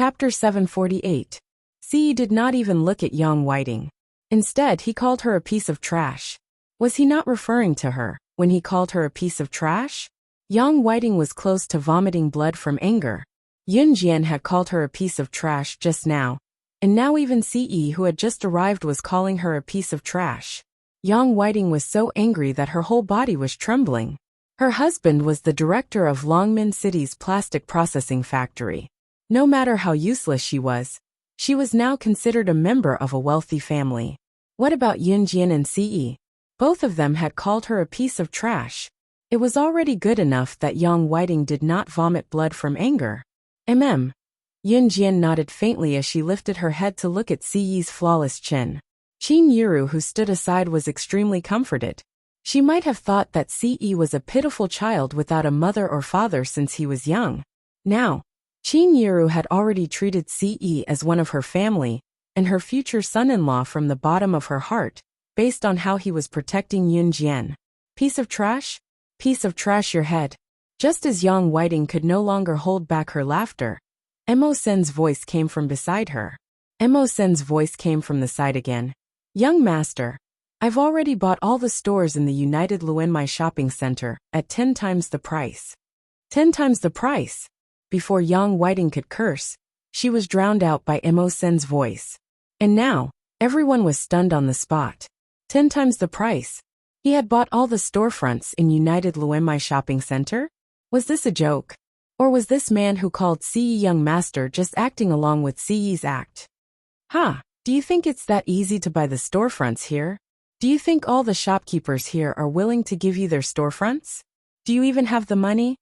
Chapter 748. Ce did not even look at young Whiting. Instead, he called her a piece of trash. Was he not referring to her when he called her a piece of trash? Young Whiting was close to vomiting blood from anger. Yun Jian had called her a piece of trash just now, and now even Ce, who had just arrived, was calling her a piece of trash. Young Whiting was so angry that her whole body was trembling. Her husband was the director of Longmin City's plastic processing factory. No matter how useless she was now considered a member of a wealthy family. What about Yun Jian and Ce? Both of them had called her a piece of trash. It was already good enough that young Whiting did not vomit blood from anger. Yun Jian nodded faintly as she lifted her head to look at Ce's flawless chin. Qin Yuru, who stood aside, was extremely comforted. She might have thought that Ce was a pitiful child without a mother or father since he was young. Now, Qin Yuru had already treated Ce as one of her family and her future son-in-law from the bottom of her heart, based on how he was protecting Yun Jian. Piece of trash? Piece of trash your head. Just as young Whiting could no longer hold back her laughter, Mo Sen's voice came from beside her. Mo Sen's voice came from the side again. Young master, I've already bought all the stores in the United Luenmai shopping center at 10 times the price. 10 times the price? Before young Whiting could curse, she was drowned out by Mo Sen's voice. And now, everyone was stunned on the spot. 10 times the price? He had bought all the storefronts in United Luenmai shopping center? Was this a joke? Or was this man who called Ce young master just acting along with Ce's act? Do you think it's that easy to buy the storefronts here? Do you think all the shopkeepers here are willing to give you their storefronts? Do you even have the money?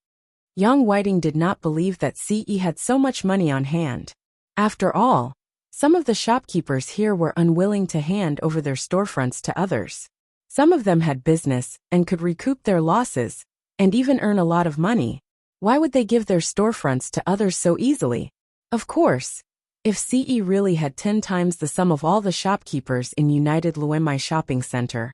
Young Whiting did not believe that Ce had so much money on hand. After all, some of the shopkeepers here were unwilling to hand over their storefronts to others. Some of them had business and could recoup their losses and even earn a lot of money. Why would they give their storefronts to others so easily? Of course, if Ce really had 10 times the sum of all the shopkeepers in United Luenmai shopping center,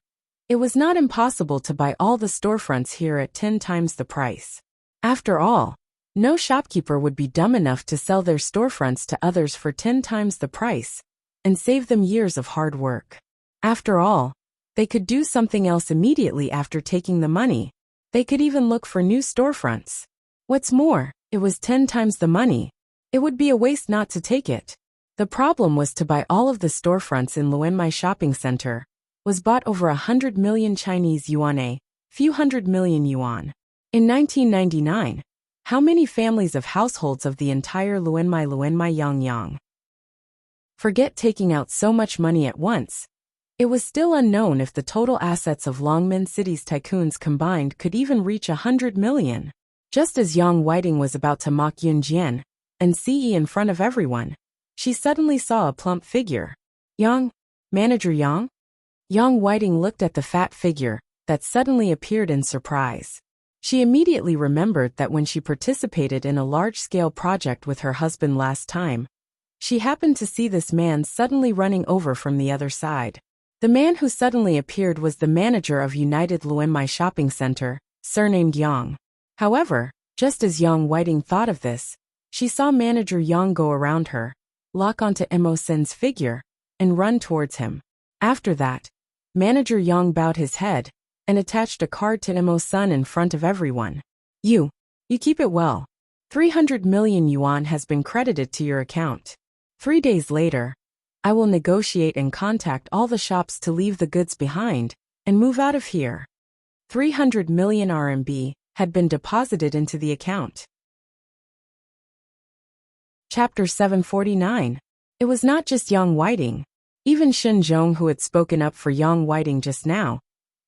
it was not impossible to buy all the storefronts here at 10 times the price. After all, no shopkeeper would be dumb enough to sell their storefronts to others for 10 times the price and save them years of hard work. After all, they could do something else immediately after taking the money. They could even look for new storefronts. What's more, it was 10 times the money. It would be a waste not to take it. The problem was to buy all of the storefronts in Luenmai shopping center was bought over 100 million Chinese yuan, few hundred million yuan. In 1999, how many families of households of the entire Luenmai Yangyang? Forget taking out so much money at once. It was still unknown if the total assets of Longmin City's tycoons combined could even reach 100 million. Just as young Whiting was about to mock Yun Jian and Ce in front of everyone, she suddenly saw a plump figure. Manager Yang? Young Whiting looked at the fat figure that suddenly appeared in surprise. She immediately remembered that when she participated in a large-scale project with her husband last time, she happened to see this man suddenly running over from the other side. The man who suddenly appeared was the manager of United Luenmai shopping center, surnamed Yang. However, just as young Whiting thought of this, she saw manager Yang go around her, lock onto Mo Sen's figure, and run towards him. After that, manager Yang bowed his head and attached a card to Mo Sen in front of everyone. You keep it well. 300 million yuan has been credited to your account. 3 days later, I will negotiate and contact all the shops to leave the goods behind and move out of here. 300 million RMB had been deposited into the account. Chapter 749. It was not just young Whiting. Even Shen Zhong, who had spoken up for young Whiting just now,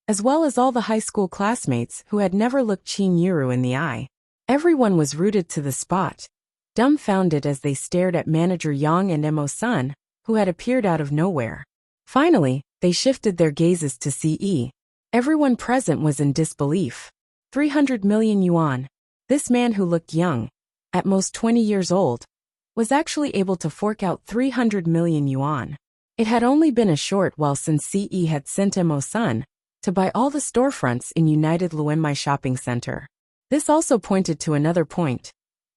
as well as all the high school classmates who had never looked Qin Yuru in the eye. Everyone was rooted to the spot, dumbfounded as they stared at manager Yang and Mo Sen, who had appeared out of nowhere. Finally, they shifted their gazes to Ce. Everyone present was in disbelief. 300 million yuan. This man who looked young, at most 20 years old, was actually able to fork out 300 million yuan. It had only been a short while since Ce had sent Mo Sen to buy all the storefronts in United Luenmai shopping center. This also pointed to another point.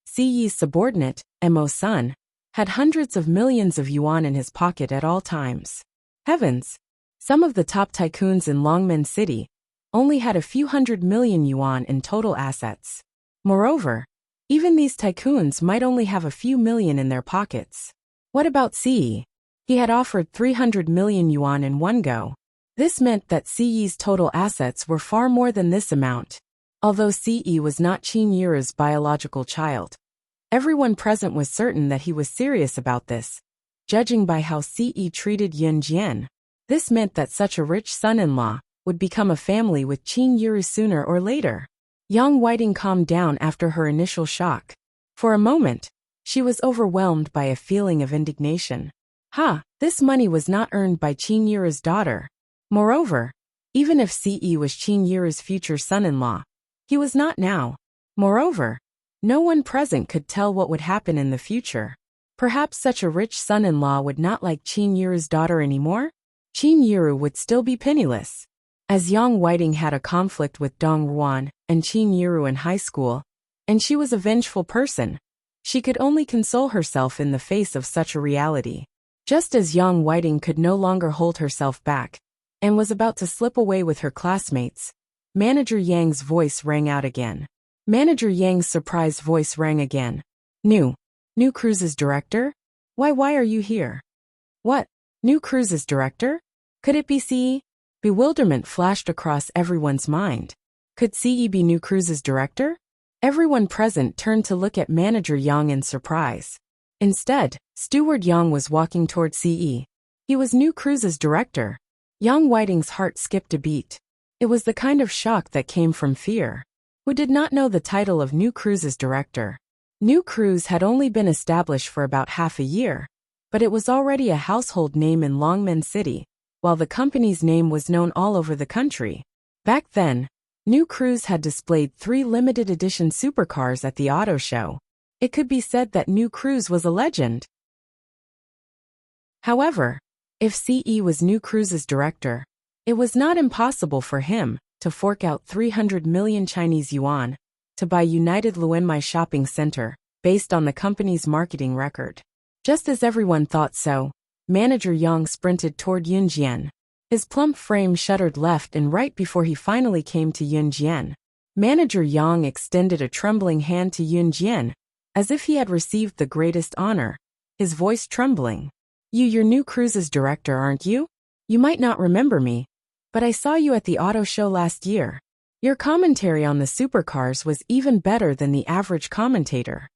Ce's subordinate, Mo Sen, had hundreds of millions of yuan in his pocket at all times. Heavens! Some of the top tycoons in Longmen City only had a few hundred million yuan in total assets. Moreover, even these tycoons might only have a few million in their pockets. What about Ce? He had offered 300 million yuan in one go. This meant that Ce's total assets were far more than this amount. Although Ce was not Qin Yiru's biological child, everyone present was certain that he was serious about this, judging by how Ce treated Yun Jian. This meant that such a rich son-in-law would become a family with Qin Yiru sooner or later. Yang Whiting calmed down after her initial shock. For a moment, she was overwhelmed by a feeling of indignation. This money was not earned by Qin Yiru's daughter. Moreover, even if Ce was Qin Yiru's future son-in-law, he was not now. Moreover, no one present could tell what would happen in the future. Perhaps such a rich son-in-law would not like Qin Yiru's daughter anymore? Qin Yiru would still be penniless. As Yang Whiting had a conflict with Dong Ruan and Qin Yiru in high school, and she was a vengeful person, she could only console herself in the face of such a reality. Just as Yang Whiting could no longer hold herself back, and was about to slip away with her classmates, Manager Yang's voice rang out again. Manager Yang's surprised voice rang again. New Cruise's director? Why are you here? What? New Cruise's director? Could it be Ce? Bewilderment flashed across everyone's mind. Could Ce be New Cruise's director? Everyone present turned to look at Manager Yang in surprise. Instead, Steward Yang was walking toward Ce. He was New Cruise's director. Yang Whiting's heart skipped a beat. It was the kind of shock that came from fear. Who did not know the title of New Cruise's director? New Cruise had only been established for about half a year, but it was already a household name in Longmen City, while the company's name was known all over the country. Back then, New Cruise had displayed 3 limited edition supercars at the auto show. It could be said that New Cruise was a legend. However, if Ce was New Cruise's director, it was not impossible for him to fork out 300 million Chinese yuan to buy United Luenmai Shopping Center, based on the company's marketing record. Just as everyone thought so, Manager Yang sprinted toward Yun Jian. His plump frame shuddered left and right before he finally came to Yun Jian. Manager Yang extended a trembling hand to Yun Jian, as if he had received the greatest honor, his voice trembling. You're New Cruise's director, aren't you? You might not remember me, but I saw you at the auto show last year. Your commentary on the supercars was even better than the average commentator.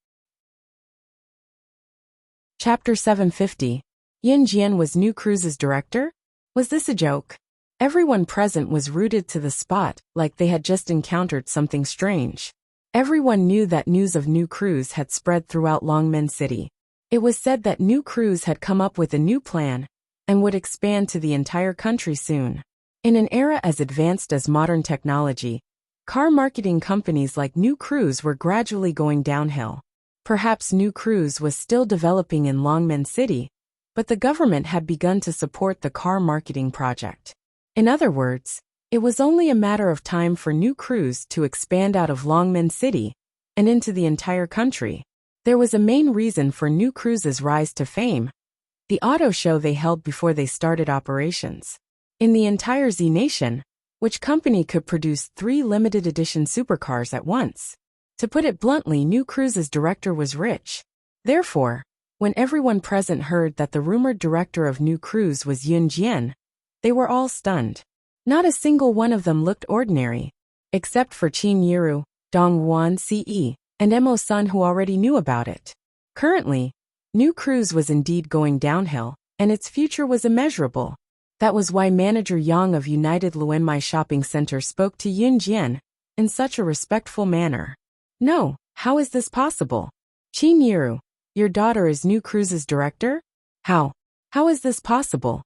Chapter 750. Yun Jian was New Cruise's director? Was this a joke? Everyone present was rooted to the spot, like they had just encountered something strange. Everyone knew that news of New Cruise had spread throughout Longmen City. It was said that New Cruise had come up with a new plan and would expand to the entire country soon. In an era as advanced as modern technology, car marketing companies like New Cruise were gradually going downhill. Perhaps New Cruise was still developing in Longmen City, but the government had begun to support the car marketing project. In other words, it was only a matter of time for New Cruise to expand out of Longmen City and into the entire country. There was a main reason for New Cruise's rise to fame: the auto show they held before they started operations. In the entire Z Nation, which company could produce 3 limited edition supercars at once? To put it bluntly, New Cruise's director was rich. Therefore, when everyone present heard that the rumored director of New Cruise was Yun Jian, they were all stunned. Not a single one of them looked ordinary, except for Qin Yiru, Dong Ruan, Ce, and Mo Sun, who already knew about it. Currently, New Cruise was indeed going downhill, and its future was immeasurable. That was why Manager Yang of United Luenmai Shopping Center spoke to Yun Jian in such a respectful manner. No, how is this possible? Qin Yiru, your daughter is New Cruise's director? How is this possible?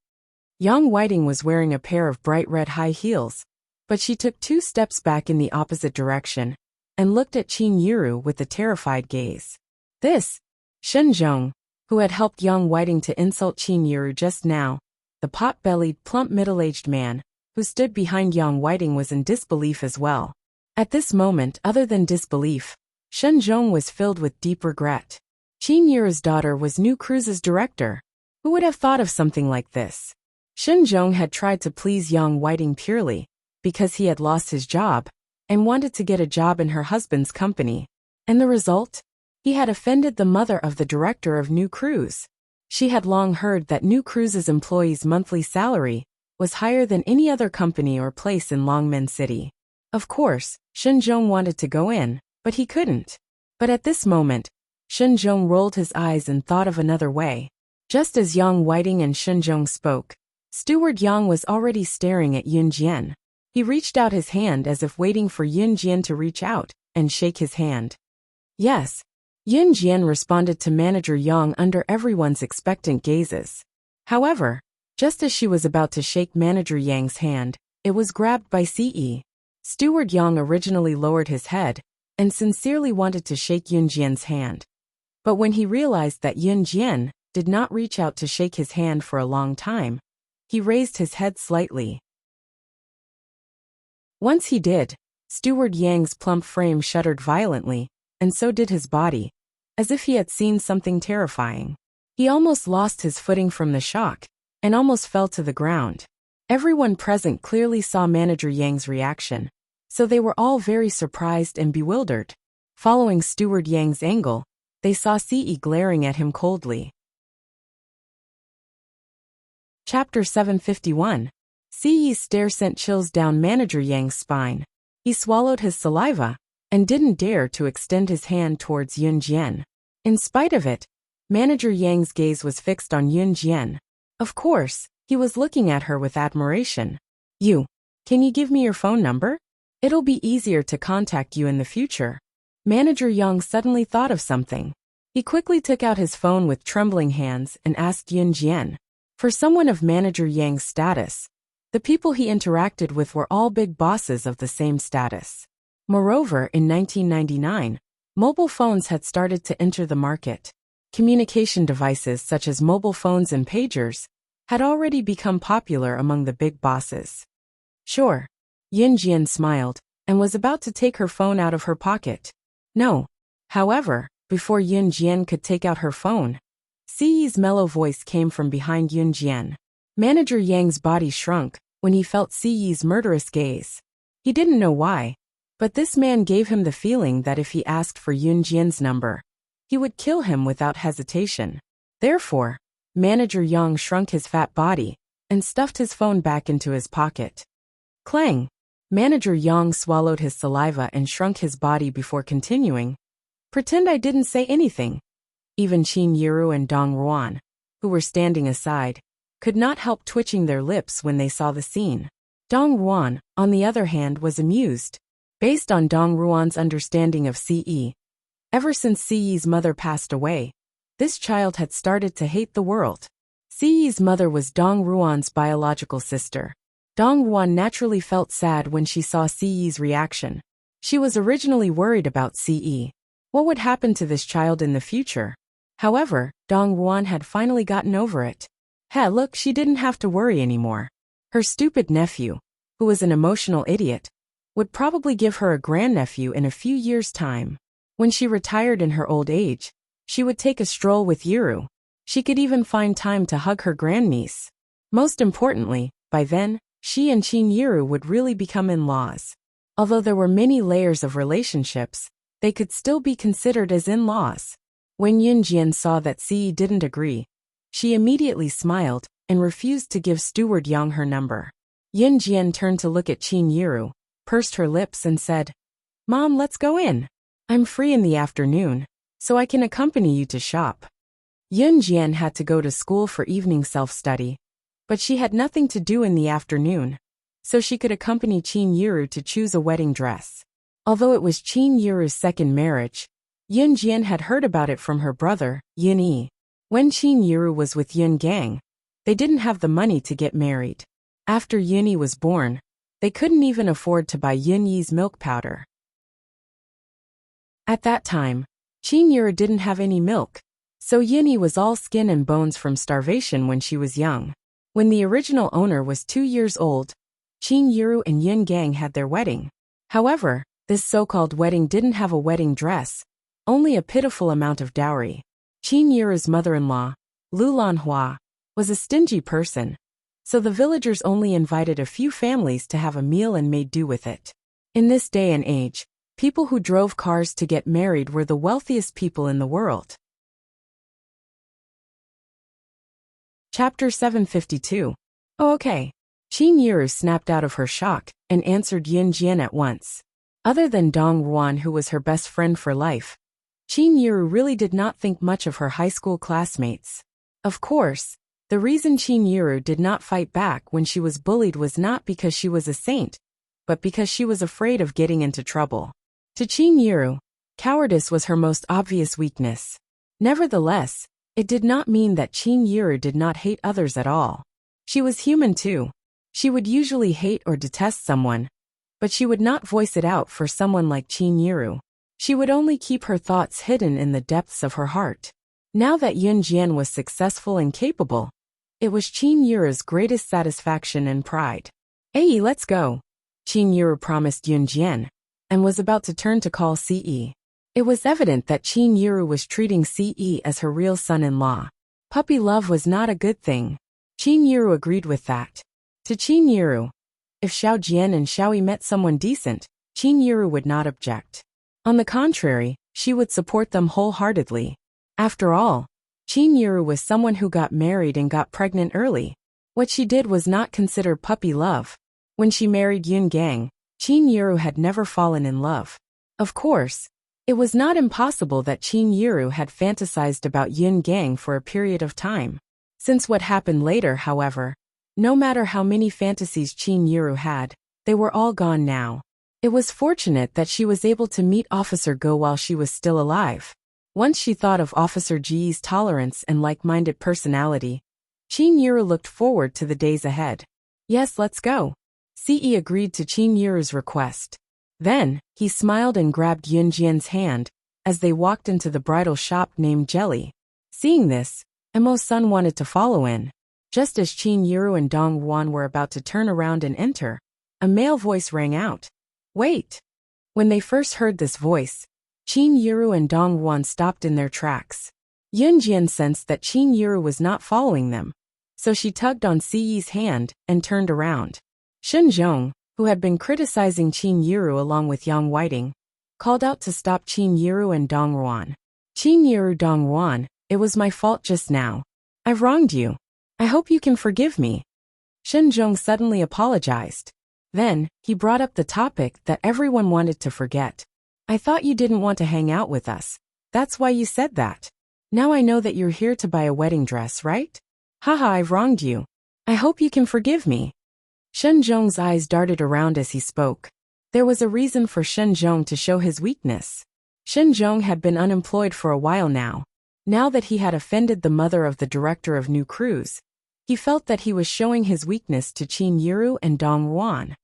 Yang Whiting was wearing a pair of bright red high heels, but she took 2 steps back in the opposite direction and looked at Qin Yiru with a terrified gaze. This, Shen Zhong, who had helped Yang Whiting to insult Qin Yiru just now, the pot-bellied, plump middle-aged man who stood behind Yang Whiting, was in disbelief as well. At this moment, other than disbelief, Shen Zhong was filled with deep regret. Qin Yiru's daughter was New Cruise's director. Who would have thought of something like this? Shen Zhong had tried to please Yang Whiting purely because he had lost his job and wanted to get a job in her husband's company. And the result? He had offended the mother of the director of New Cruise. She had long heard that New Cruise's employees' monthly salary was higher than any other company or place in Longmen City. Of course, Shen Zhong wanted to go in, but he couldn't. But at this moment, Shen Zhong rolled his eyes and thought of another way. Just as Yang Whiting and Shen Zhong spoke, Steward Yang was already staring at Yun Jian. He reached out his hand as if waiting for Yun Jian to reach out and shake his hand. Yes. Yun Jian responded to Manager Yang under everyone's expectant gazes. However, just as she was about to shake Manager Yang's hand, it was grabbed by CE. Steward Yang originally lowered his head and sincerely wanted to shake Yun Jian's hand. But when he realized that Yun Jian did not reach out to shake his hand for a long time, he raised his head slightly. Once he did, Steward Yang's plump frame shuddered violently, and so did his body, as if he had seen something terrifying. He almost lost his footing from the shock, and almost fell to the ground. Everyone present clearly saw Manager Yang's reaction, so they were all very surprised and bewildered. Following Steward Yang's angle, they saw CE glaring at him coldly. Chapter 751. CE's stare sent chills down Manager Yang's spine. He swallowed his saliva and didn't dare to extend his hand towards Yun Jian. In spite of it, Manager Yang's gaze was fixed on Yun Jian. Of course, he was looking at her with admiration. Can you give me your phone number? It'll be easier to contact you in the future. Manager Yang suddenly thought of something. He quickly took out his phone with trembling hands and asked Yun Jian. For someone of Manager Yang's status, the people he interacted with were all big bosses of the same status. Moreover, in 1999, mobile phones had started to enter the market. Communication devices such as mobile phones and pagers had already become popular among the big bosses. Sure. Yun Jian smiled and was about to take her phone out of her pocket. No. However, before Yun Jian could take out her phone, CE's mellow voice came from behind Yun Jian. Manager Yang's body shrunk when he felt CE's murderous gaze. He didn't know why, but this man gave him the feeling that if he asked for Yun Jian's number, he would kill him without hesitation. Therefore, Manager Yang shrunk his fat body and stuffed his phone back into his pocket. Clang! Manager Yang swallowed his saliva and shrunk his body before continuing. Pretend I didn't say anything. Even Qin Yiru and Dong Ruan, who were standing aside, could not help twitching their lips when they saw the scene. Dong Ruan, on the other hand, was amused. Based on Dong Ruan's understanding of CE, ever since CE's mother passed away, this child had started to hate the world. CE's mother was Dong Ruan's biological sister. Dong Ruan naturally felt sad when she saw CE's reaction. She was originally worried about CE. What would happen to this child in the future? However, Dong Ruan had finally gotten over it. Hey, look, she didn't have to worry anymore. Her stupid nephew, who was an emotional idiot, would probably give her a grandnephew in a few years' time. When she retired in her old age, she would take a stroll with Yiru. She could even find time to hug her grandniece. Most importantly, by then, she and Qin Yiru would really become in-laws. Although there were many layers of relationships, they could still be considered as in-laws. When Yun Jian saw that CE didn't agree, she immediately smiled and refused to give Steward Yang her number. Yun Jian turned to look at Qin Yiru, pursed her lips and said, "Mom, let's go in. I'm free in the afternoon, so I can accompany you to shop." Yun Jian had to go to school for evening self-study, but she had nothing to do in the afternoon, so she could accompany Qin Yiru to choose a wedding dress. Although it was Qin Yiru's second marriage, Yun Jian had heard about it from her brother, Yun Yi. When Qin Yiru was with Yun Gang, they didn't have the money to get married. After Yun Yi was born, they couldn't even afford to buy Yun Yi's milk powder. At that time, Qin Yiru didn't have any milk, so Yun Yi was all skin and bones from starvation when she was young. When the original owner was 2 years old, Qin Yiru and Yun Gang had their wedding. However, this so-called wedding didn't have a wedding dress, only a pitiful amount of dowry. Qin Yiru's mother-in-law, Lu Lanhua, was a stingy person, so the villagers only invited a few families to have a meal and made do with it. In this day and age, people who drove cars to get married were the wealthiest people in the world. Chapter 752. Oh, okay. Qin Yiru snapped out of her shock and answered Yun Jian at once. Other than Dong Ruan, who was her best friend for life, Qin Yiru really did not think much of her high school classmates. Of course, the reason Qin Yiru did not fight back when she was bullied was not because she was a saint, but because she was afraid of getting into trouble. To Qin Yiru, cowardice was her most obvious weakness. Nevertheless, it did not mean that Qin Yiru did not hate others at all. She was human too. She would usually hate or detest someone, but she would not voice it out for someone like Qin Yiru. She would only keep her thoughts hidden in the depths of her heart. Now that Yun Jian was successful and capable, it was Qin Yiru's greatest satisfaction and pride. "Hey, let's go," Qin Yiru promised Yun Jian, and was about to turn to call Ce. It was evident that Qin Yiru was treating Ce as her real son-in-law. Puppy love was not a good thing. Qin Yiru agreed with that. To Qin Yiru, if Xiao Jian and Xiaoyi met someone decent, Qin Yiru would not object. On the contrary, she would support them wholeheartedly. After all, Qin Yiru was someone who got married and got pregnant early. What she did was not considered puppy love. When she married Yun Gang, Qin Yiru had never fallen in love. Of course, it was not impossible that Qin Yiru had fantasized about Yun Gang for a period of time. Since what happened later, however, no matter how many fantasies Qin Yiru had, they were all gone now. It was fortunate that she was able to meet Officer Go while she was still alive. Once she thought of Officer Ji's tolerance and like-minded personality, Qin Yiru looked forward to the days ahead. "Yes, let's go." Ce agreed to Qin Yiru's request. Then, he smiled and grabbed Yun Jian's hand as they walked into the bridal shop named Jelly. Seeing this, Emo's son wanted to follow in. Just as Qin Yiru and Dong Ruan were about to turn around and enter, a male voice rang out. "Wait!" When they first heard this voice, Qin Yiru and Dong Ruan stopped in their tracks. Yun Jian sensed that Qin Yiru was not following them, so she tugged on Ce's hand and turned around. Shen Zhong, who had been criticizing Qin Yiru along with Yang Whiting, called out to stop Qin Yiru and Dong Ruan. "Qin Yiru, Dong Ruan, it was my fault just now. I've wronged you. I hope you can forgive me." Shen Zhong suddenly apologized. Then, he brought up the topic that everyone wanted to forget. "I thought you didn't want to hang out with us. That's why you said that. Now I know that you're here to buy a wedding dress, right? Haha, I've wronged you. I hope you can forgive me." Shen Zhong's eyes darted around as he spoke. There was a reason for Shen Zhong to show his weakness. Shen Zhong had been unemployed for a while now. Now that he had offended the mother of the director of New Cruise, he felt that he was showing his weakness to Qin Yiru and Dong Ruan.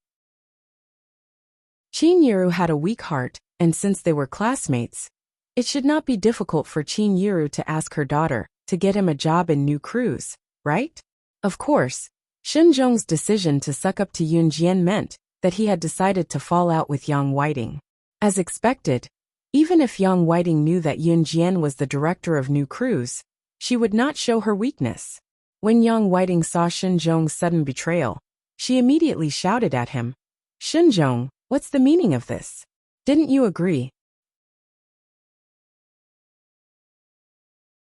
Qin Yiru had a weak heart, and since they were classmates, it should not be difficult for Qin Yiru to ask her daughter to get him a job in New Cruise, right? Of course, Shen Zhong's decision to suck up to Yun Jian meant that he had decided to fall out with Yang Whiting. As expected, even if Yang Whiting knew that Yun Jian was the director of New Cruise, she would not show her weakness. When Yang Whiting saw Shen Zhong's sudden betrayal, she immediately shouted at him, "Shen Zhong, what's the meaning of this? Didn't you agree?"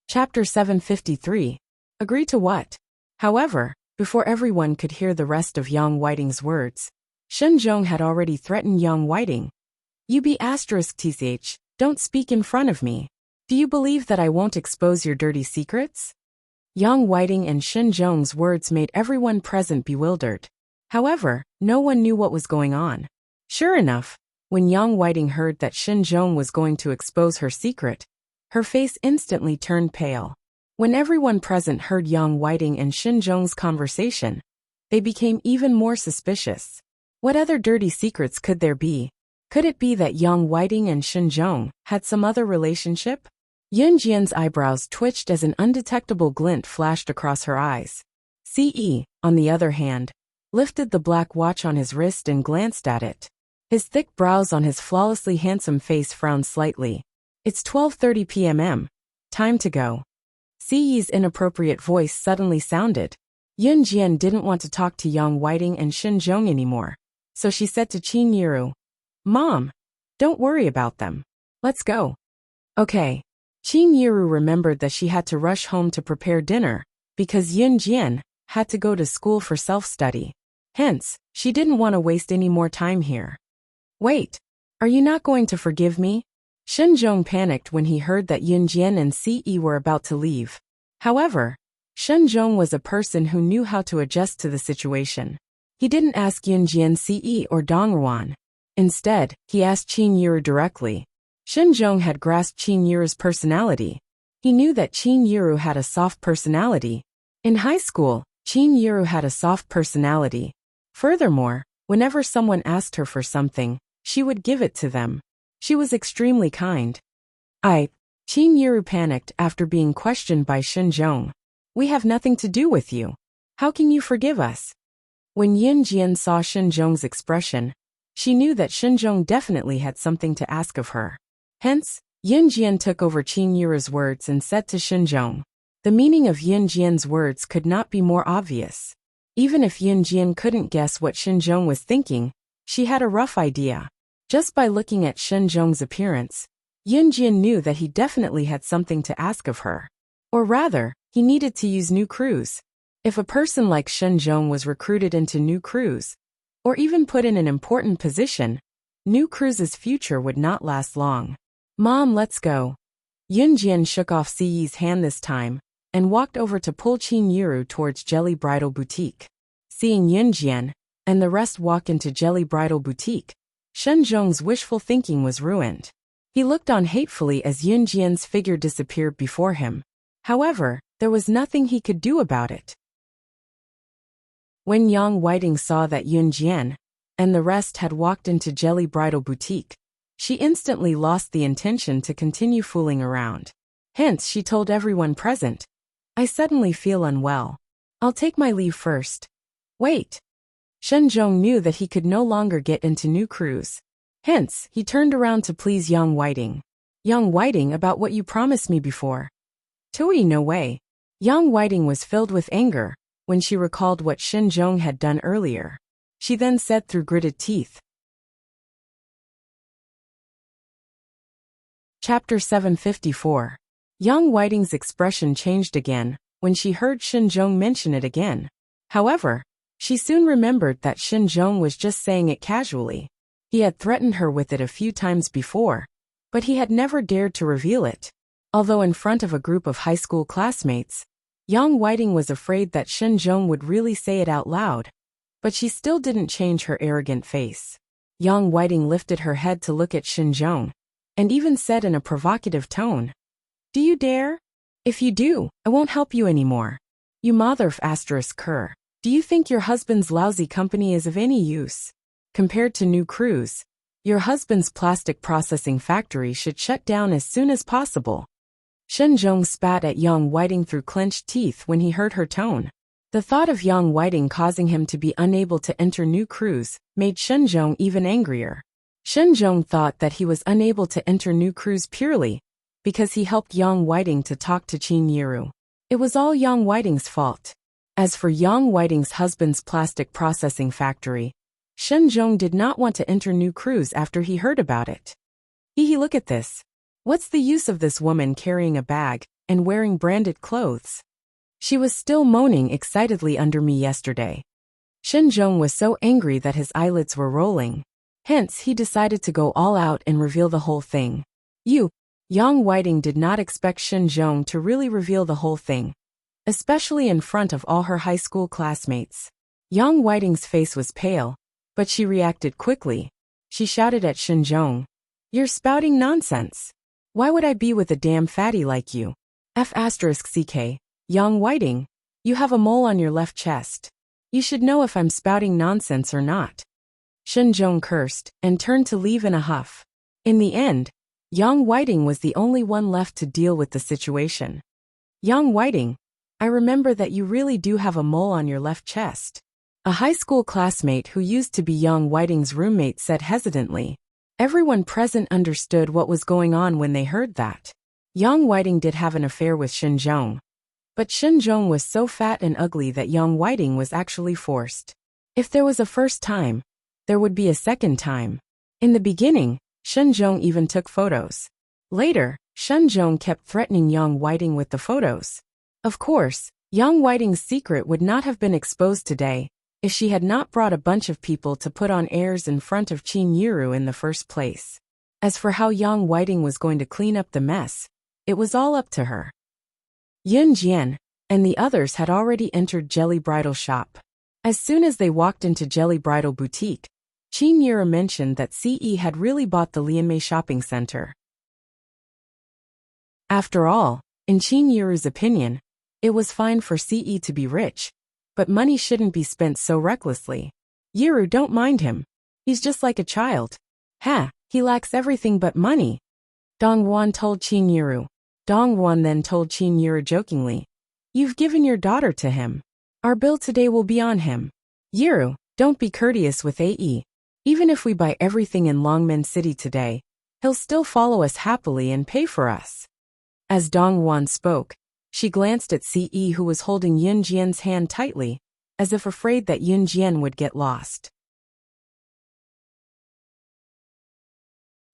Chapter 753. Agree to what? However, before everyone could hear the rest of Yang Whiting's words, Shen Zhong had already threatened Yang Whiting. "You be *th, don't speak in front of me. Do you believe that I won't expose your dirty secrets?" Yang Whiting and Shen Zhong's words made everyone present bewildered. However, no one knew what was going on. Sure enough, when Yang Whiting heard that Shen Zhong was going to expose her secret, her face instantly turned pale. When everyone present heard Yang Whiting and Shen Zhong's conversation, they became even more suspicious. What other dirty secrets could there be? Could it be that Yang Whiting and Shen Zhong had some other relationship? Yun Jian's eyebrows twitched as an undetectable glint flashed across her eyes. Ce, on the other hand, lifted the black watch on his wrist and glanced at it. His thick brows on his flawlessly handsome face frowned slightly. "It's 12:30 p.m. Time to go. Siyi's inappropriate voice suddenly sounded. Yun Jian didn't want to talk to Yang Whiting and Shin Zhong anymore, so she said to Qin Yiru, "Mom, don't worry about them. Let's go." Okay. Qin Yiru remembered that she had to rush home to prepare dinner, because Yun Jian had to go to school for self-study. Hence, she didn't want to waste any more time here. Wait, are you not going to forgive me? Shin Zhong panicked when he heard that Yun Jian and Siyi were about to leave. However, Shin Zhong was a person who knew how to adjust to the situation. He didn't ask Yun Jian, Siyi, or Dong Ruan. Instead, he asked Qin Yiru directly. Shin Zhong had grasped Qin Yiru's personality. He knew that Qin Yiru had a soft personality. In high school, Qin Yiru had a soft personality. Furthermore, whenever someone asked her for something, she would give it to them. She was extremely kind. Qin Yiru panicked after being questioned by Shin Zhong. We have nothing to do with you. How can you forgive us? When Yun Jian saw Shin Zhong's expression, she knew that Shin Zhong definitely had something to ask of her. Hence, Yun Jian took over Qin Yiru's words and said to Shin Zhong. The meaning of Yun Jian's words could not be more obvious. Even if Yun Jian couldn't guess what Shin Zhong was thinking, she had a rough idea. Just by looking at Shin Zhong's appearance, Yun Jian knew that he definitely had something to ask of her. Or rather, he needed to use new crews. If a person like Shin Zhong was recruited into new crews, or even put in an important position, new crews' future would not last long. Mom, let's go. Yun Jian shook off Siyi's hand this time, and walked over to pull Qin Yiru towards Jelly Bridal Boutique. Seeing Yun Jian, and the rest walk into Jelly Bridal Boutique, Shin Zhong's wishful thinking was ruined. He looked on hatefully as Yun Jian's figure disappeared before him. However, there was nothing he could do about it. When Yang Whiting saw that Yun Jian and the rest had walked into Jelly Bridal Boutique, she instantly lost the intention to continue fooling around. Hence, she told everyone present, I suddenly feel unwell. I'll take my leave first. Wait. Shin Zhong knew that he could no longer get into new crews. Hence, he turned around to please Yang Whiting. Yang Whiting, about what you promised me before. Tui, no way. Yang Whiting was filled with anger when she recalled what Shin Zhong had done earlier. She then said through gritted teeth. Chapter 754. Yang Whiting's expression changed again when she heard Shin Zhong mention it again. However, she soon remembered that Shin Zhong was just saying it casually. He had threatened her with it a few times before, but he had never dared to reveal it. Although in front of a group of high school classmates, Yang Whiting was afraid that Shin Zhong would really say it out loud, but she still didn't change her arrogant face. Yang Whiting lifted her head to look at Shin Zhong, and even said in a provocative tone, Do you dare? If you do, I won't help you anymore. You mother of cur. Do you think your husband's lousy company is of any use? Compared to new crews, your husband's plastic processing factory should shut down as soon as possible. Shin Zhong spat at Yang Whiting through clenched teeth when he heard her tone. The thought of Yang Whiting causing him to be unable to enter new crews made Shin Zhong even angrier. Shin Zhong thought that he was unable to enter new crews purely because he helped Yang Whiting to talk to Qin Yiru. It was all Yang Whiting's fault. As for Yang Whiting's husband's plastic processing factory, Shin Zhong did not want to enter new crews after he heard about it. Look at this. What's the use of this woman carrying a bag and wearing branded clothes? She was still moaning excitedly under me yesterday. Shin Zhong was so angry that his eyelids were rolling. Hence, he decided to go all out and reveal the whole thing. Yang Whiting did not expect Shin Zhong to really reveal the whole thing, especially in front of all her high school classmates. Yang Whiting's face was pale, but she reacted quickly. She shouted at Shin Zhong, You're spouting nonsense. Why would I be with a damn fatty like you? F***ck, Yang Whiting, you have a mole on your left chest. You should know if I'm spouting nonsense or not. Shin Zhong cursed and turned to leave in a huff. In the end, Yang Whiting was the only one left to deal with the situation. Yang Whiting, I remember that you really do have a mole on your left chest. A high school classmate who used to be Yang Whiting's roommate said hesitantly. Everyone present understood what was going on when they heard that. Yang Whiting did have an affair with Shinjong. But Shinjong was so fat and ugly that Yang Whiting was actually forced. If there was a first time, there would be a second time. In the beginning, Shinjong even took photos. Later, Shinjong kept threatening Yang Whiting with the photos. Of course, Yang Whiting's secret would not have been exposed today if she had not brought a bunch of people to put on airs in front of Qin Yiru in the first place. As for how Yang Whiting was going to clean up the mess, it was all up to her. Yun Jian and the others had already entered Jelly Bridal Shop. As soon as they walked into Jelly Bridal Boutique, Qin Yiru mentioned that CE had really bought the Lianmei shopping center. After all, in Qin Yiru's opinion, it was fine for CE to be rich, but money shouldn't be spent so recklessly. Yiru, don't mind him. He's just like a child. He lacks everything but money. Dongwon told Qin Yiru. Dongwon then told Qin Yiru jokingly, "You've given your daughter to him. Our bill today will be on him. Yiru, don't be courteous with AE. Even if we buy everything in Longmen City today, he'll still follow us happily and pay for us." As Dongwon spoke, she glanced at CE, who was holding Yun Jian's hand tightly, as if afraid that Yun Jian would get lost.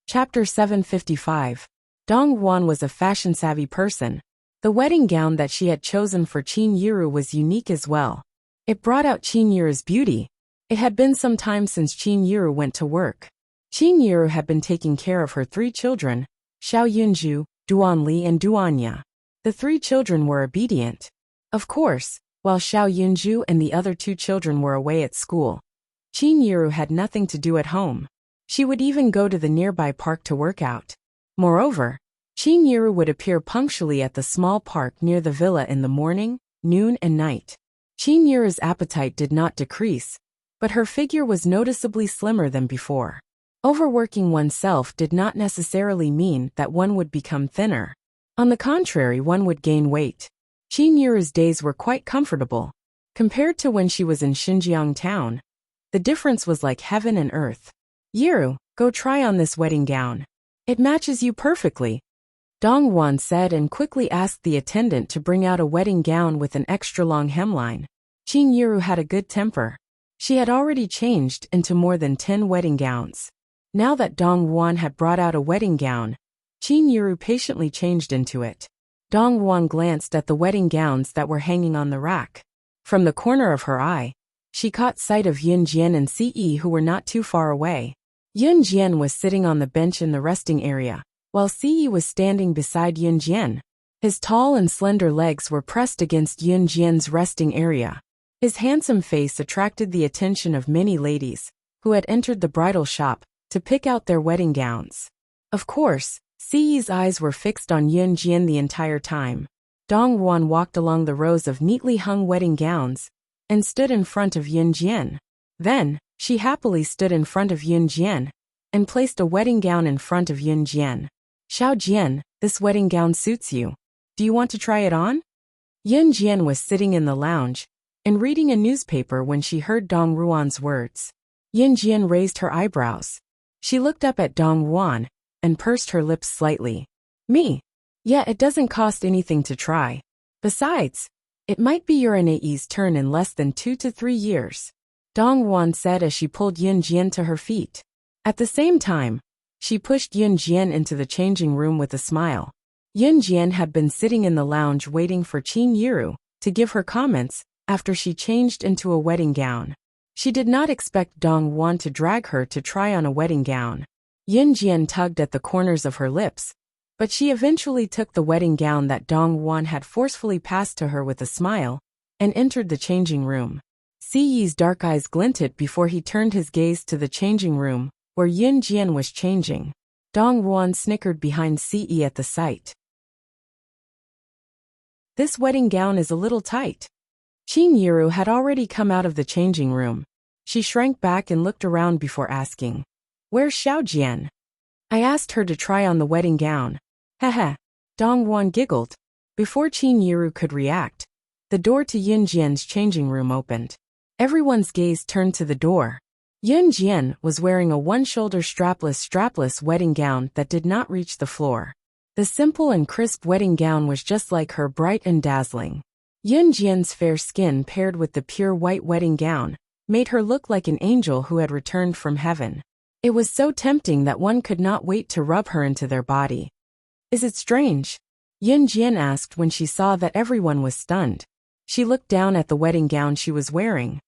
Chapter 755. Dongwon was a fashion-savvy person. The wedding gown that she had chosen for Qin Yiru was unique as well. It brought out Qin Yiru's beauty. It had been some time since Qin Yiru went to work. Qin Yiru had been taking care of her 3 children, Xiao Yunju, Duan Li and Duanya. The 3 children were obedient. Of course, while Xiao Yunju and the other 2 children were away at school, Qin Yiru had nothing to do at home. She would even go to the nearby park to work out. Moreover, Qin Yiru would appear punctually at the small park near the villa in the morning, noon and night. Qin Yiru's appetite did not decrease, but her figure was noticeably slimmer than before. Overworking oneself did not necessarily mean that one would become thinner. On the contrary, one would gain weight. Qin Yiru's days were quite comfortable. Compared to when she was in Xinjiang town, the difference was like heaven and earth. "Yiru, go try on this wedding gown. It matches you perfectly," Dongwon said, and quickly asked the attendant to bring out a wedding gown with an extra long hemline. Qin Yiru had a good temper. She had already changed into more than 10 wedding gowns. Now that Dongwon had brought out a wedding gown, Qin Yiru patiently changed into it. Dongwon glanced at the wedding gowns that were hanging on the rack. From the corner of her eye, she caught sight of Yun Jian and CE, who were not too far away. Yun Jian was sitting on the bench in the resting area, while CE was standing beside Yun Jian. His tall and slender legs were pressed against Yun Jian's resting area. His handsome face attracted the attention of many ladies, who had entered the bridal shop to pick out their wedding gowns. Of course, CE's eyes were fixed on Yun Jian the entire time. Dongwon walked along the rows of neatly hung wedding gowns and stood in front of Yun Jian. Then, she happily stood in front of Yun Jian and placed a wedding gown in front of Yun Jian. "Xiao Jian, this wedding gown suits you. Do you want to try it on?" Yun Jian was sitting in the lounge and reading a newspaper when she heard Dong Ruan's words. Yun Jian raised her eyebrows. She looked up at Dongwon and pursed her lips slightly. "Me? Yeah, it doesn't cost anything to try. Besides, it might be your AE's turn in less than 2 to 3 years. Dongwon said as she pulled Yun Jian to her feet. At the same time, she pushed Yun Jian into the changing room with a smile. Yun Jian had been sitting in the lounge waiting for Qin Yiru to give her comments after she changed into a wedding gown. She did not expect Dongwon to drag her to try on a wedding gown. Yun Jian tugged at the corners of her lips, but she eventually took the wedding gown that Dongwon had forcefully passed to her with a smile and entered the changing room. CE's dark eyes glinted before he turned his gaze to the changing room, where Yun Jian was changing. Dongwon snickered behind CE at the sight. "This wedding gown is a little tight." Qin Yiru had already come out of the changing room. She shrank back and looked around before asking, "Where's Xiao Jian?" "I asked her to try on the wedding gown." Heh. Dongwon giggled. Before Qin Yiru could react, the door to Yun Jian's changing room opened. Everyone's gaze turned to the door. Yun Jian was wearing a one-shoulder strapless wedding gown that did not reach the floor. The simple and crisp wedding gown was just like her, bright and dazzling. Yun Jian's fair skin paired with the pure white wedding gown made her look like an angel who had returned from heaven. It was so tempting that one could not wait to rub her into their body. Is it strange? Yun Jian asked when she saw that everyone was stunned. She looked down at the wedding gown she was wearing.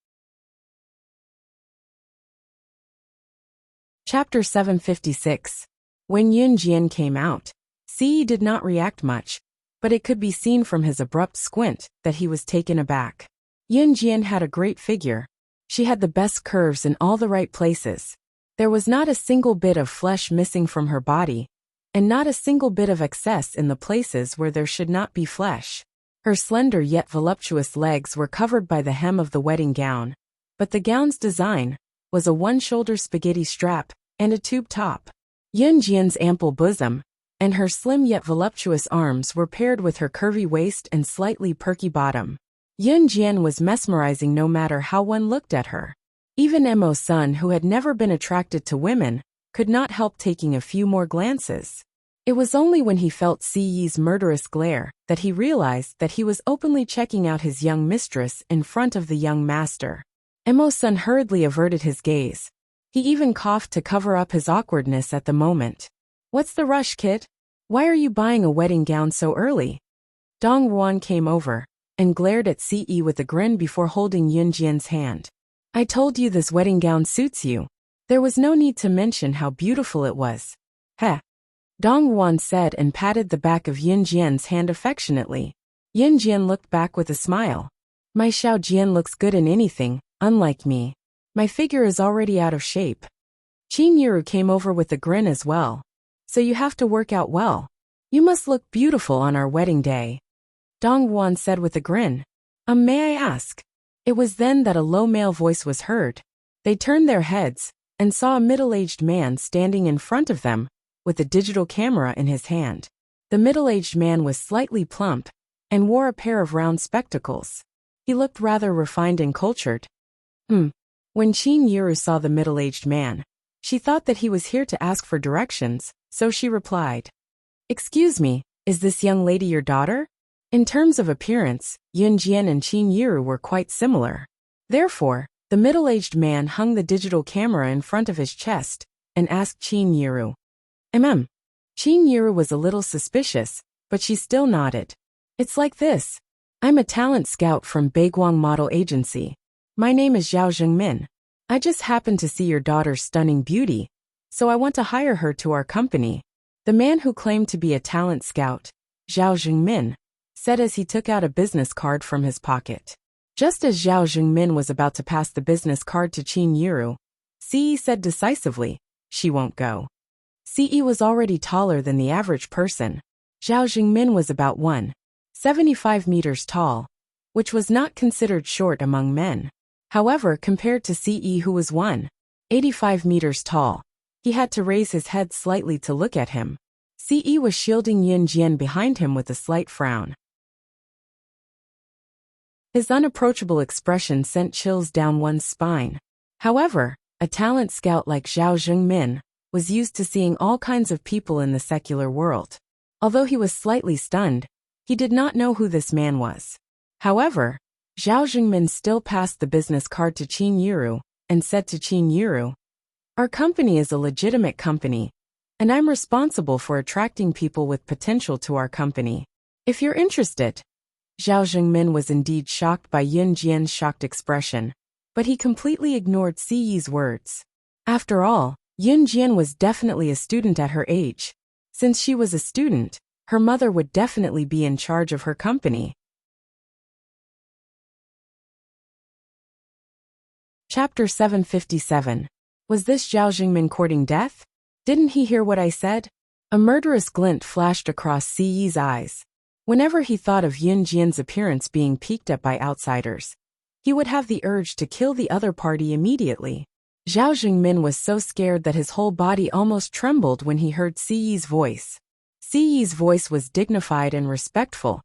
Chapter 756. When Yun Jian came out, Ci did not react much, but it could be seen from his abrupt squint that he was taken aback. Yun Jian had a great figure. She had the best curves in all the right places. There was not a single bit of flesh missing from her body, and not a single bit of excess in the places where there should not be flesh. Her slender yet voluptuous legs were covered by the hem of the wedding gown, but the gown's design was a one-shoulder spaghetti strap and a tube top. Yun Jian's ample bosom and her slim yet voluptuous arms were paired with her curvy waist and slightly perky bottom. Yun Jian was mesmerizing no matter how one looked at her. Even Emo's son, who had never been attracted to women, could not help taking a few more glances. It was only when he felt Ci's murderous glare that he realized that he was openly checking out his young mistress in front of the young master. Emo's son hurriedly averted his gaze. He even coughed to cover up his awkwardness at the moment. What's the rush, kid? Why are you buying a wedding gown so early? Dong Ruan came over and glared at Ce with a grin before holding Yun Jian's hand. I told you this wedding gown suits you. There was no need to mention how beautiful it was. Heh. Dong Ruan said and patted the back of Yun Jian's hand affectionately. Yun Jian looked back with a smile. My Xiao Jian looks good in anything, unlike me. My figure is already out of shape. Qin Yiru came over with a grin as well. So you have to work out well. You must look beautiful on our wedding day. Dong Ruan said with a grin. May I ask? It was then that a low male voice was heard. They turned their heads and saw a middle-aged man standing in front of them with a digital camera in his hand. The middle-aged man was slightly plump and wore a pair of round spectacles. He looked rather refined and cultured. When Qin Yiru saw the middle-aged man, she thought that he was here to ask for directions, so she replied. Excuse me, is this young lady your daughter? In terms of appearance, Yun Jian and Qin Yiru were quite similar. Therefore, the middle-aged man hung the digital camera in front of his chest and asked Qin Yiru. Qin Yiru was a little suspicious, but she still nodded. It's like this. I'm a talent scout from Beiguang Model Agency. My name is Zhao Zhengmin. I just happened to see your daughter's stunning beauty, so I want to hire her to our company. The man who claimed to be a talent scout, Zhao Zhengmin, said as he took out a business card from his pocket. Just as Zhao Zhengmin was about to pass the business card to Qin Yiru, Ce said decisively, she won't go. Ce was already taller than the average person. Zhao Zhengmin was about 1.75 meters tall, which was not considered short among men. However, compared to Ce, who was 1.85 meters tall, he had to raise his head slightly to look at him. Ce was shielding Yun Jian behind him with a slight frown. His unapproachable expression sent chills down one's spine. However, a talent scout like Zhao Zhengmin was used to seeing all kinds of people in the secular world. Although he was slightly stunned, he did not know who this man was. However, Zhao Zhengmin still passed the business card to Qin Yiru and said to Qin Yiru, our company is a legitimate company, and I'm responsible for attracting people with potential to our company. If you're interested. Zhao Zhengmin was indeed shocked by Yun Jian's shocked expression, but he completely ignored Ci's words. After all, Yun Jian was definitely a student at her age. Since she was a student, her mother would definitely be in charge of her company. Chapter 757. Was this Zhao Zhengmin courting death? Didn't he hear what I said? A murderous glint flashed across Ci's eyes. Whenever he thought of Yun Jian's appearance being peeked at by outsiders, he would have the urge to kill the other party immediately. Zhao Zhengmin was so scared that his whole body almost trembled when he heard Ci's voice. Ci's voice was dignified and respectful,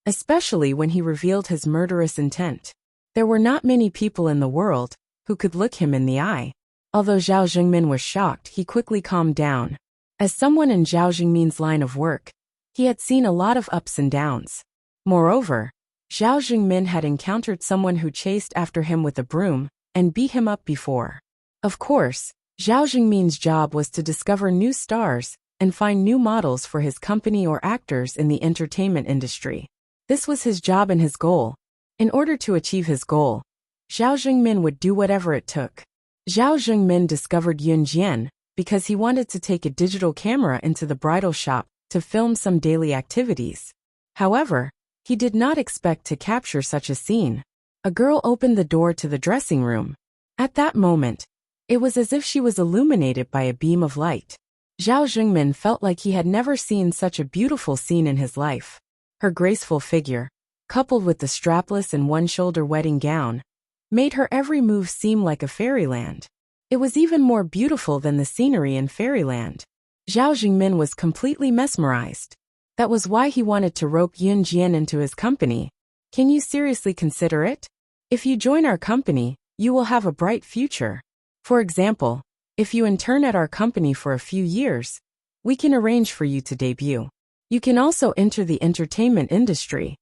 especially when he revealed his murderous intent. There were not many people in the world who could look him in the eye. Although Zhao Zhengmin was shocked, he quickly calmed down. As someone in Zhao Zhengmin's line of work, He had seen a lot of ups and downs. Moreover, Zhao Jingmin had encountered someone who chased after him with a broom and beat him up before. Of course, Zhao Jingmin's job was to discover new stars and find new models for his company or actors in the entertainment industry. This was his job and his goal. In order to achieve his goal, Zhao Jingmin would do whatever it took. Zhao Jingmin discovered Yun Jian because he wanted to take a digital camera into the bridal shop to film some daily activities. However, he did not expect to capture such a scene. A girl opened the door to the dressing room. At that moment, it was as if she was illuminated by a beam of light. Zhao Jingmin felt like he had never seen such a beautiful scene in his life. Her graceful figure, coupled with the strapless and one-shoulder wedding gown, made her every move seem like a fairyland. It was even more beautiful than the scenery in fairyland. Zhao Jingmin was completely mesmerized. That was why he wanted to rope Yun Jian into his company. Can you seriously consider it? If you join our company, you will have a bright future. For example, if you intern at our company for a few years, we can arrange for you to debut. You can also enter the entertainment industry.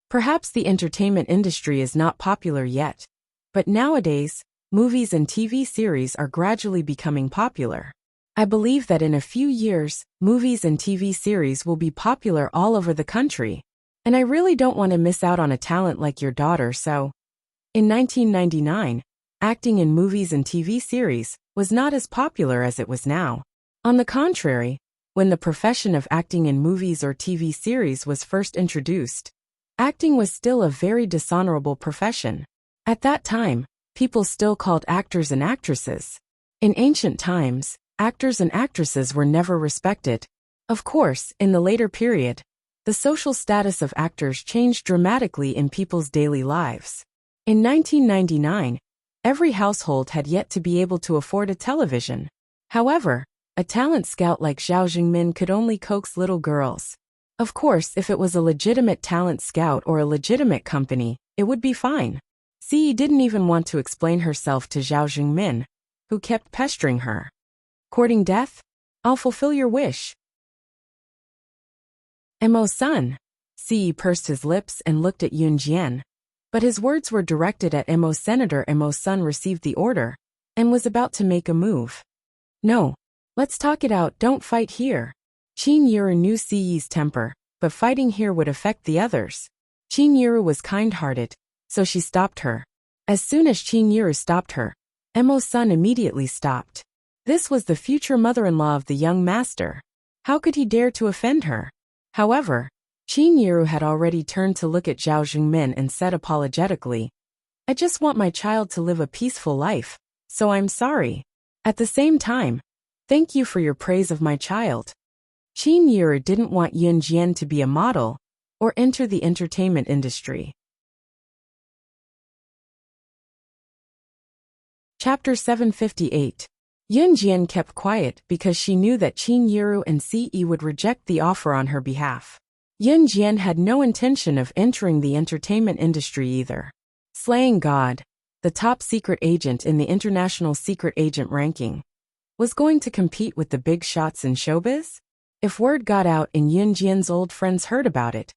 Perhaps the entertainment industry is not popular yet, but nowadays, movies and TV series are gradually becoming popular. I believe that in a few years, movies and TV series will be popular all over the country, and I really don't want to miss out on a talent like your daughter, so. In 1999, acting in movies and TV series was not as popular as it was now. On the contrary, when the profession of acting in movies or TV series was first introduced, acting was still a very dishonorable profession. At that time, people still called actors and actresses. In ancient times, actors and actresses were never respected. Of course, in the later period, the social status of actors changed dramatically in people's daily lives. In 1999, every household had yet to be able to afford a television. However, a talent scout like Zhao Jingmin could only coax little girls. Of course, if it was a legitimate talent scout or a legitimate company, it would be fine. Ci didn't even want to explain herself to Zhao Jingmin, who kept pestering her. Courting death? I'll fulfill your wish. Mo-san. Ci pursed his lips and looked at Yun Jian. But his words were directed at Mo. Senator Mo-san received the order and was about to make a move. No. Let's talk it out, don't fight here. Qin Yuru knew Ci's temper, but fighting here would affect the others. Qin Yuru was kind-hearted, so she stopped her. As soon as Qin Yuru stopped her, Mo-san immediately stopped. This was the future mother-in-law of the young master. How could he dare to offend her? However, Qin Yuru had already turned to look at Zhao Jingmin and said apologetically, I just want my child to live a peaceful life, so I'm sorry. At the same time, thank you for your praise of my child. Qin Yuru didn't want Yun Jian to be a model or enter the entertainment industry. Chapter 758. Yun Jian kept quiet because she knew that Qin Yuru and Ce would reject the offer on her behalf. Yun Jian had no intention of entering the entertainment industry either. Slaying God, the top secret agent in the international secret agent ranking, was going to compete with the big shots in showbiz? If word got out and Yun Jian's old friends heard about it,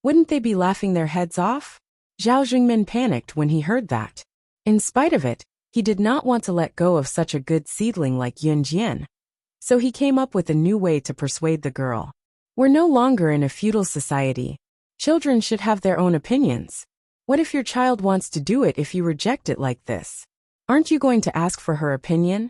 wouldn't they be laughing their heads off? Zhao Jingmin panicked when he heard that. In spite of it, he did not want to let go of such a good seedling like Yun Jian. So he came up with a new way to persuade the girl. We're no longer in a feudal society. Children should have their own opinions. What if your child wants to do it if you reject it like this? Aren't you going to ask for her opinion?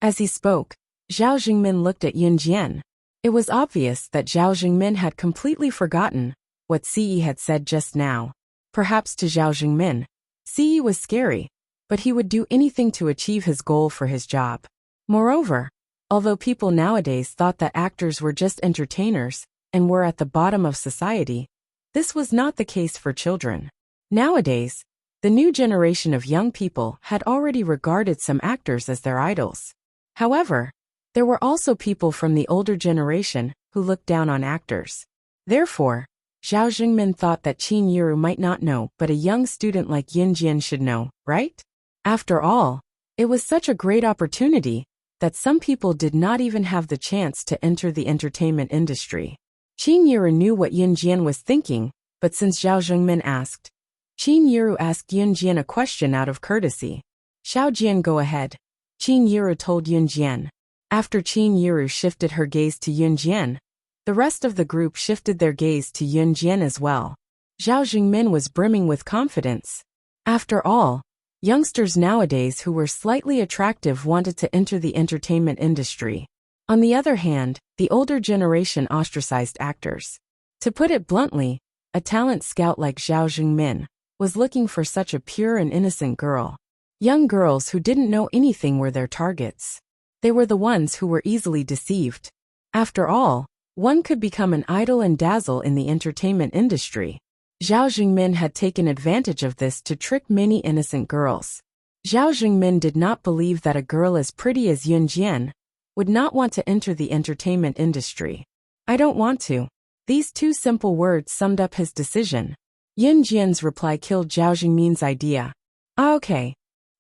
As he spoke, Zhao Jingmin looked at Yun Jian. It was obvious that Zhao Jingmin had completely forgotten what Ce had said just now. Perhaps to Zhao Jingmin, Ce was scary, but he would do anything to achieve his goal for his job. Moreover, although people nowadays thought that actors were just entertainers and were at the bottom of society, this was not the case for children. Nowadays, the new generation of young people had already regarded some actors as their idols. However, there were also people from the older generation who looked down on actors. Therefore, Zhao Jingmin thought that Qin Yuru might not know, but a young student like Yun Jian should know, right? After all, it was such a great opportunity that some people did not even have the chance to enter the entertainment industry. Qin Yiru knew what Yun Jian was thinking, but since Zhao Zhengmin asked, Qin Yiru asked Yun Jian a question out of courtesy. Xiao Jian, go ahead. Qin Yiru told Yun Jian. After Qin Yiru shifted her gaze to Yun Jian, the rest of the group shifted their gaze to Yun Jian as well. Zhao Zhengmin was brimming with confidence. After all, youngsters nowadays who were slightly attractive wanted to enter the entertainment industry. On the other hand, the older generation ostracized actors. To put it bluntly, a talent scout like Zhao Zhengmin was looking for such a pure and innocent girl. Young girls who didn't know anything were their targets. They were the ones who were easily deceived. After all, one could become an idol and dazzle in the entertainment industry. Zhao Zhengmin had taken advantage of this to trick many innocent girls. Zhao Zhengmin did not believe that a girl as pretty as Yun Jian would not want to enter the entertainment industry. I don't want to. These two simple words summed up his decision. Yun Jian's reply killed Zhao Zhengmin's idea. Okay.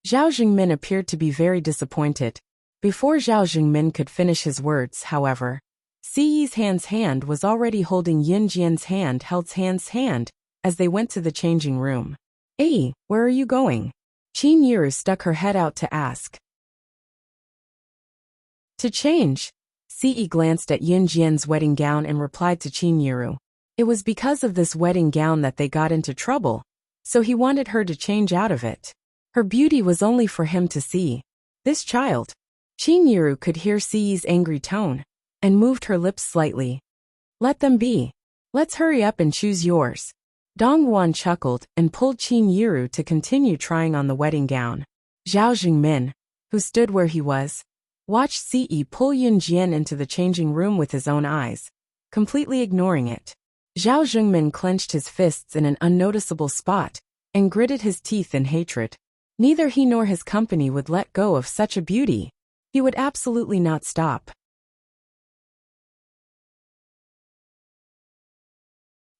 Zhao Zhengmin appeared to be very disappointed. Before Zhao Zhengmin could finish his words, however, Siyi's hand was already holding Yun Jian's hand as they went to the changing room. Hey, where are you going? Qin Yiru stuck her head out to ask. To change. Siyi glanced at Yun Jian's wedding gown and replied to Qin Yiru. It was because of this wedding gown that they got into trouble, so he wanted her to change out of it. Her beauty was only for him to see. This child. Qin Yiru could hear Siyi's angry tone, and moved her lips slightly. Let them be. Let's hurry up and choose yours. Dong Yuan chuckled and pulled Qin Yiru to continue trying on the wedding gown. Zhao Zhengmin, who stood where he was, watched Siyi pull Yun Jian into the changing room with his own eyes, completely ignoring it. Zhao Zhengmin clenched his fists in an unnoticeable spot and gritted his teeth in hatred. Neither he nor his company would let go of such a beauty. He would absolutely not stop.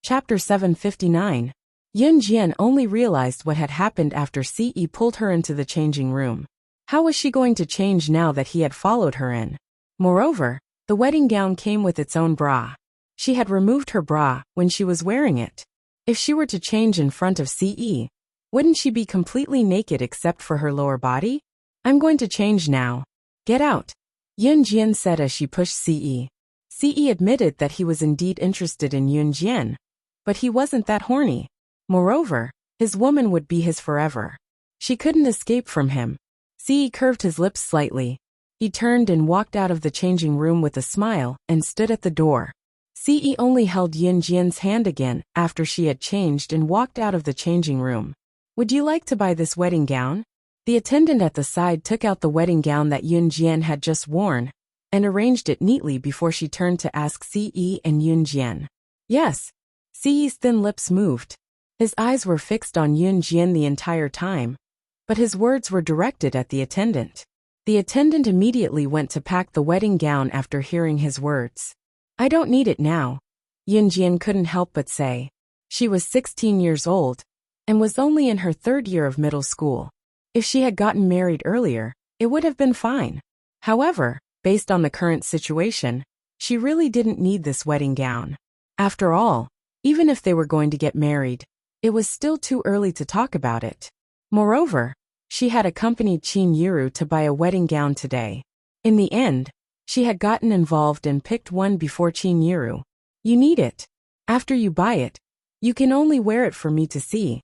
Chapter 759. Yun Jian only realized what had happened after Siyi pulled her into the changing room. How was she going to change now that he had followed her in? Moreover, the wedding gown came with its own bra. She had removed her bra when she was wearing it. If she were to change in front of Siyi, wouldn't she be completely naked except for her lower body? I'm going to change now. Get out, Yun Jian said as she pushed Siyi. Siyi admitted that he was indeed interested in Yun Jian, but he wasn't that horny. Moreover, his woman would be his forever. She couldn't escape from him. Siyi curved his lips slightly. He turned and walked out of the changing room with a smile and stood at the door. Siyi only held Yun Jian's hand again after she had changed and walked out of the changing room. Would you like to buy this wedding gown? The attendant at the side took out the wedding gown that Yun Jian had just worn and arranged it neatly before she turned to ask Siyi and Yun Jian. Yes. Siyi's thin lips moved. His eyes were fixed on Yun Jian the entire time, but his words were directed at the attendant. The attendant immediately went to pack the wedding gown after hearing his words. I don't need it now, Yun Jian couldn't help but say. She was 16 years old and was only in her third year of middle school. If she had gotten married earlier, it would have been fine. However, based on the current situation, she really didn't need this wedding gown. After all, even if they were going to get married, it was still too early to talk about it. Moreover, she had accompanied Qin Yiru to buy a wedding gown today. In the end, she had gotten involved and picked one before Qin Yiru. You need it. After you buy it, you can only wear it for me to see.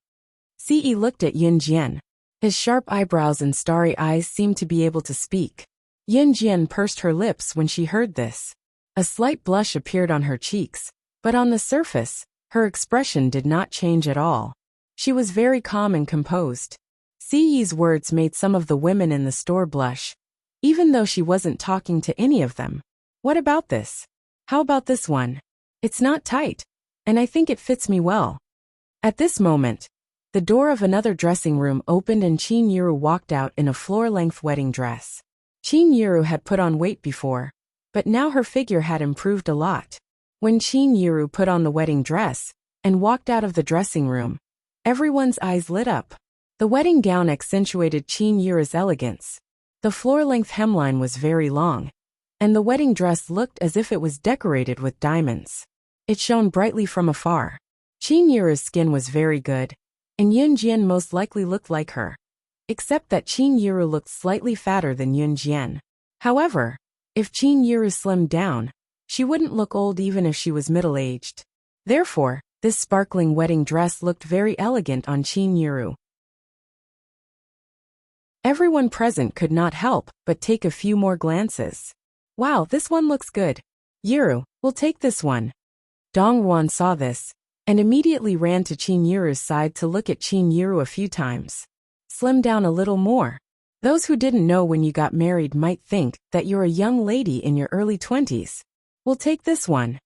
Siyi looked at Yun Jian. His sharp eyebrows and starry eyes seemed to be able to speak. Yun Jian pursed her lips when she heard this. A slight blush appeared on her cheeks, but on the surface, her expression did not change at all. She was very calm and composed. Siyi's words made some of the women in the store blush, even though she wasn't talking to any of them. What about this? How about this one? It's not tight, and I think it fits me well. At this moment, the door of another dressing room opened and Qin Yiru walked out in a floor-length wedding dress. Qin Yiru had put on weight before, but now her figure had improved a lot. When Qin Yiru put on the wedding dress and walked out of the dressing room, everyone's eyes lit up. The wedding gown accentuated Qin Yiru's elegance. The floor-length hemline was very long, and the wedding dress looked as if it was decorated with diamonds. It shone brightly from afar. Qin Yiru's skin was very good, and Yun Jian most likely looked like her. Except that Qin Yiru looked slightly fatter than Yun Jian. However, if Qin Yiru slimmed down, she wouldn't look old even if she was middle-aged. Therefore, this sparkling wedding dress looked very elegant on Qin Yiru. Everyone present could not help but take a few more glances. Wow, this one looks good. Yiru, we'll take this one. Dong Wan saw this, and immediately ran to Qin Yiru's side to look at Qin Yiru a few times. Slim down a little more. Those who didn't know when you got married might think that you're a young lady in your early 20s. We'll take this one.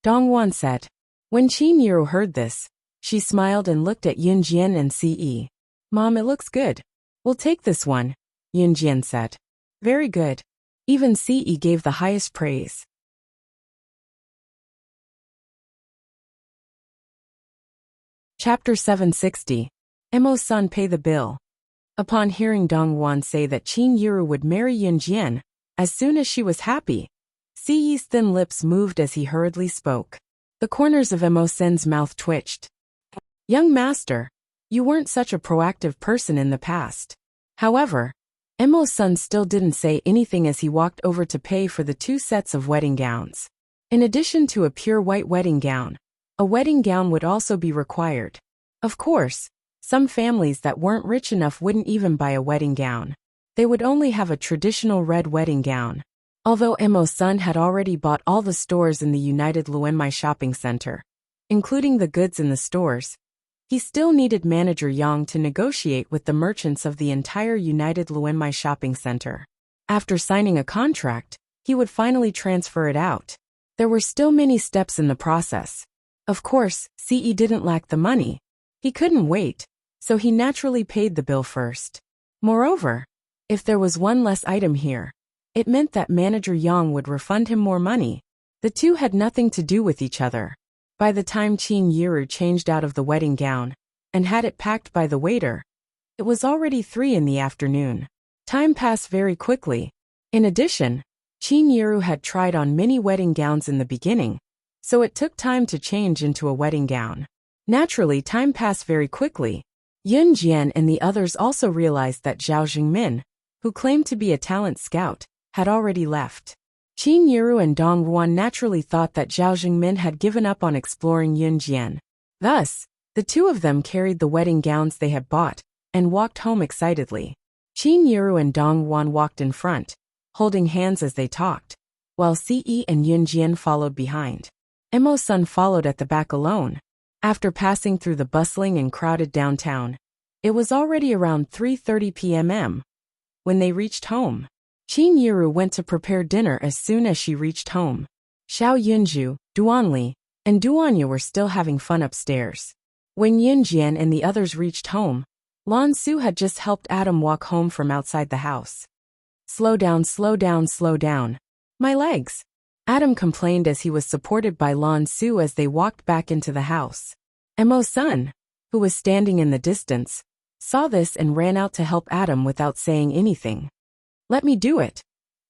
Dong Wan said. When Qin Yiru heard this, she smiled and looked at Yun Jian and Ce. Mom, it looks good. We'll take this one, Yun Jian said. Very good. Even Ce gave the highest praise. Chapter 760. Emo's son pay the bill. Upon hearing Dong Wan say that Qin Yiru would marry Yun Jian, as soon as she was happy, Ce's thin lips moved as he hurriedly spoke. The corners of Emo Sen's mouth twitched. Young master, you weren't such a proactive person in the past. However, Emo's son still didn't say anything as he walked over to pay for the 2 sets of wedding gowns. In addition to a pure white wedding gown, a wedding gown would also be required. Of course, some families that weren't rich enough wouldn't even buy a wedding gown. They would only have a traditional red wedding gown. Although Emo's son had already bought all the stores in the United Luenmai shopping center, including the goods in the stores, he still needed manager Yang to negotiate with the merchants of the entire United Luenmai shopping center. After signing a contract, he would finally transfer it out. There were still many steps in the process. Of course, Ce didn't lack the money. He couldn't wait, so he naturally paid the bill first. Moreover, if there was one less item here, it meant that manager Yang would refund him more money. The two had nothing to do with each other. By the time Qin Yiru changed out of the wedding gown and had it packed by the waiter, it was already 3 in the afternoon. Time passed very quickly. In addition, Qin Yiru had tried on many wedding gowns in the beginning, so it took time to change into a wedding gown. Naturally, time passed very quickly. Yun Jian and the others also realized that Zhao Jingmin, who claimed to be a talent scout, had already left. Qin Yiru and Dong Wan naturally thought that Zhao Jingmin had given up on exploring Yun Jian. Thus, the two of them carried the wedding gowns they had bought and walked home excitedly. Qin Yiru and Dong Wan walked in front, holding hands as they talked, while Ce and Yun Jian followed behind. Emo's son followed at the back alone. After passing through the bustling and crowded downtown, it was already around 3:30 p.m. when they reached home. Qin Yiru went to prepare dinner as soon as she reached home. Xiao Yunju, Duanli, and Duanya were still having fun upstairs. When Yun Jian and the others reached home, Lan Su had just helped Adam walk home from outside the house. Slow down, slow down, slow down. My legs. Adam complained as he was supported by Lan Su as they walked back into the house. Emo's son, who was standing in the distance, saw this and ran out to help Adam without saying anything. Let me do it,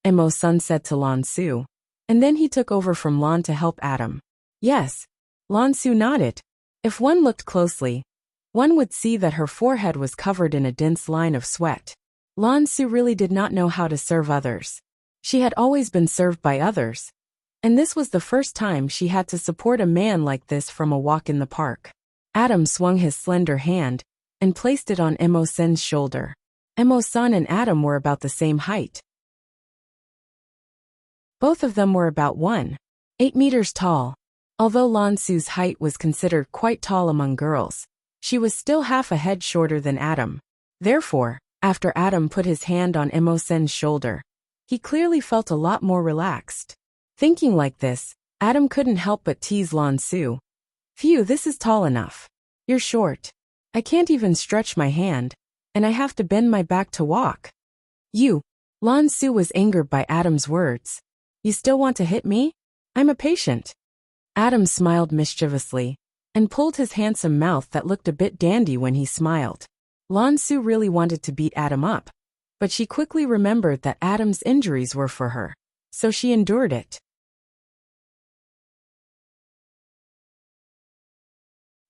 Emo's son said to Lan Su, and then he took over from Lan to help Adam. Yes, Lan Su nodded. If one looked closely, one would see that her forehead was covered in a dense line of sweat. Lan Su really did not know how to serve others. She had always been served by others, and this was the first time she had to support a man like this from a walk in the park. Adam swung his slender hand and placed it on Emo Sen's shoulder. Emo's son and Adam were about the same height. Both of them were about 1.8 meters tall. Although Lan Su's height was considered quite tall among girls, she was still half a head shorter than Adam. Therefore, after Adam put his hand on Emo Sen's shoulder, he clearly felt a lot more relaxed. Thinking like this, Adam couldn't help but tease Lan Su. Phew, this is tall enough. You're short. I can't even stretch my hand, and I have to bend my back to walk. You. Lan Su was angered by Adam's words. You still want to hit me? I'm a patient. Adam smiled mischievously and pulled his handsome mouth that looked a bit dandy when he smiled. Lan Su really wanted to beat Adam up, but she quickly remembered that Adam's injuries were for her, so she endured it.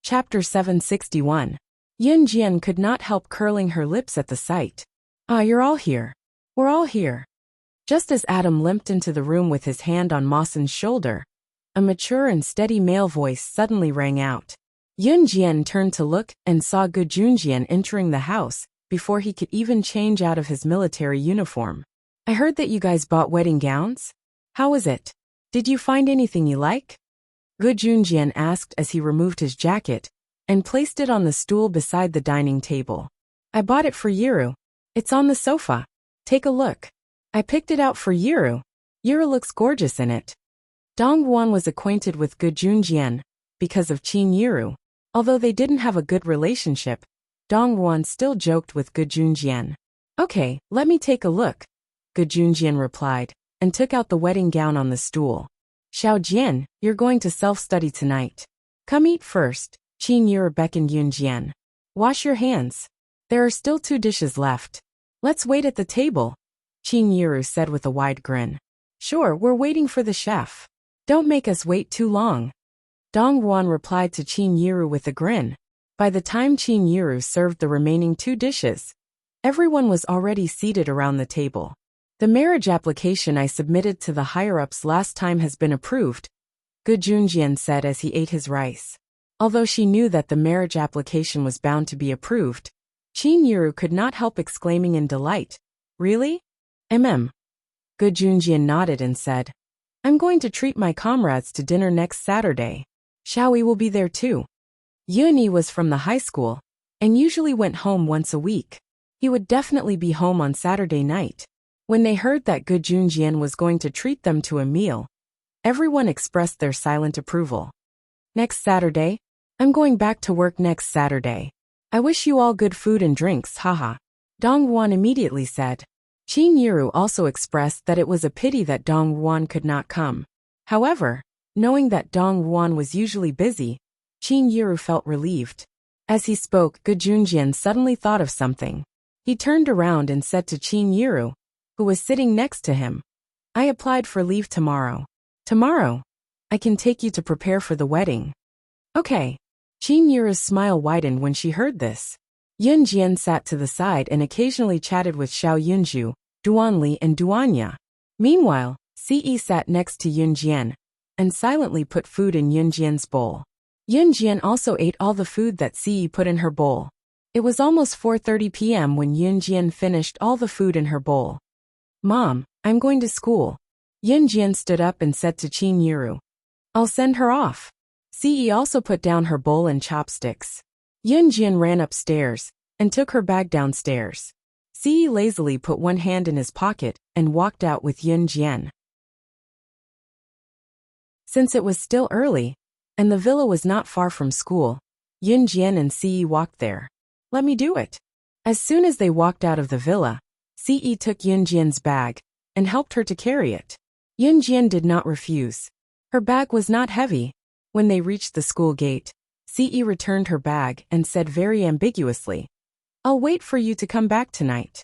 Chapter 761. Yun Jian could not help curling her lips at the sight. Ah, you're all here. We're all here. Just as Adam limped into the room with his hand on Mawson's shoulder, a mature and steady male voice suddenly rang out. Yun Jian turned to look and saw Gu Junjian entering the house before he could even change out of his military uniform. I heard that you guys bought wedding gowns? How was it? Did you find anything you like? Gu Junjian asked as he removed his jacket and placed it on the stool beside the dining table. I bought it for Yiru. It's on the sofa. Take a look. I picked it out for Yiru. Yiru looks gorgeous in it. Dong Guan was acquainted with Gu Junjian because of Qin Yiru. Although they didn't have a good relationship, Dong Guan still joked with Gu Junjian. Okay, let me take a look, Gu Junjian replied, and took out the wedding gown on the stool. Xiao Jian, you're going to self-study tonight. Come eat first, Qin Yiru beckoned Yun Jian. Wash your hands. There are still 2 dishes left. Let's wait at the table, Qin Yiru said with a wide grin. Sure, we're waiting for the chef. Don't make us wait too long. Dong Guan replied to Qin Yiru with a grin. By the time Qin Yiru served the remaining 2 dishes, everyone was already seated around the table. The marriage application I submitted to the higher-ups last time has been approved, Gu Junjian said as he ate his rice. Although she knew that the marriage application was bound to be approved, Qin Yiru could not help exclaiming in delight. Really? Gu Junjian nodded and said, I'm going to treat my comrades to dinner next Saturday. Xiaoyi will be there too. Yunyi was from the high school and usually went home once a week. He would definitely be home on Saturday night. When they heard that Gu Junjian was going to treat them to a meal, everyone expressed their silent approval. Next Saturday? I'm going back to work next Saturday. I wish you all good food and drinks, haha. Dong Guan immediately said. Qin Yiru also expressed that it was a pity that Dong Guan could not come. However, knowing that Dong Guan was usually busy, Qin Yiru felt relieved. As he spoke, Gu Junjian suddenly thought of something. He turned around and said to Qin Yiru, who was sitting next to him, I applied for leave tomorrow. Tomorrow? I can take you to prepare for the wedding. Okay. Qin Yiru's smile widened when she heard this. Yun Jian sat to the side and occasionally chatted with Xiao Yunju, Duanli and Duanya. Meanwhile, Ce sat next to Yun Jian and silently put food in Yun Jian's bowl. Yun Jian also ate all the food that Ce put in her bowl. It was almost 4:30 p.m. when Yun Jian finished all the food in her bowl. Mom, I'm going to school. Yun Jian stood up and said to Qin Yiru. I'll send her off. Ce also put down her bowl and chopsticks. Yun Jian ran upstairs and took her bag downstairs. Ce lazily put one hand in his pocket and walked out with Yun Jian. Since it was still early, and the villa was not far from school, Yun Jian and Ce walked there. Let me do it. As soon as they walked out of the villa, Ce took Yun Jian's bag and helped her to carry it. Yun Jian did not refuse. Her bag was not heavy. When they reached the school gate, Ce returned her bag and said very ambiguously, I'll wait for you to come back tonight.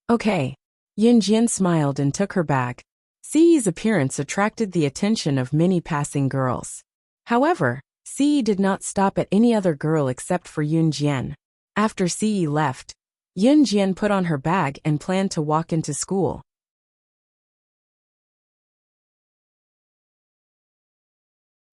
Okay. Yun Jian smiled and took her bag. Ce's appearance attracted the attention of many passing girls. However, Ce did not stop at any other girl except for Yun Jian. After Ce left, Yun Jian put on her bag and planned to walk into school.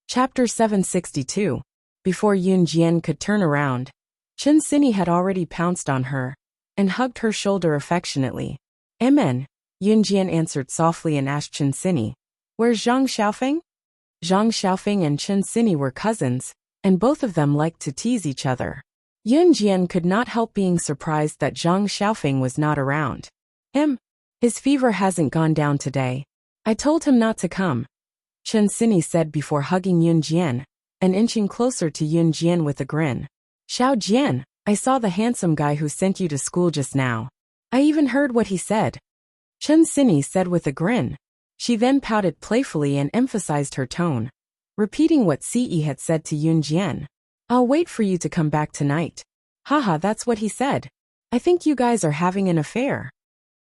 Chapter 762. Before Yun Jian could turn around, Chen Sini had already pounced on her and hugged her shoulder affectionately. Amen, Yun Jian answered softly and asked Chen Sini, Where's Zhang Xiaofeng? Zhang Xiaofeng and Chen Sini were cousins, and both of them liked to tease each other. Yun Jian could not help being surprised that Zhang Xiaofeng was not around. His fever hasn't gone down today. I told him not to come, Chen Sini said before hugging Yun Jian and inching closer to Yun Jian with a grin. Xiao Jian, I saw the handsome guy who sent you to school just now. I even heard what he said, Chen Sini said with a grin. She then pouted playfully and emphasized her tone, repeating what Ce had said to Yun Jian. I'll wait for you to come back tonight. Haha, that's what he said. I think you guys are having an affair.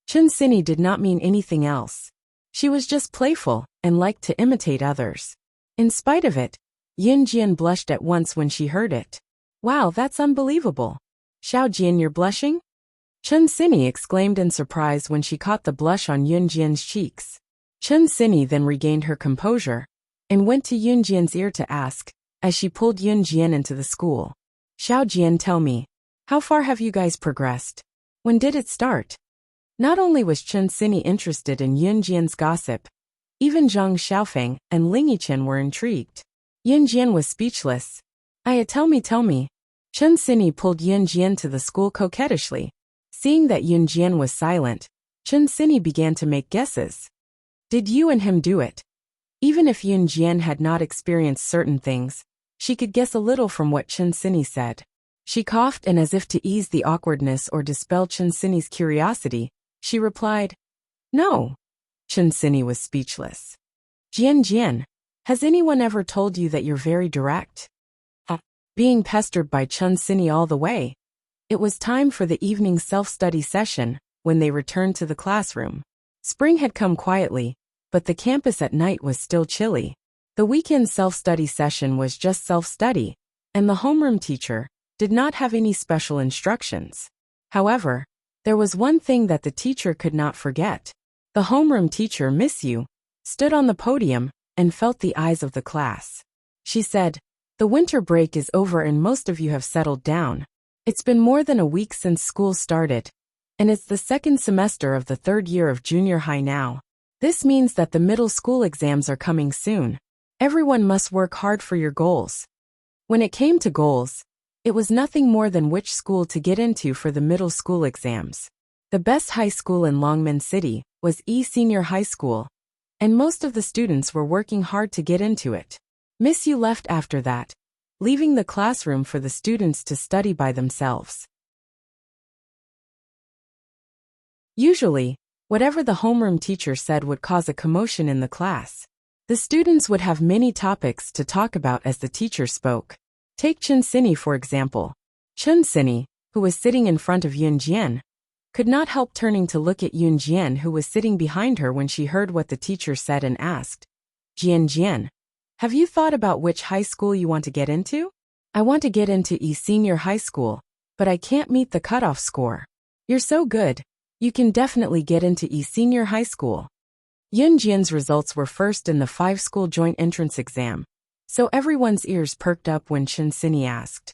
Chen Sini did not mean anything else. She was just playful and liked to imitate others. In spite of it, Yun Jian blushed at once when she heard it. Wow, that's unbelievable. Xiao Jian, you're blushing? Chen Xinyi exclaimed in surprise when she caught the blush on Yun Jian's cheeks. Chen Xinyi then regained her composure and went to Yun Jian's ear to ask, as she pulled Yun Jian into the school. Xiao Jian, tell me, how far have you guys progressed? When did it start? Not only was Chen Xinyi interested in Yun Jian's gossip, even Zhang Xiaofeng and Ling Yichen were intrigued. Yun Jian was speechless. Tell me. Chen Xinyi pulled Yun Jian to the school coquettishly. Seeing that Yun Jian was silent, Chen Xinyi began to make guesses. Did you and him do it? Even if Yun Jian had not experienced certain things, she could guess a little from what Chen Xinyi said. She coughed, and as if to ease the awkwardness or dispel Chen Xinyi's curiosity, she replied, No. Chen Xinyi was speechless. Jian, has anyone ever told you that you're very direct? Being pestered by Chen Xinyi all the way, it was time for the evening self-study session when they returned to the classroom. Spring had come quietly, but the campus at night was still chilly. The weekend self-study session was just self-study, and the homeroom teacher did not have any special instructions. However, there was one thing that the teacher could not forget. The homeroom teacher, Miss Yu, stood on the podium and felt the eyes of the class. She said, The winter break is over and most of you have settled down. It's been more than a week since school started, and it's the second semester of the third year of junior high now. This means that the middle school exams are coming soon. Everyone must work hard for your goals. When it came to goals, it was nothing more than which school to get into for the middle school exams. The best high school in Longmen City was Senior High School, and most of the students were working hard to get into it. Miss Yu left after that, leaving the classroom for the students to study by themselves. Usually, whatever the homeroom teacher said would cause a commotion in the class. The students would have many topics to talk about as the teacher spoke. Take Chen Xinyi for example. Chen Xinyi, who was sitting in front of Yun Jian, could not help turning to look at Yun Jian, who was sitting behind her when she heard what the teacher said, and asked, Jian, have you thought about which high school you want to get into? I want to get into Senior High School, but I can't meet the cutoff score. You're so good, you can definitely get into Senior High School. Yun Jian's results were first in the 5-school joint entrance exam, so everyone's ears perked up when Chen Xinyi asked.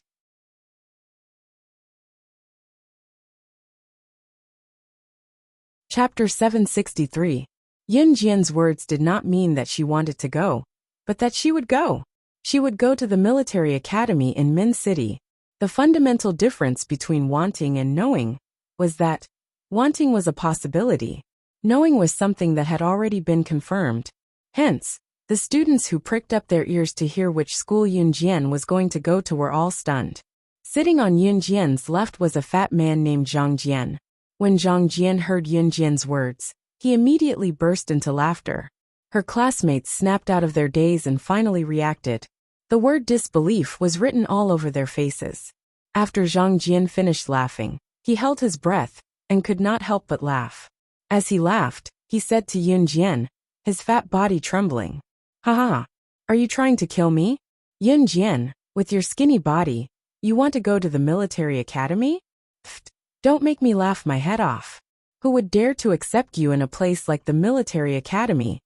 Chapter 763. Yun Jian's words did not mean that she wanted to go, but that she would go. She would go to the military academy in Min City. The fundamental difference between wanting and knowing was that wanting was a possibility. Knowing was something that had already been confirmed. Hence, the students who pricked up their ears to hear which school Yun Jian was going to go to were all stunned. Sitting on Yun Jian's left was a fat man named Zhang Jian. When Zhang Jian heard Yun Jian's words, he immediately burst into laughter. Her classmates snapped out of their daze and finally reacted. The word disbelief was written all over their faces. After Zhang Jian finished laughing, he held his breath and could not help but laugh. As he laughed, he said to Yun Jian, his fat body trembling, Haha, are you trying to kill me? Yun Jian, with your skinny body, you want to go to the military academy? Pfft, don't make me laugh my head off. Who would dare to accept you in a place like the military academy?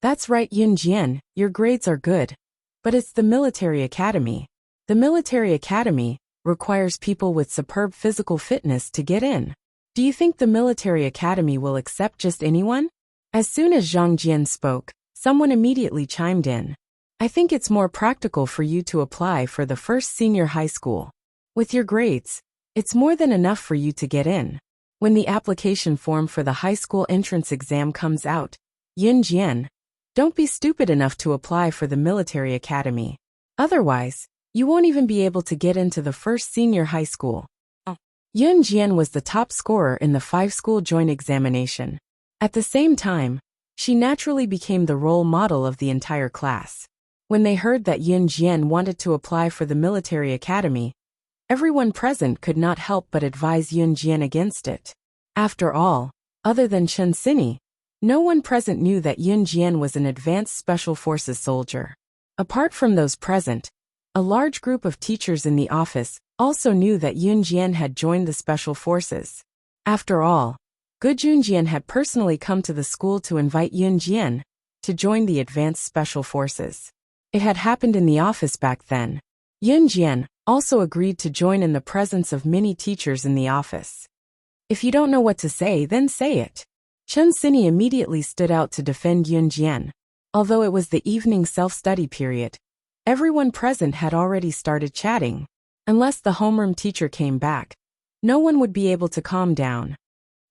That's right, Yun Jian, your grades are good. But it's the military academy. The military academy requires people with superb physical fitness to get in. Do you think the military academy will accept just anyone? As soon as Zhang Jian spoke, someone immediately chimed in. I think it's more practical for you to apply for the first senior high school. With your grades, it's more than enough for you to get in. When the application form for the high school entrance exam comes out, Yun Jian, don't be stupid enough to apply for the military academy. Otherwise, you won't even be able to get into the first senior high school. Yun Jian was the top scorer in the 5-school joint examination. At the same time, she naturally became the role model of the entire class. When they heard that Yun Jian wanted to apply for the military academy, everyone present could not help but advise Yun Jian against it. After all, other than Chen Xinyi, no one present knew that Yun Jian was an advanced special forces soldier. Apart from those present, A large group of teachers in the office also knew that Yun Jian had joined the special forces. After all, Gu Junjian had personally come to the school to invite Yun Jian to join the advanced special forces. It had happened in the office back then. Yun Jian also agreed to join in the presence of many teachers in the office. If you don't know what to say, then say it. Chen Sini immediately stood out to defend Yun Jian. Although it was the evening self-study period, everyone present had already started chatting. Unless the homeroom teacher came back, no one would be able to calm down.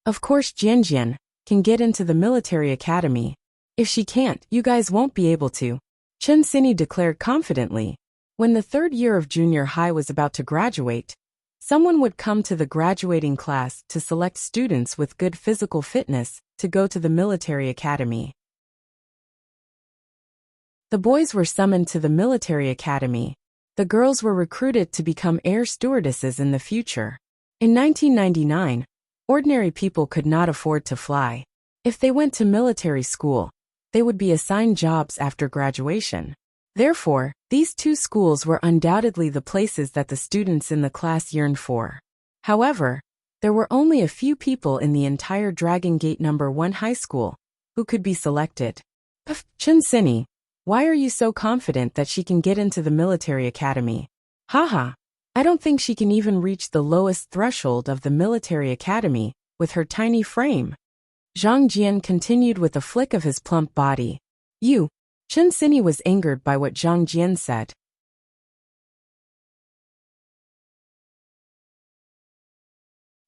Of course Jian can get into the military academy. If she can't, you guys won't be able to, Chen Sini declared confidently. When the third year of junior high was about to graduate, someone would come to the graduating class to select students with good physical fitness to go to the military academy. The boys were summoned to the military academy. The girls were recruited to become air stewardesses in the future. In 1999, ordinary people could not afford to fly. If they went to military school, they would be assigned jobs after graduation. Therefore, these two schools were undoubtedly the places that the students in the class yearned for. However, there were only a few people in the entire Dragon Gate No. 1 high school who could be selected. Chen Sini, why are you so confident that she can get into the military academy? Haha, I don't think she can even reach the lowest threshold of the military academy with her tiny frame. Zhang Jian continued with a flick of his plump body. Chen Sini was angered by what Zhang Jian said.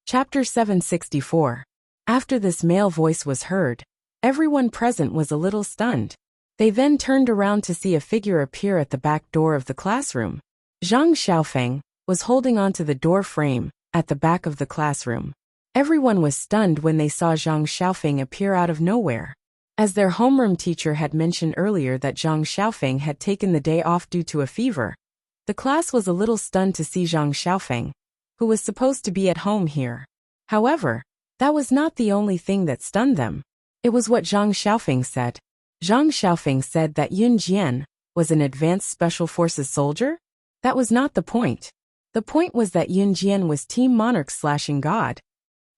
Chapter 764. After this male voice was heard, everyone present was a little stunned. They then turned around to see a figure appear at the back door of the classroom. Zhang Xiaofeng was holding onto the door frame at the back of the classroom. Everyone was stunned when they saw Zhang Xiaofeng appear out of nowhere. As their homeroom teacher had mentioned earlier that Zhang Xiaofeng had taken the day off due to a fever, the class was a little stunned to see Zhang Xiaofeng, who was supposed to be at home here. However, that was not the only thing that stunned them. It was what Zhang Xiaofeng said. Zhang Xiaofeng said that Yun Jian was an advanced special forces soldier? That was not the point. The point was that Yun Jian was Team Monarch's slashing god.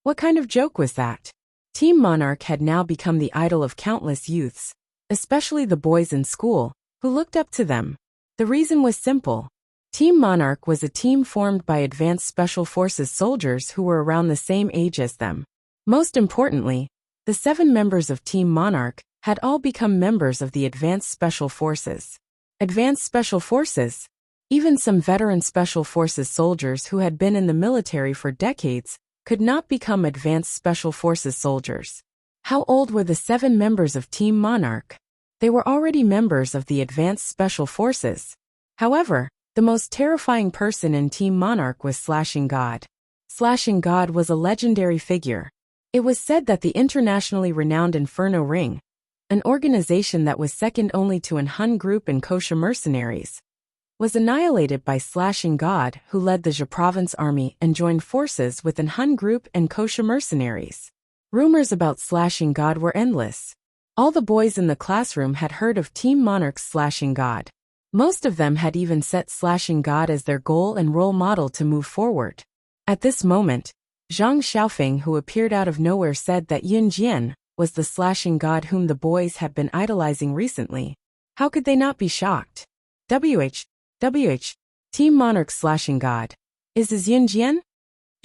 What kind of joke was that? Team Monarch had now become the idol of countless youths, especially the boys in school, who looked up to them. The reason was simple. Team Monarch was a team formed by advanced special forces soldiers who were around the same age as them. Most importantly, the 7 members of Team Monarch had all become members of the Advanced Special Forces. Advanced Special Forces? Even some veteran Special Forces soldiers who had been in the military for decades could not become Advanced Special Forces soldiers. How old were the 7 members of Team Monarch? They were already members of the Advanced Special Forces. However, the most terrifying person in Team Monarch was Slashing God. Slashing God was a legendary figure. It was said that the internationally renowned Inferno Ring, an organization that was second only to an Hun group and kosher mercenaries, was annihilated by Slashing God, who led the Zhe province army and joined forces with an Hun group and kosher mercenaries. Rumors about Slashing God were endless. All the boys in the classroom had heard of Team Monarch's Slashing God. Most of them had even set Slashing God as their goal and role model to move forward. At this moment, Zhang Xiaofeng, who appeared out of nowhere, said that Yun Jian was the Slashing God whom the boys had been idolizing recently. How could they not be shocked? Team Monarch's Slashing God. Is Yun Jian?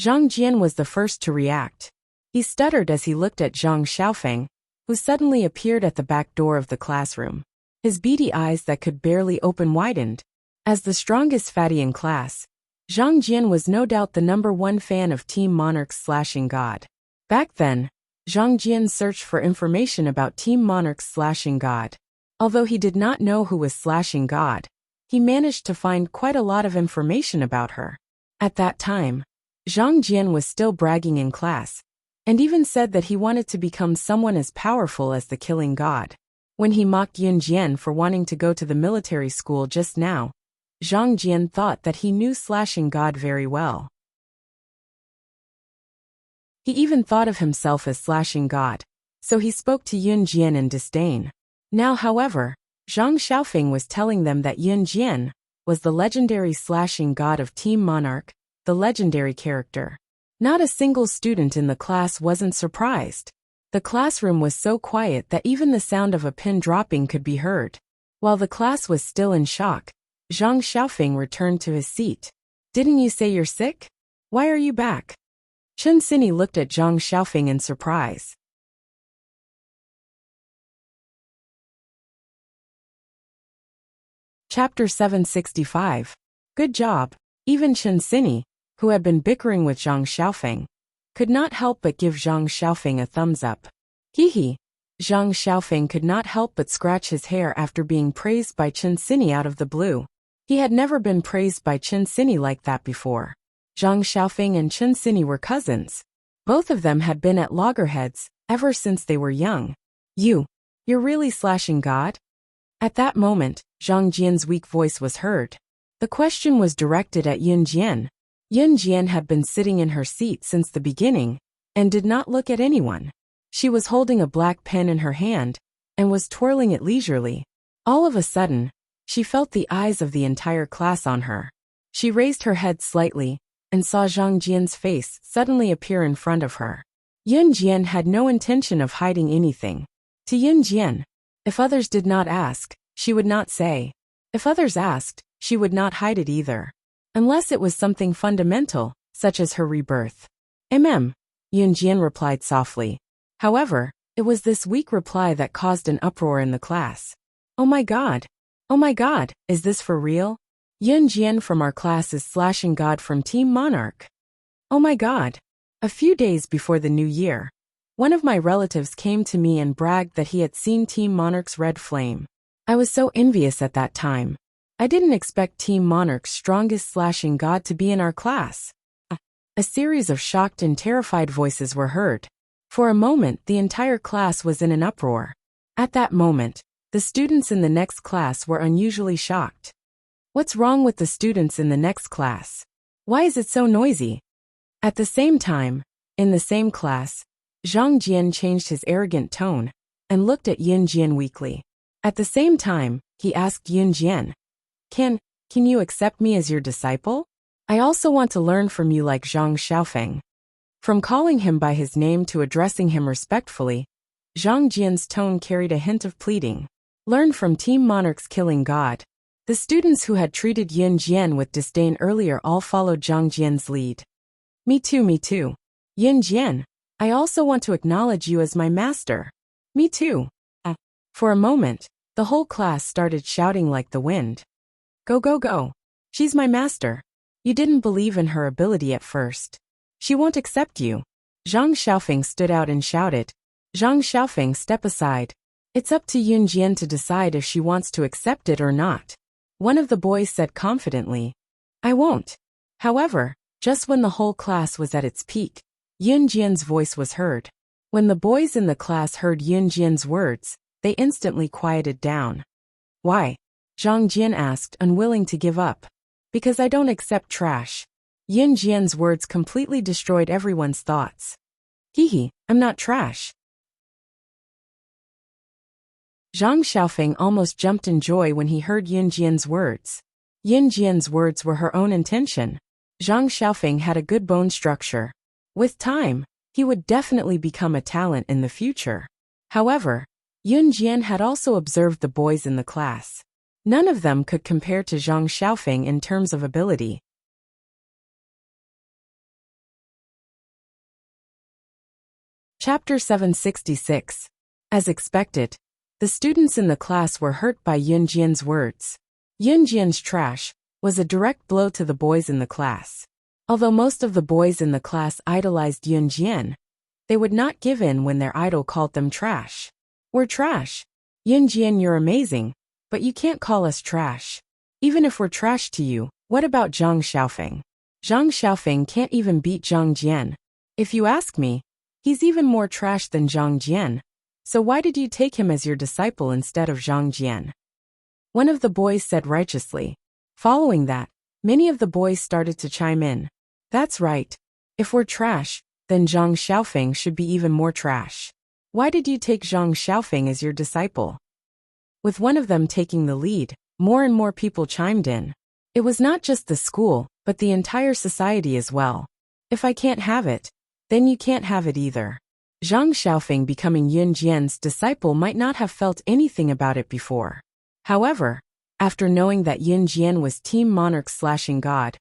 Zhang Jian was the first to react. He stuttered as he looked at Zhang Xiaofeng, who suddenly appeared at the back door of the classroom. His beady eyes that could barely open widened. As the strongest fatty in class, Zhang Jian was no doubt the #1 fan of Team Monarch's Slashing God. Back then, Zhang Jian searched for information about Team Monarch's Slashing God. Although he did not know who was Slashing God, he managed to find quite a lot of information about her. At that time, Zhang Jian was still bragging in class, and even said that he wanted to become someone as powerful as the Killing God. When he mocked Yun Jian for wanting to go to the military school just now, Zhang Jian thought that he knew Slashing God very well. He even thought of himself as Slashing God, so he spoke to Yun Jian in disdain. Now, however, Zhang Xiaofeng was telling them that Yun Jian was the legendary slashing god of Team Monarch, the legendary character. Not a single student in the class wasn't surprised. The classroom was so quiet that even the sound of a pin dropping could be heard. While the class was still in shock, Zhang Xiaofeng returned to his seat. "Didn't you say you're sick? Why are you back?" Chen Sini looked at Zhang Xiaofeng in surprise. Chapter 765. Good job. Even Chen Sini, who had been bickering with Zhang Xiaofeng, could not help but give Zhang Xiaofeng a thumbs up. Hee. Zhang Xiaofeng could not help but scratch his hair after being praised by Chen Sini out of the blue. He had never been praised by Chen Sini like that before. Zhang Xiaofeng and Chen Sini were cousins. Both of them had been at loggerheads ever since they were young. You're really slashing God? At that moment, Zhang Jian's weak voice was heard. The question was directed at Yun Jian. Yun Jian had been sitting in her seat since the beginning, and did not look at anyone. She was holding a black pen in her hand, and was twirling it leisurely. All of a sudden, she felt the eyes of the entire class on her. She raised her head slightly, and saw Zhang Jian's face suddenly appear in front of her. Yun Jian had no intention of hiding anything. To Yun Jian, if others did not ask, she would not say. If others asked, she would not hide it either. Unless it was something fundamental, such as her rebirth. Yun Jian replied softly. However, it was this weak reply that caused an uproar in the class. Oh my god, is this for real? Yun Jian from our class is slashing God from Team Monarch. Oh my god. A few days before the new year, one of my relatives came to me and bragged that he had seen Team Monarch's red flame. I was so envious at that time. I didn't expect Team Monarch's strongest slashing god to be in our class. A series of shocked and terrified voices were heard. For a moment, the entire class was in an uproar. At that moment, the students in the next class were unusually shocked. What's wrong with the students in the next class? Why is it so noisy? At the same time, in the same class, Zhang Jian changed his arrogant tone and looked at Yun Jian weakly. At the same time, he asked Yun Jian, Can you accept me as your disciple? I also want to learn from you like Zhang Xiaofeng." From calling him by his name to addressing him respectfully, Zhang Jian's tone carried a hint of pleading. Learn from Team Monarch's killing god. The students who had treated Yun Jian with disdain earlier all followed Zhang Jian's lead. Me too. Yun Jian, I also want to acknowledge you as my master. Me too. For a moment, the whole class started shouting like the wind. Go. She's my master. You didn't believe in her ability at first. She won't accept you. Zhang Xiaofeng stood out and shouted. Zhang Xiaofeng, step aside. It's up to Yun Jian to decide if she wants to accept it or not. One of the boys said confidently. I won't. However, just when the whole class was at its peak, Yun Jian's voice was heard. When the boys in the class heard Yun Jian's words, they instantly quieted down. Why? Zhang Jian asked, unwilling to give up. Because I don't accept trash. Yun Jian's words completely destroyed everyone's thoughts. I'm not trash. Zhang Xiaofeng almost jumped in joy when he heard Yun Jian's words. Yun Jian's words were her own intention. Zhang Xiaofeng had a good bone structure. With time, he would definitely become a talent in the future. However, Yun Jian had also observed the boys in the class. None of them could compare to Zhang Xiaofeng in terms of ability. Chapter 766. As expected, the students in the class were hurt by Yun Jian's words. Yun Jian's trash was a direct blow to the boys in the class. Although most of the boys in the class idolized Yun Jian, they would not give in when their idol called them trash. We're trash. Yun Jian, you're amazing, but you can't call us trash. Even if we're trash to you, what about Zhang Xiaofeng? Zhang Xiaofeng can't even beat Zhang Jian. If you ask me, he's even more trash than Zhang Jian. So why did you take him as your disciple instead of Zhang Jian? One of the boys said righteously. Following that, many of the boys started to chime in. That's right. If we're trash, then Zhang Xiaofeng should be even more trash. Why did you take Zhang Xiaofeng as your disciple? With one of them taking the lead, more and more people chimed in. It was not just the school, but the entire society as well. If I can't have it, then you can't have it either. Zhang Xiaofeng becoming Yun Jian's disciple might not have felt anything about it before. However, after knowing that Yun Jian was Team Monarch/ing God,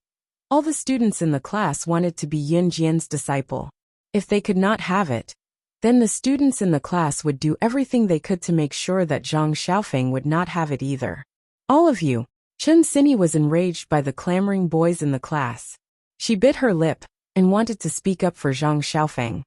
all the students in the class wanted to be Yun Jian's disciple. If they could not have it, then the students in the class would do everything they could to make sure that Zhang Xiaofeng would not have it either. All of you. Chen Xinyi was enraged by the clamoring boys in the class. She bit her lip and wanted to speak up for Zhang Xiaofeng,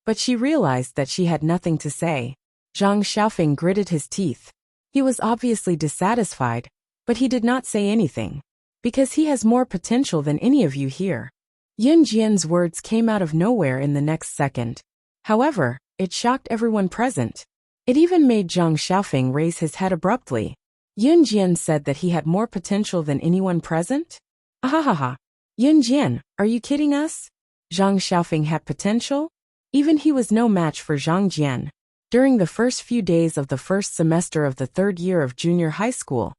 but she realized that she had nothing to say. Zhang Xiaofeng gritted his teeth. He was obviously dissatisfied, but he did not say anything, because he has more potential than any of you here. Yun Jian's words came out of nowhere in the next second. However, it shocked everyone present. It even made Zhang Xiaofeng raise his head abruptly. Yun Jian said that he had more potential than anyone present? Ahahaha. Yun Jian, are you kidding us? Zhang Xiaofeng had potential? Even he was no match for Zhang Jian. During the first few days of the first semester of the third year of junior high school,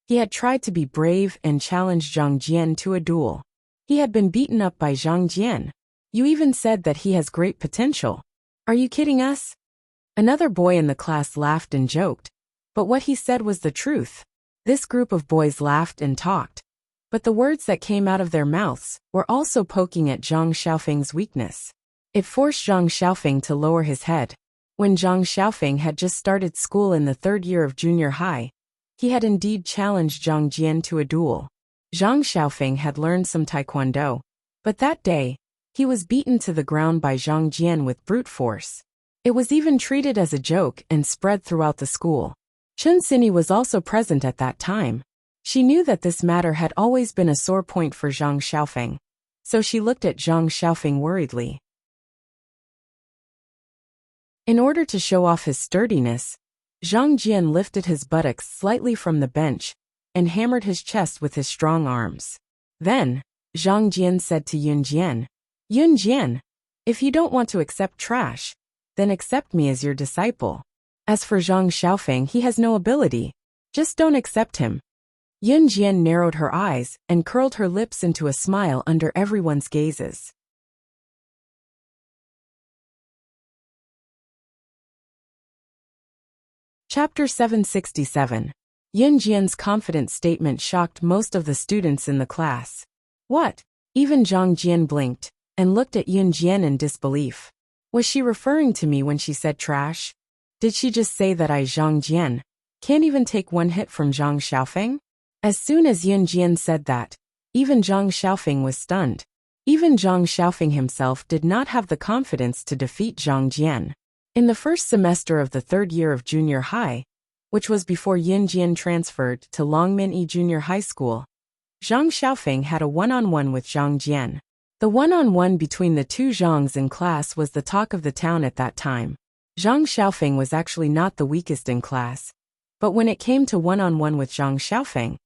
he had tried to be brave and challenge Zhang Jian to a duel. He had been beaten up by Zhang Jian. You even said that he has great potential. Are you kidding us? Another boy in the class laughed and joked, but what he said was the truth. This group of boys laughed and talked, but the words that came out of their mouths were also poking at Zhang Xiaofeng's weakness. It forced Zhang Xiaofeng to lower his head. When Zhang Xiaofeng had just started school in the third year of junior high, he had indeed challenged Zhang Jian to a duel. Zhang Xiaofeng had learned some taekwondo, but that day, he was beaten to the ground by Zhang Jian with brute force. It was even treated as a joke and spread throughout the school. Chen Xinyi was also present at that time. She knew that this matter had always been a sore point for Zhang Xiaofeng, so she looked at Zhang Xiaofeng worriedly. In order to show off his sturdiness, Zhang Jian lifted his buttocks slightly from the bench and hammered his chest with his strong arms. Then, Zhang Jian said to Yun Jian, Yun Jian, if you don't want to accept trash, then accept me as your disciple. As for Zhang Xiaofeng, he has no ability. Just don't accept him. Yun Jian narrowed her eyes and curled her lips into a smile under everyone's gazes. Chapter 767. Yun Jian's confident statement shocked most of the students in the class. What? Even Zhang Jian blinked and looked at Yun Jian in disbelief. Was she referring to me when she said trash? Did she just say that I, Zhang Jian, can't even take one hit from Zhang Xiaofeng? As soon as Yun Jian said that, even Zhang Xiaofeng was stunned. Even Zhang Xiaofeng himself did not have the confidence to defeat Zhang Jian. In the first semester of the third year of junior high, which was before Yun Jian transferred to Longminyi Junior High School, Zhang Xiaofeng had a one-on-one with Zhang Jian. The one-on-one between the two Zhangs in class was the talk of the town at that time. Zhang Xiaofeng was actually not the weakest in class, but when it came to one-on-one with Zhang Xiaofeng,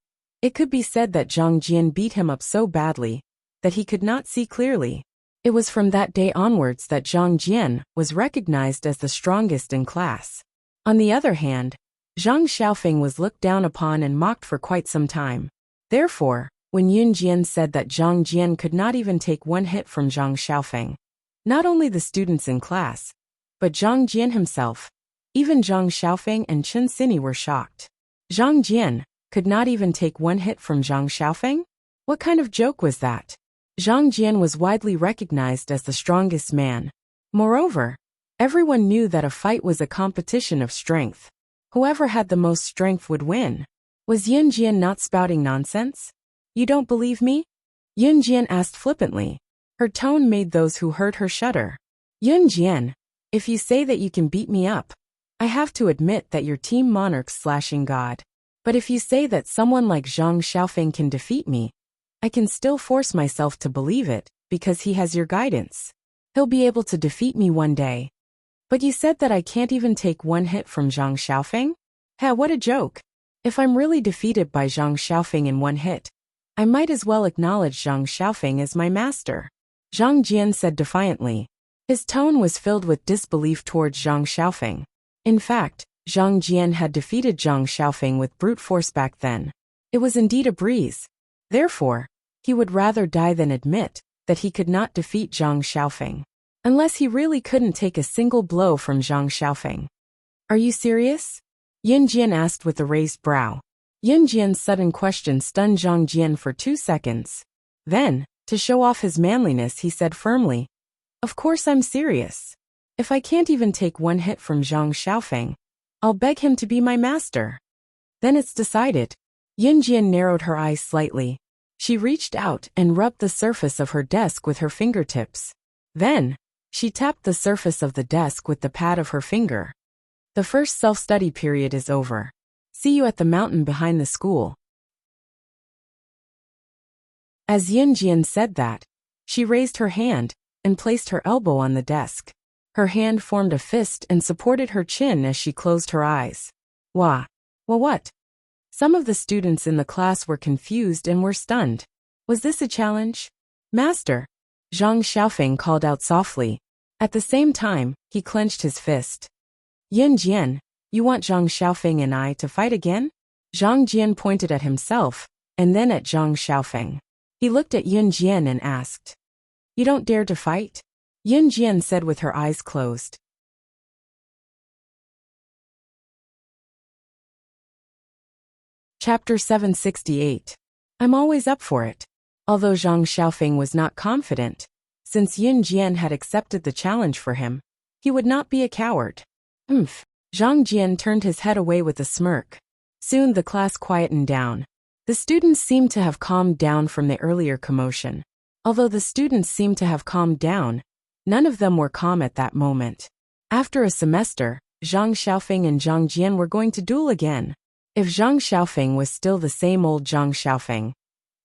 it could be said that Zhang Jian beat him up so badly that he could not see clearly. It was from that day onwards that Zhang Jian was recognized as the strongest in class. On the other hand, Zhang Xiaofeng was looked down upon and mocked for quite some time. Therefore, when Yun Jian said that Zhang Jian could not even take one hit from Zhang Xiaofeng, not only the students in class, but Zhang Jian himself, even Zhang Xiaofeng and Chen Xinyi were shocked. Zhang Jian could not even take one hit from Zhang Xiaofeng? What kind of joke was that? Zhang Jian was widely recognized as the strongest man. Moreover, everyone knew that a fight was a competition of strength. Whoever had the most strength would win. Was Yun Jian not spouting nonsense? You don't believe me? Yun Jian asked flippantly. Her tone made those who heard her shudder. Yun Jian, if you say that you can beat me up, I have to admit that you're Team Monarch/ing God. But if you say that someone like Zhang Xiaofeng can defeat me, I can still force myself to believe it, because he has your guidance. He'll be able to defeat me one day. But you said that I can't even take one hit from Zhang Xiaofeng? What a joke. If I'm really defeated by Zhang Xiaofeng in one hit, I might as well acknowledge Zhang Xiaofeng as my master. Zhang Jian said defiantly. His tone was filled with disbelief towards Zhang Xiaofeng. In fact, Zhang Jian had defeated Zhang Xiaofeng with brute force back then. It was indeed a breeze. Therefore, he would rather die than admit that he could not defeat Zhang Xiaofeng. Unless he really couldn't take a single blow from Zhang Xiaofeng. Are you serious? Yin Jian asked with a raised brow. Yin Jian's sudden question stunned Zhang Jian for 2 seconds. Then, to show off his manliness, he said firmly, "Of course I'm serious. If I can't even take one hit from Zhang Xiaofeng, I'll beg him to be my master." Then it's decided. Yin Jian narrowed her eyes slightly. She reached out and rubbed the surface of her desk with her fingertips. Then, she tapped the surface of the desk with the pad of her finger. The first self-study period is over. See you at the mountain behind the school. As Yin Jian said that, she raised her hand and placed her elbow on the desk. Her hand formed a fist and supported her chin as she closed her eyes. Wah. Well, what? Some of the students in the class were confused and were stunned. Was this a challenge? Master, Zhang Xiaofeng called out softly. At the same time, he clenched his fist. Yin Jian, you want Zhang Xiaofeng and I to fight again? Zhang Jian pointed at himself, and then at Zhang Xiaofeng. He looked at Yin Jian and asked, "You don't dare to fight?" Yin Jian said with her eyes closed. Chapter 768. I'm always up for it. Although Zhang Xiaofeng was not confident, since Yin Jian had accepted the challenge for him, he would not be a coward. Zhang Jian turned his head away with a smirk. Soon the class quietened down. The students seemed to have calmed down from the earlier commotion. Although the students seemed to have calmed down, none of them were calm at that moment. After a semester, Zhang Xiaofeng and Zhang Jian were going to duel again. If Zhang Xiaofeng was still the same old Zhang Xiaofeng,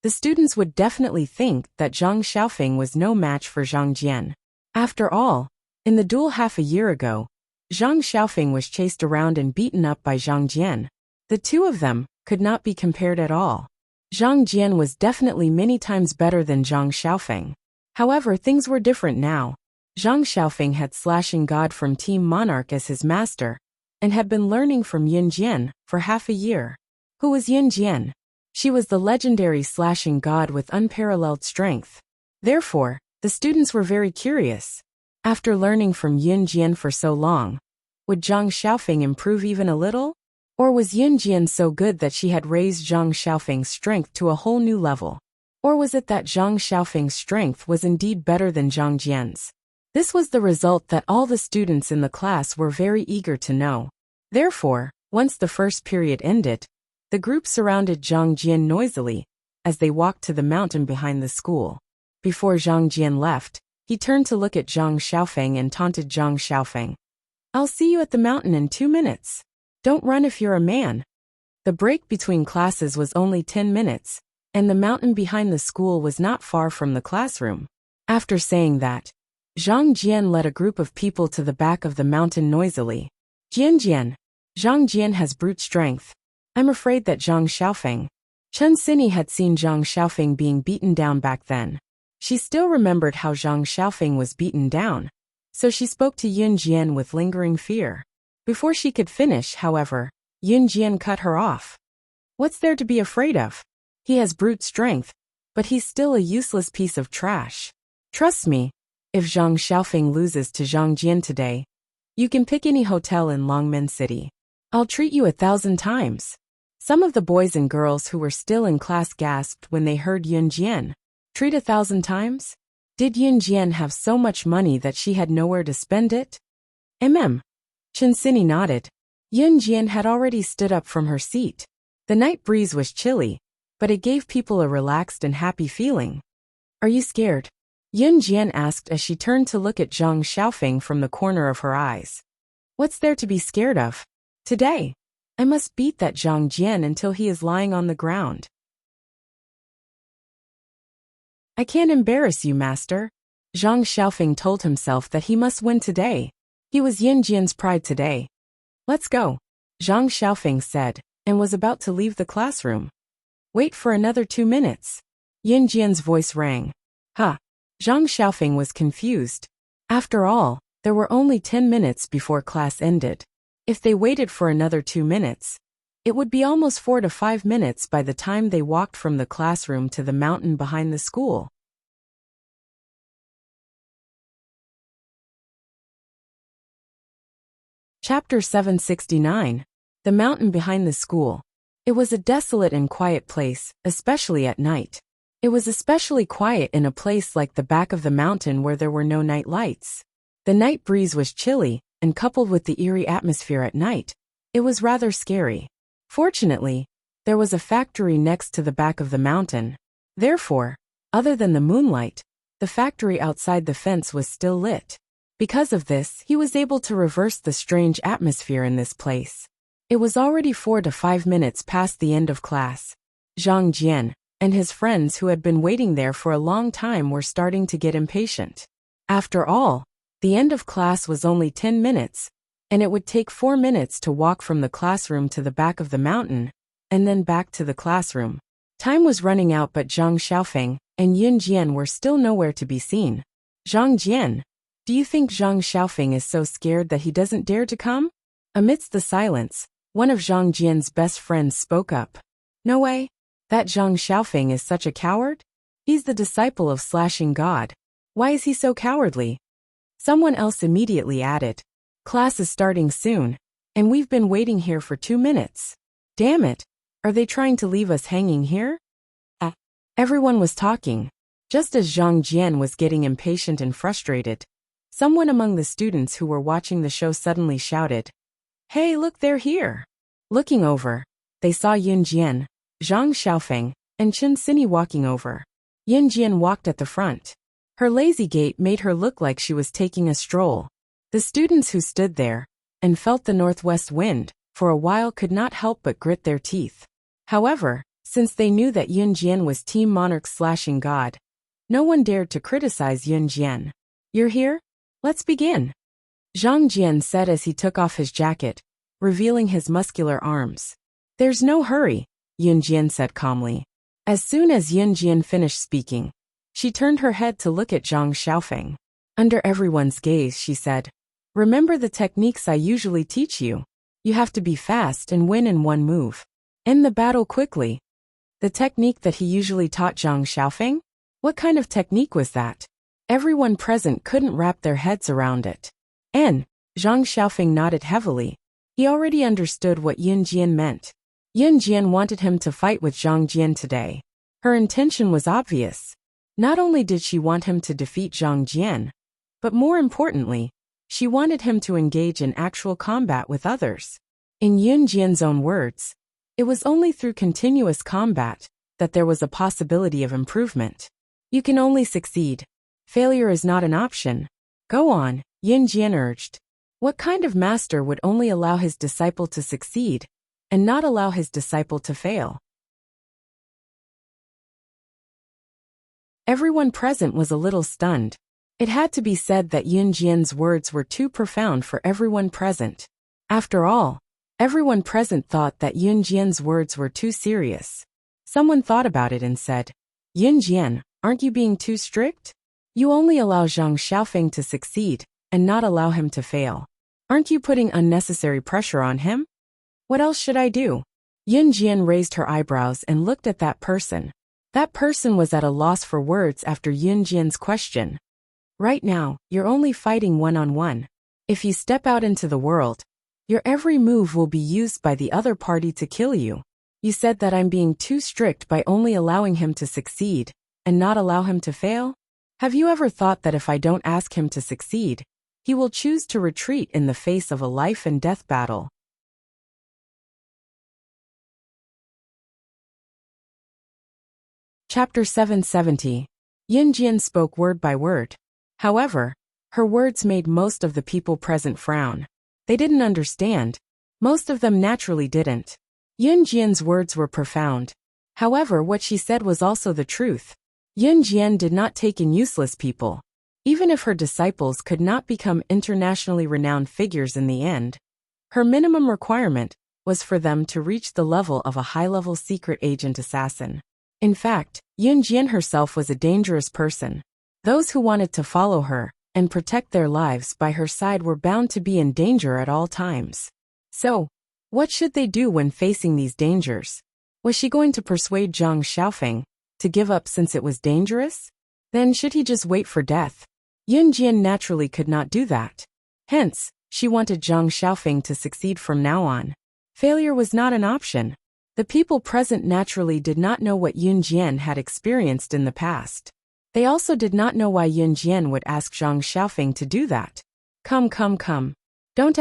the students would definitely think that Zhang Xiaofeng was no match for Zhang Jian. After all, in the duel half a year ago, Zhang Xiaofeng was chased around and beaten up by Zhang Jian. The two of them could not be compared at all. Zhang Jian was definitely many times better than Zhang Xiaofeng. However, things were different now. Zhang Xiaofeng had Slashing God from Team Monarch as his master, and had been learning from Yin Jian for half a year. Who was Yin Jian? She was the legendary slashing god with unparalleled strength. Therefore, the students were very curious. After learning from Yin Jian for so long, would Zhang Xiaofeng improve even a little? Or was Yin Jian so good that she had raised Zhang Xiaofeng's strength to a whole new level? Or was it that Zhang Xiaofeng's strength was indeed better than Zhang Jian's? This was the result that all the students in the class were very eager to know. Therefore, once the first period ended, the group surrounded Zhang Jian noisily as they walked to the mountain behind the school. Before Zhang Jian left, he turned to look at Zhang Xiaofeng and taunted Zhang Xiaofeng. "I'll see you at the mountain in 2 minutes. Don't run if you're a man." The break between classes was only 10 minutes, and the mountain behind the school was not far from the classroom. After saying that, Zhang Jian led a group of people to the back of the mountain noisily. "Jian Jian, Zhang Jian has brute strength. I'm afraid that Zhang Xiaofeng." Chen Xinyi had seen Zhang Xiaofeng being beaten down back then. She still remembered how Zhang Xiaofeng was beaten down, so she spoke to Yin Jian with lingering fear. Before she could finish, however, Yin Jian cut her off. "What's there to be afraid of? He has brute strength, but he's still a useless piece of trash. Trust me, if Zhang Xiaofeng loses to Zhang Jian today, you can pick any hotel in Longmen City. I'll treat you 1,000 times." Some of the boys and girls who were still in class gasped when they heard Yin Jian. Treat 1,000 times? Did Yin Jian have so much money that she had nowhere to spend it? Chen Xinyi nodded. Yin Jian had already stood up from her seat. The night breeze was chilly, but it gave people a relaxed and happy feeling. "Are you scared?" Yin Jian asked as she turned to look at Zhang Xiaofeng from the corner of her eyes. "What's there to be scared of? Today, I must beat that Zhang Jian until he is lying on the ground." "I can't embarrass you, master." Zhang Xiaofeng told himself that he must win today. He was Yin Jian's pride today. "Let's go," Zhang Xiaofeng said, and was about to leave the classroom. "Wait for another 2 minutes." Yin Jian's voice rang. "Huh." Zhang Xiaofeng was confused. After all, there were only 10 minutes before class ended. If they waited for another 2 minutes, It would be almost 4 to 5 minutes by the time they walked from the classroom to the mountain behind the school. Chapter 769. The Mountain Behind the School. It was a desolate and quiet place, especially at night. It was especially quiet in a place like the back of the mountain where there were no night lights. The night breeze was chilly, and coupled with the eerie atmosphere at night, it was rather scary. Fortunately, there was a factory next to the back of the mountain. Therefore, other than the moonlight, the factory outside the fence was still lit. Because of this, he was able to reverse the strange atmosphere in this place. It was already 4 to 5 minutes past the end of class. Zhang Jian and his friends who had been waiting there for a long time were starting to get impatient. After all, the end of class was only 10 minutes, and it would take 4 minutes to walk from the classroom to the back of the mountain, and then back to the classroom. Time was running out, but Zhang Xiaofeng and Yun Jian were still nowhere to be seen. Zhang Jian, do you think Zhang Xiaofeng is so scared that he doesn't dare to come? Amidst the silence, one of Zhang Jian's best friends spoke up. No way. That Zhang Xiaofeng is such a coward? He's the disciple of Slashing God. Why is he so cowardly? Someone else immediately added. Class is starting soon, and we've been waiting here for 2 minutes. Damn it, are they trying to leave us hanging here? Everyone was talking. Just as Zhang Jian was getting impatient and frustrated, someone among the students who were watching the show suddenly shouted, Hey, look, they're here. Looking over, they saw Yun Jian, Zhang Xiaofeng, and Chen Xinyi walking over. Yun Jian walked at the front. Her lazy gait made her look like she was taking a stroll. The students who stood there and felt the northwest wind for a while could not help but grit their teeth. However, since they knew that Yun Jian was Team Monarch's Slashing God, no one dared to criticize Yun Jian. You're here? Let's begin. Zhang Jian said as he took off his jacket, revealing his muscular arms. There's no hurry, Yun Jian said calmly. As soon as Yun Jian finished speaking, she turned her head to look at Zhang Xiaofeng. Under everyone's gaze, she said, Remember the techniques I usually teach you. You have to be fast and win in one move. End the battle quickly. The technique that he usually taught Zhang Xiaofeng? What kind of technique was that? Everyone present couldn't wrap their heads around it. And Zhang Xiaofeng nodded heavily. He already understood what Yun Jian meant. Yun Jian wanted him to fight with Zhang Jian today. Her intention was obvious. Not only did she want him to defeat Zhang Jian, but more importantly, she wanted him to engage in actual combat with others. In Yun Jian's own words, it was only through continuous combat that there was a possibility of improvement. You can only succeed. Failure is not an option. Go on, Yun Jian urged. What kind of master would only allow his disciple to succeed and not allow his disciple to fail? Everyone present was a little stunned. It had to be said that Yun Jian's words were too profound for everyone present. After all, everyone present thought that Yun Jian's words were too serious. Someone thought about it and said, Yun Jian, aren't you being too strict? You only allow Zhang Xiaofeng to succeed and not allow him to fail. Aren't you putting unnecessary pressure on him? What else should I do? Yun Jian raised her eyebrows and looked at that person. That person was at a loss for words after Yun Jian's question. Right now, you're only fighting one-on-one. If you step out into the world, your every move will be used by the other party to kill you. You said that I'm being too strict by only allowing him to succeed and not allow him to fail? Have you ever thought that if I don't ask him to succeed, he will choose to retreat in the face of a life and death battle? Chapter 770. Yun Jian spoke word by word. However, her words made most of the people present frown. They didn't understand. Most of them naturally didn't. Yun Jian's words were profound. However, what she said was also the truth. Yun Jian did not take in useless people. Even if her disciples could not become internationally renowned figures in the end, her minimum requirement was for them to reach the level of a high-level secret agent assassin. In fact, Yun Jian herself was a dangerous person. Those who wanted to follow her and protect their lives by her side were bound to be in danger at all times. So, What should they do when facing these dangers? Was she going to persuade Zhang Xiaofeng to give up since it was dangerous? Then should he just wait for death? Yun Jian naturally could not do that. Hence, she wanted Zhang Xiaofeng to succeed from now on. Failure was not an option. The people present naturally did not know what Yun Jian had experienced in the past. They also did not know why Yun Jian would ask Zhang Xiaofeng to do that. Come. Don't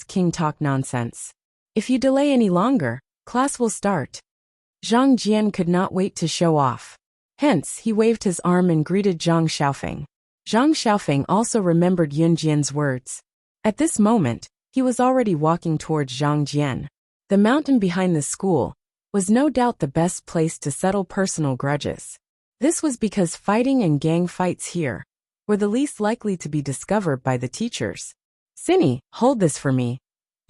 King talk nonsense. If you delay any longer, class will start. Zhang Jian could not wait to show off. Hence, he waved his arm and greeted Zhang Xiaofeng. Zhang Xiaofeng also remembered Yun Jian's words. At this moment, he was already walking towards Zhang Jian. The mountain behind the school was no doubt the best place to settle personal grudges. This was because fighting and gang fights here were the least likely to be discovered by the teachers. Cinny, hold this for me.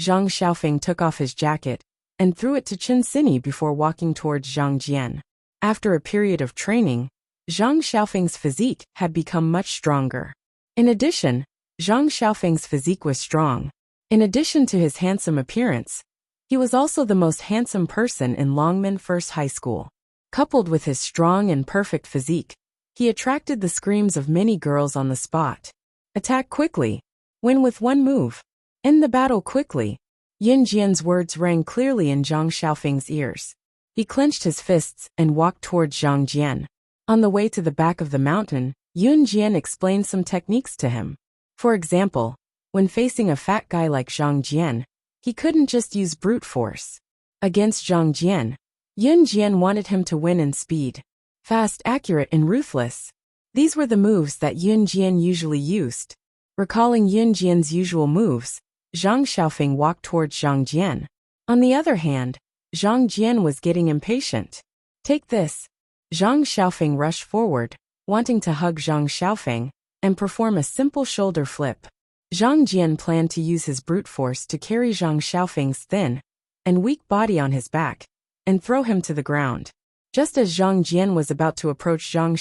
Zhang Xiaofeng took off his jacket and threw it to Chen Cinny before walking towards Zhang Jian. After a period of training, Zhang Xiaofeng's physique had become much stronger. In addition, Zhang Xiaofeng's physique was strong. In addition to his handsome appearance, he was also the most handsome person in Longmen First High School. Coupled with his strong and perfect physique, he attracted the screams of many girls on the spot. Attack quickly. Win with one move. End the battle quickly. Yun Jian's words rang clearly in Zhang Xiaofeng's ears. He clenched his fists and walked towards Zhang Jian. On the way to the back of the mountain, Yun Jian explained some techniques to him. For example, when facing a fat guy like Zhang Jian, he couldn't just use brute force. Against Zhang Jian, Yun Jian wanted him to win in speed. Fast, accurate, and ruthless. These were the moves that Yun Jian usually used. Recalling Yun Jian's usual moves, Zhang Xiaofeng walked towards Zhang Jian. On the other hand, Zhang Jian was getting impatient. Take this. Zhang Xiaofeng rushed forward, wanting to hug Zhang Xiaofeng and perform a simple shoulder flip. Zhang Jian planned to use his brute force to carry Zhang Xiaofeng's thin and weak body on his back and throw him to the ground. Just as Zhang Jian was about to approach Zhang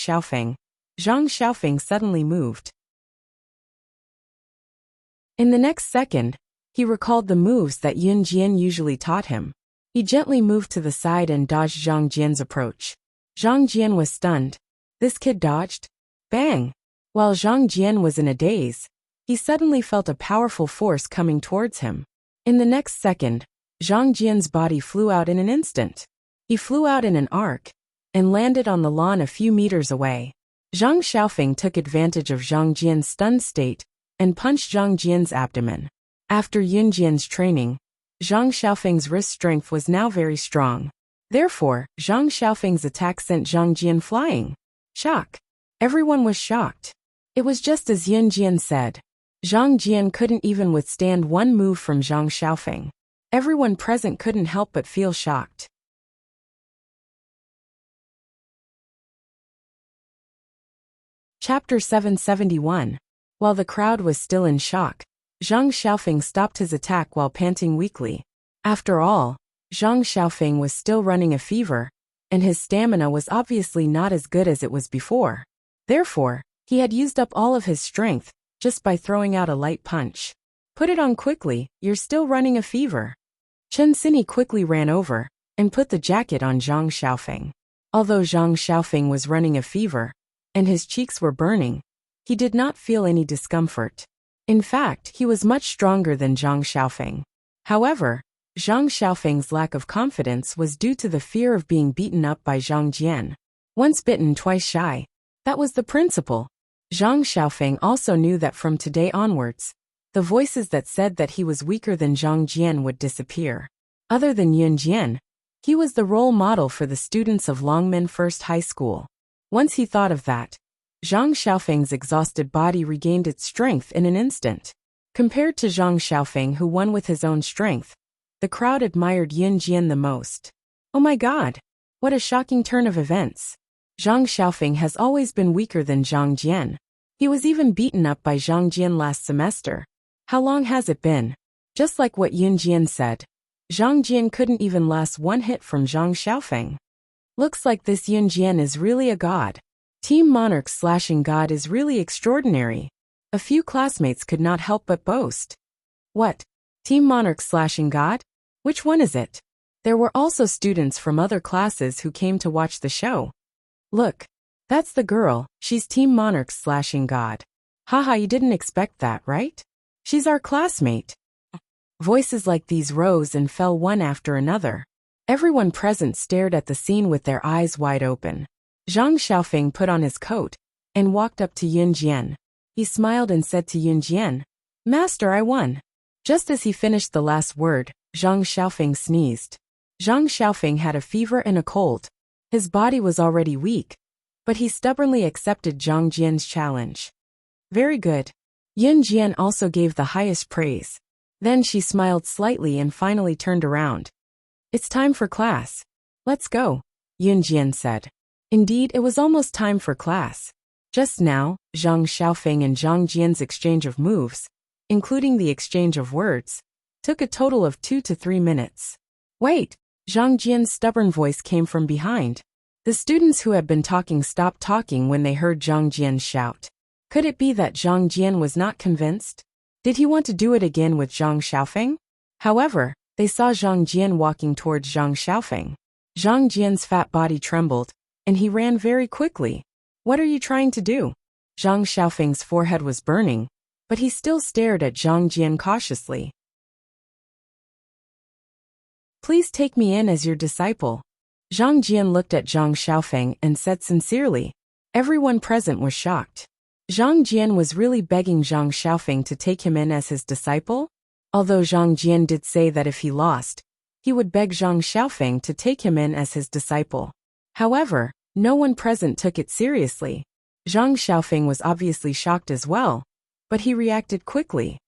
Xiaofeng suddenly moved. In the next second, he recalled the moves that Yun Jian usually taught him. He gently moved to the side and dodged Zhang Jian's approach. Zhang Jian was stunned. This kid dodged? Bang! While Zhang Jian was in a daze, he suddenly felt a powerful force coming towards him. In the next second, Zhang Jian's body flew out in an instant. He flew out in an arc and landed on the lawn a few meters away. Zhang Xiaofeng took advantage of Zhang Jian's stunned state and punched Zhang Jian's abdomen. After Yun Jian's training, Zhang Xiaofeng's wrist strength was now very strong. Therefore, Zhang Xiaofeng's attack sent Zhang Jian flying. Shock. Everyone was shocked. It was just as Yun Jian said. Zhang Jian couldn't even withstand one move from Zhang Xiaofeng. Everyone present couldn't help but feel shocked. Chapter 771. While the crowd was still in shock, Zhang Xiaofeng stopped his attack while panting weakly. After all, Zhang Xiaofeng was still running a fever, and his stamina was obviously not as good as it was before. Therefore, he had used up all of his strength just by throwing out a light punch. Put it on quickly, you're still running a fever. Chen Cinny quickly ran over and put the jacket on Zhang Xiaofeng. Although Zhang Xiaofeng was running a fever and his cheeks were burning, he did not feel any discomfort. In fact, he was much stronger than Zhang Xiaofeng. However, Zhang Xiaofeng's lack of confidence was due to the fear of being beaten up by Zhang Jian. Once bitten, twice shy. That was the principle. Zhang Xiaofeng also knew that from today onwards, the voices that said that he was weaker than Zhang Jian would disappear. Other than Yun Jian, he was the role model for the students of Longmen First High School. Once he thought of that, Zhang Xiaofeng's exhausted body regained its strength in an instant. Compared to Zhang Xiaofeng, who won with his own strength, the crowd admired Yun Jian the most. Oh my god! What a shocking turn of events. Zhang Xiaofeng has always been weaker than Zhang Jian. He was even beaten up by Zhang Jian last semester. How long has it been? Just like what Yun Jian said, Zhang Jian couldn't even last one hit from Zhang Xiaofeng. Looks like this Yun Jian is really a god. Team Monarch's slashing god is really extraordinary. A few classmates could not help but boast. What? Team Monarch's slashing god? Which one is it? There were also students from other classes who came to watch the show. Look, that's the girl, she's Team Monarchs/God. Haha, you didn't expect that, right? She's our classmate. Voices like these rose and fell one after another. Everyone present stared at the scene with their eyes wide open. Zhang Xiaofeng put on his coat and walked up to Yun Jian. He smiled and said to Yun Jian, "Master, I won." Just as he finished the last word, Zhang Xiaofeng sneezed. Zhang Xiaofeng had a fever and a cold. His body was already weak, but he stubbornly accepted Zhang Jian's challenge. Very good. Yun Jian also gave the highest praise. Then she smiled slightly and finally turned around. It's time for class. Let's go, Yun Jian said. Indeed, it was almost time for class. Just now, Zhang Xiaofeng and Zhang Jian's exchange of moves, including the exchange of words, took a total of 2 to 3 minutes. Wait, Zhang Jian's stubborn voice came from behind. The students who had been talking stopped talking when they heard Zhang Jian shout. Could it be that Zhang Jian was not convinced? Did he want to do it again with Zhang Xiaofeng? However, they saw Zhang Jian walking towards Zhang Xiaofeng. Zhang Jian's fat body trembled, and he ran very quickly. What are you trying to do? Zhang Xiaofeng's forehead was burning, but he still stared at Zhang Jian cautiously. Please take me in as your disciple. Zhang Jian looked at Zhang Xiaofeng and said sincerely. Everyone present was shocked. Zhang Jian was really begging Zhang Xiaofeng to take him in as his disciple? Although Zhang Jian did say that if he lost, he would beg Zhang Xiaofeng to take him in as his disciple. However, no one present took it seriously. Zhang Xiaofeng was obviously shocked as well, but he reacted quickly.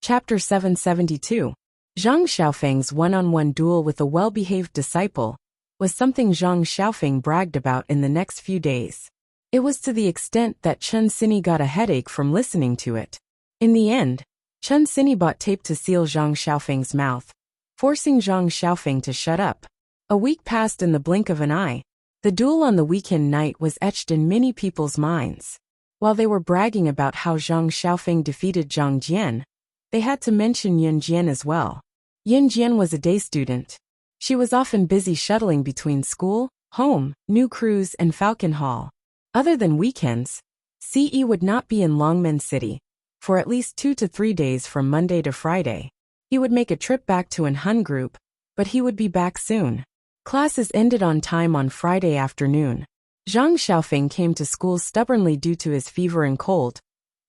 Chapter 772. Zhang Xiaofeng's one-on-one duel with a well-behaved disciple was something Zhang Xiaofeng bragged about in the next few days. It was to the extent that Chen Sini got a headache from listening to it. In the end, Chen Sini bought tape to seal Zhang Xiaofeng's mouth, forcing Zhang Xiaofeng to shut up. A week passed in the blink of an eye. The duel on the weekend night was etched in many people's minds. While they were bragging about how Zhang Xiaofeng defeated Zhang Jian, they had to mention Yun Jian as well. Yun Jian was a day student. She was often busy shuttling between school, home, New Cruise, and Falcon Hall. Other than weekends, CE would not be in Longmen City for at least 2 to 3 days from Monday to Friday. He would make a trip back to an Hun group, but he would be back soon. Classes ended on time on Friday afternoon. Zhang Xiaofeng came to school stubbornly due to his fever and cold,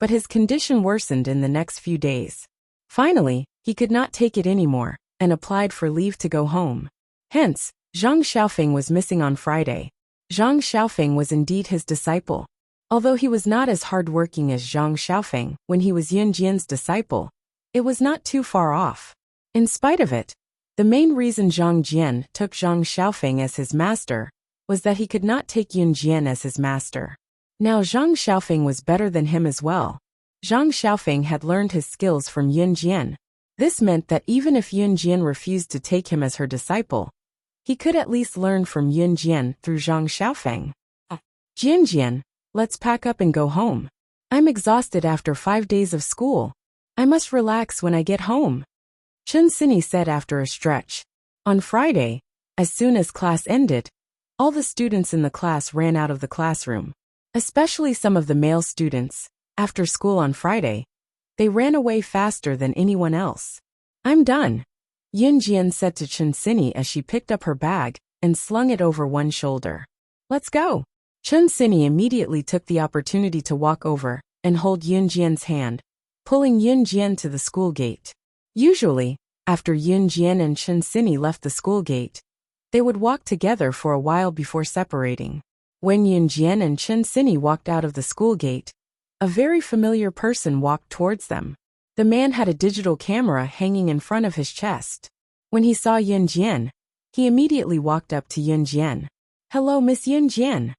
but his condition worsened in the next few days. Finally, he could not take it anymore, and applied for leave to go home. Hence, Zhang Xiaofeng was missing on Friday. Zhang Xiaofeng was indeed his disciple. Although he was not as hard-working as Zhang Xiaofeng when he was Yun Jian's disciple, it was not too far off. In spite of it, the main reason Zhang Jian took Zhang Xiaofeng as his master was that he could not take Yun Jian as his master. Now Zhang Xiaofeng was better than him as well. Zhang Xiaofeng had learned his skills from Yun Jian. This meant that even if Yun Jian refused to take him as her disciple, he could at least learn from Yun Jian through Zhang Xiaofeng. Jian Jian, let's pack up and go home. I'm exhausted after 5 days of school. I must relax when I get home, Chen Sini said after a stretch. On Friday, as soon as class ended, all the students in the class ran out of the classroom. Especially some of the male students. After school on Friday, they ran away faster than anyone else. I'm done, Yun Jian said to Chen Sini as she picked up her bag and slung it over one shoulder. Let's go. Chen Sini immediately took the opportunity to walk over and hold Yun Jian's hand, pulling Yun Jian to the school gate. Usually, after Yun Jian and Chen Sini left the school gate, they would walk together for a while before separating. When Yun Jian and Chen Sini walked out of the school gate, a very familiar person walked towards them. The man had a digital camera hanging in front of his chest. When he saw Yun Jian, he immediately walked up to Yun Jian. Hello, Miss Yun Jian.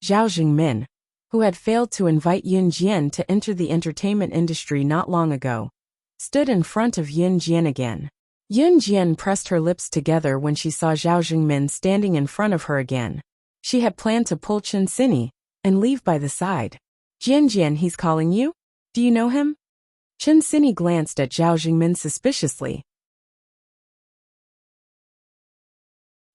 Zhao Jingmin, who had failed to invite Yun Jian to enter the entertainment industry not long ago, stood in front of Yun Jian again. Yun Jian pressed her lips together when she saw Zhao Jingmin standing in front of her again. She had planned to pull Chen Sini and leave by the side. Jian, he's calling you? Do you know him? Chen Sini glanced at Zhao Jingmin suspiciously.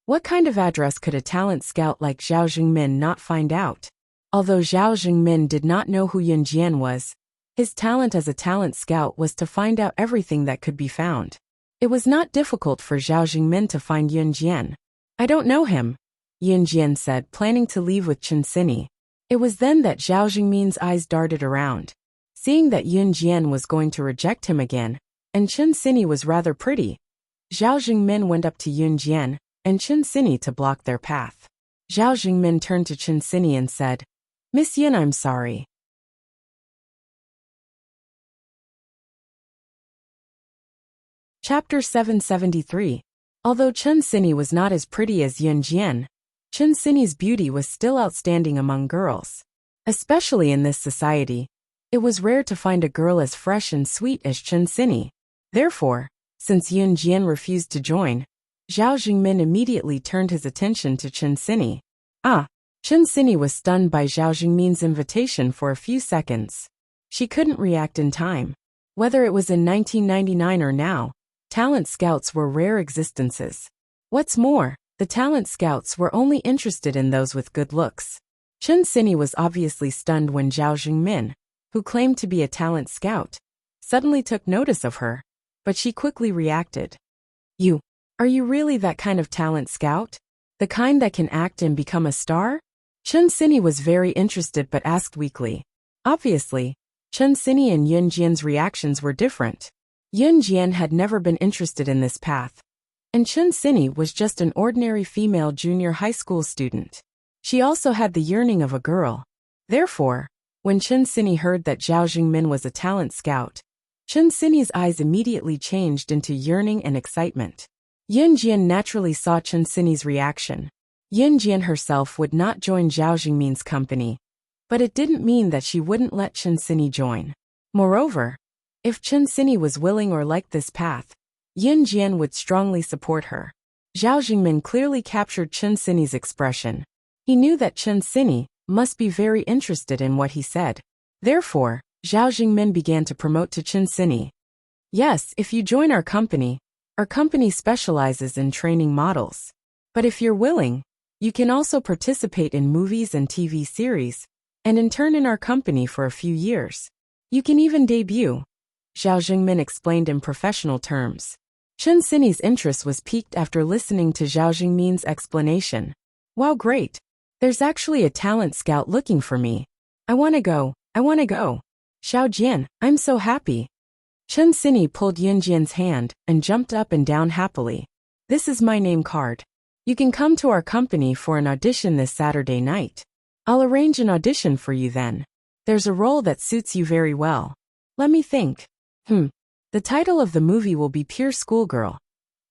What kind of address could a talent scout like Zhao Jingmin not find out? Although Zhao Jingmin did not know who Yun Jian was, his talent as a talent scout was to find out everything that could be found. It was not difficult for Zhao Jingmin to find Yun Jian. I don't know him, Yun Jian said, planning to leave with Chen Sini. It was then that Zhao Jingmin's eyes darted around. Seeing that Yun Jian was going to reject him again, and Chen Sini was rather pretty, Zhao Jingmin went up to Yun Jian and Chen Sini to block their path. Zhao Jingmin turned to Chen Sini and said, Miss Yin, I'm sorry. Chapter 773. Although Chen Sini was not as pretty as Yun Jian, Chen Sini's beauty was still outstanding among girls. Especially in this society, it was rare to find a girl as fresh and sweet as Chen Sini. Therefore, since Yun Jian refused to join, Zhao Jingmin immediately turned his attention to Chen Sini. Chen Sini was stunned by Zhao Jingmin's invitation for a few seconds. She couldn't react in time. Whether it was in 1999 or now, talent scouts were rare existences. What's more, the talent scouts were only interested in those with good looks. Chen Sini was obviously stunned when Zhao Jingmin, who claimed to be a talent scout, suddenly took notice of her, but she quickly reacted. Are you really that kind of talent scout? The kind that can act and become a star? Chen Sini was very interested but asked weakly. Obviously, Chen Sini and Yun Jian's reactions were different. Yun Jian had never been interested in this path, and Chen Sini was just an ordinary female junior high school student. She also had the yearning of a girl. Therefore, when Chen Sini heard that Zhao Jingmin was a talent scout, Chen Sini's eyes immediately changed into yearning and excitement. Yun Jian naturally saw Chen Sini's reaction. Yun Jian herself would not join Zhao Jingmin's company, but it didn't mean that she wouldn't let Chen Sini join. Moreover, if Chen Sini was willing or liked this path, Yun Jian would strongly support her. Zhao Jingmin clearly captured Chen Sini's expression. He knew that Chen Sini must be very interested in what he said. Therefore, Zhao Jingmin began to promote to Chen Sini. Yes, if you join our company specializes in training models. But if you're willing, you can also participate in movies and TV series, and intern in our company for a few years. You can even debut, Zhao Jingmin explained in professional terms. Chen Sini's interest was piqued after listening to Zhao Jingmin's explanation. Wow, great. There's actually a talent scout looking for me. I want to go. Xiao Jian, I'm so happy. Chen Sini pulled Yun Jian's hand and jumped up and down happily. This is my name card. You can come to our company for an audition this Saturday night. I'll arrange an audition for you then. There's a role that suits you very well. Let me think. The title of the movie will be Pure Schoolgirl,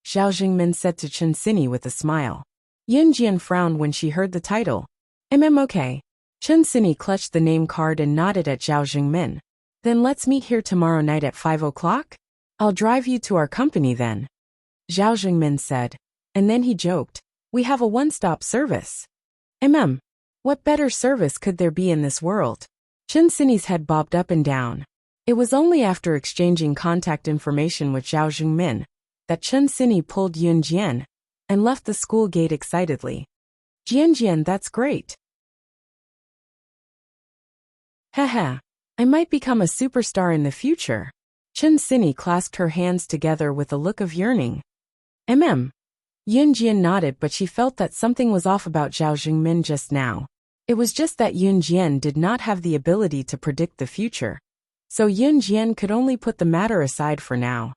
Zhao Jingmin said to Chen Sini with a smile. Yun Jian frowned when she heard the title. Okay. Chen Sini clutched the name card and nodded at Zhao Jingmin. Then let's meet here tomorrow night at 5 o'clock? I'll drive you to our company then, Zhao Jingmin said, and then he joked, we have a one-stop service. What better service could there be in this world? Chen Sini's head bobbed up and down. It was only after exchanging contact information with Zhao Jingmin that Chen Sini pulled Yun Jian and left the school gate excitedly. Jian, that's great. Haha. I might become a superstar in the future. Chen Sini clasped her hands together with a look of yearning. Yun Jian nodded, but she felt that something was off about Zhao Jingmin just now. It was just that Yun Jian did not have the ability to predict the future. So Yun Jian could only put the matter aside for now.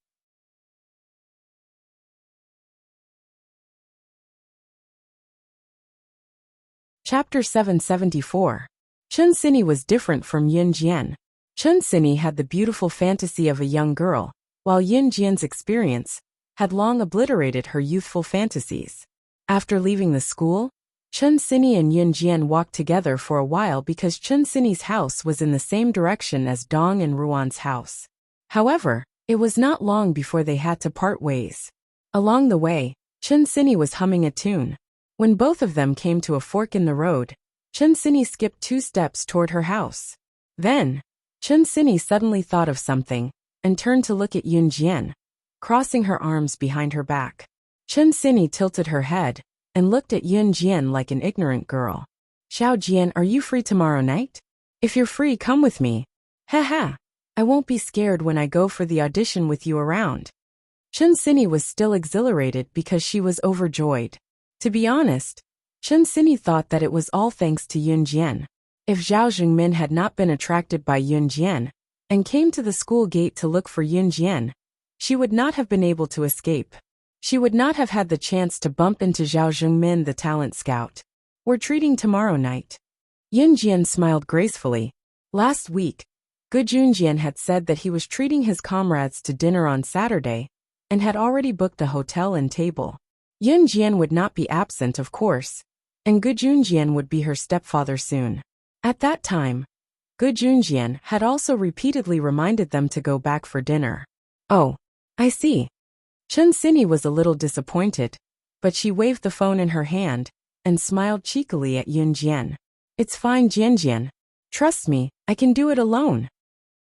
Chapter 774. Chen Sini was different from Yun Jian. Chen Sini had the beautiful fantasy of a young girl, while Yun Jian's experience had long obliterated her youthful fantasies. After leaving the school, Chen Sini and Yun Jian walked together for a while because Chen Sini's house was in the same direction as Dong and Ruan's house. However, it was not long before they had to part ways. Along the way, Chen Sini was humming a tune. When both of them came to a fork in the road, Chen Sini skipped 2 steps toward her house. Then, Chun Sini suddenly thought of something and turned to look at Yun Jian, crossing her arms behind her back. Chun Sini tilted her head and looked at Yun Jian like an ignorant girl. Xiao Jian, are you free tomorrow night? If you're free, come with me. Ha. I won't be scared when I go for the audition with you around. Chun Sini was still exhilarated because she was overjoyed. To be honest, Chun Sini thought that it was all thanks to Yun Jian. If Zhao Jingmin had not been attracted by Yun Jian and came to the school gate to look for Yun Jian, she would not have been able to escape. She would not have had the chance to bump into Zhao Jingmin, the talent scout. We're treating tomorrow night. Yun Jian smiled gracefully. Last week, Gu Junjian had said that he was treating his comrades to dinner on Saturday and had already booked a hotel and table. Yun Jian would not be absent, of course, and Gu Junjian would be her stepfather soon. At that time, Gu Junjian had also repeatedly reminded them to go back for dinner. Oh, I see. Chun Sini was a little disappointed, but she waved the phone in her hand and smiled cheekily at Yun Jian. It's fine, Jian. Trust me, I can do it alone.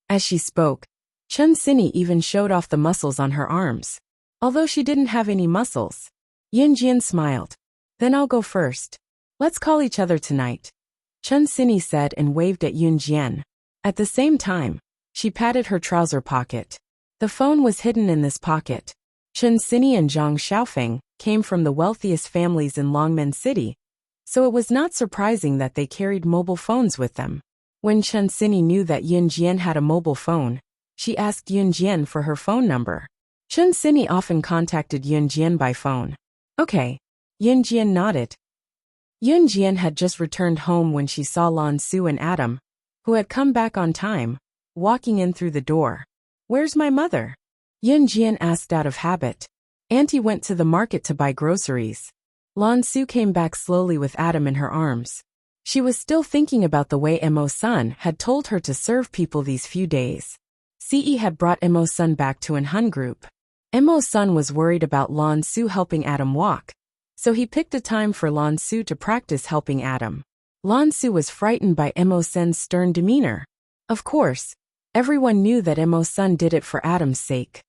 As she spoke, Chun Sini even showed off the muscles on her arms. Although she didn't have any muscles, Yun Jian smiled. Then I'll go first. Let's call each other tonight, Chun Sini said and waved at Yun Jian. At the same time, she patted her trouser pocket. The phone was hidden in this pocket. Chun Sini and Zhang Xiaofeng came from the wealthiest families in Longmen City, so it was not surprising that they carried mobile phones with them. When Chun Sini knew that Yun Jian had a mobile phone, she asked Yun Jian for her phone number. Chun Sini often contacted Yun Jian by phone. Okay. Yun Jian nodded. Yun Jian had just returned home when she saw Lan Su and Adam, who had come back on time, walking in through the door. Where's my mother? Yun Jian asked out of habit. Auntie went to the market to buy groceries. Lan Su came back slowly with Adam in her arms. She was still thinking about the way Emo-san had told her to serve people these few days. CE had brought Emo-san back to an Hun group. Emo-san was worried about Lan Su helping Adam walk, so he picked a time for Lan Su to practice helping Adam. Lan Su was frightened by Emo-san's stern demeanor. Of course, everyone knew that Emo-san did it for Adam's sake.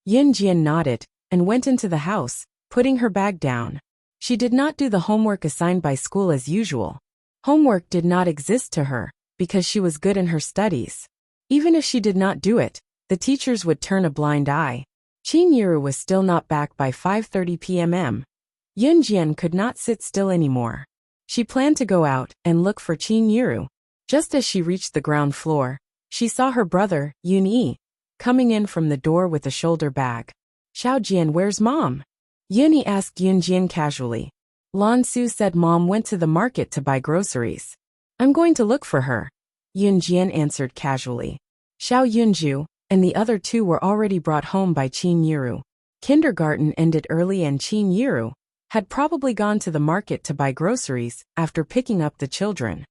Yun Jian nodded and went into the house, putting her bag down. She did not do the homework assigned by school as usual. Homework did not exist to her, because she was good in her studies. Even if she did not do it, the teachers would turn a blind eye. Qin Yiru was still not back by 5:30 p.m. Yun Jian could not sit still anymore. She planned to go out and look for Qin Yiru. Just as she reached the ground floor, she saw her brother, Yun Yi, coming in from the door with a shoulder bag. Xiao Jian, where's Mom? Yun Yi asked Yun Jian casually. Lan Su said Mom went to the market to buy groceries. I'm going to look for her, Yun Jian answered casually. Xiao Yunju and the other two were already brought home by Qin Yiru. Kindergarten ended early and Qin Yiru had probably gone to the market to buy groceries after picking up the children.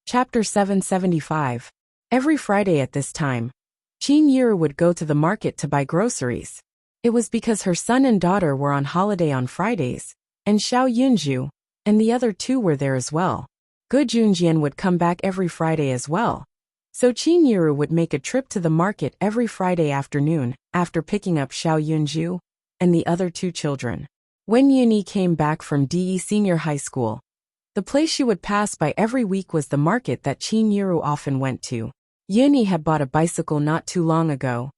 Chapter 775. Every Friday at this time, Qin Yiru would go to the market to buy groceries. It was because her son and daughter were on holiday on Fridays, and Xiao Yunju and the other two were there as well. Gu Junjian would come back every Friday as well. So Qin Yiru would make a trip to the market every Friday afternoon after picking up Xiao Yunju and the other two children. When Yuni came back from DE Senior High School, the place she would pass by every week was the market that Qin Yiru often went to. Yuni had bought a bicycle not too long ago,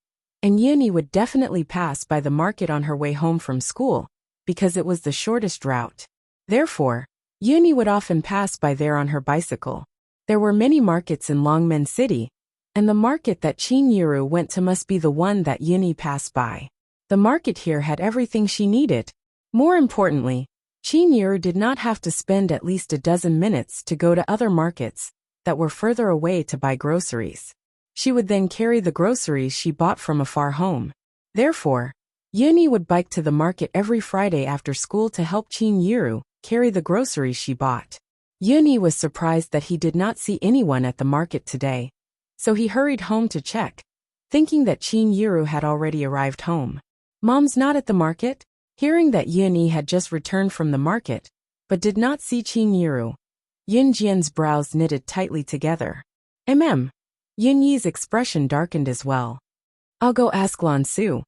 and Yuni would definitely pass by the market on her way home from school, because it was the shortest route. Therefore, Yuni would often pass by there on her bicycle. There were many markets in Longmen City, and the market that Qin Yiru went to must be the one that Yuni passed by. The market here had everything she needed. More importantly, Qin Yiru did not have to spend at least a dozen minutes to go to other markets that were further away to buy groceries. She would then carry the groceries she bought from afar home. Therefore, Yuni would bike to the market every Friday after school to help Qin Yiru carry the groceries she bought. Yuni was surprised that he did not see anyone at the market today, so he hurried home to check, thinking that Qin Yiru had already arrived home. Mom's not at the market? Hearing that Yunyi had just returned from the market, but did not see Qin Yiru, Yunjian's brows knitted tightly together. Yunyi's expression darkened as well. I'll go ask Lan Su.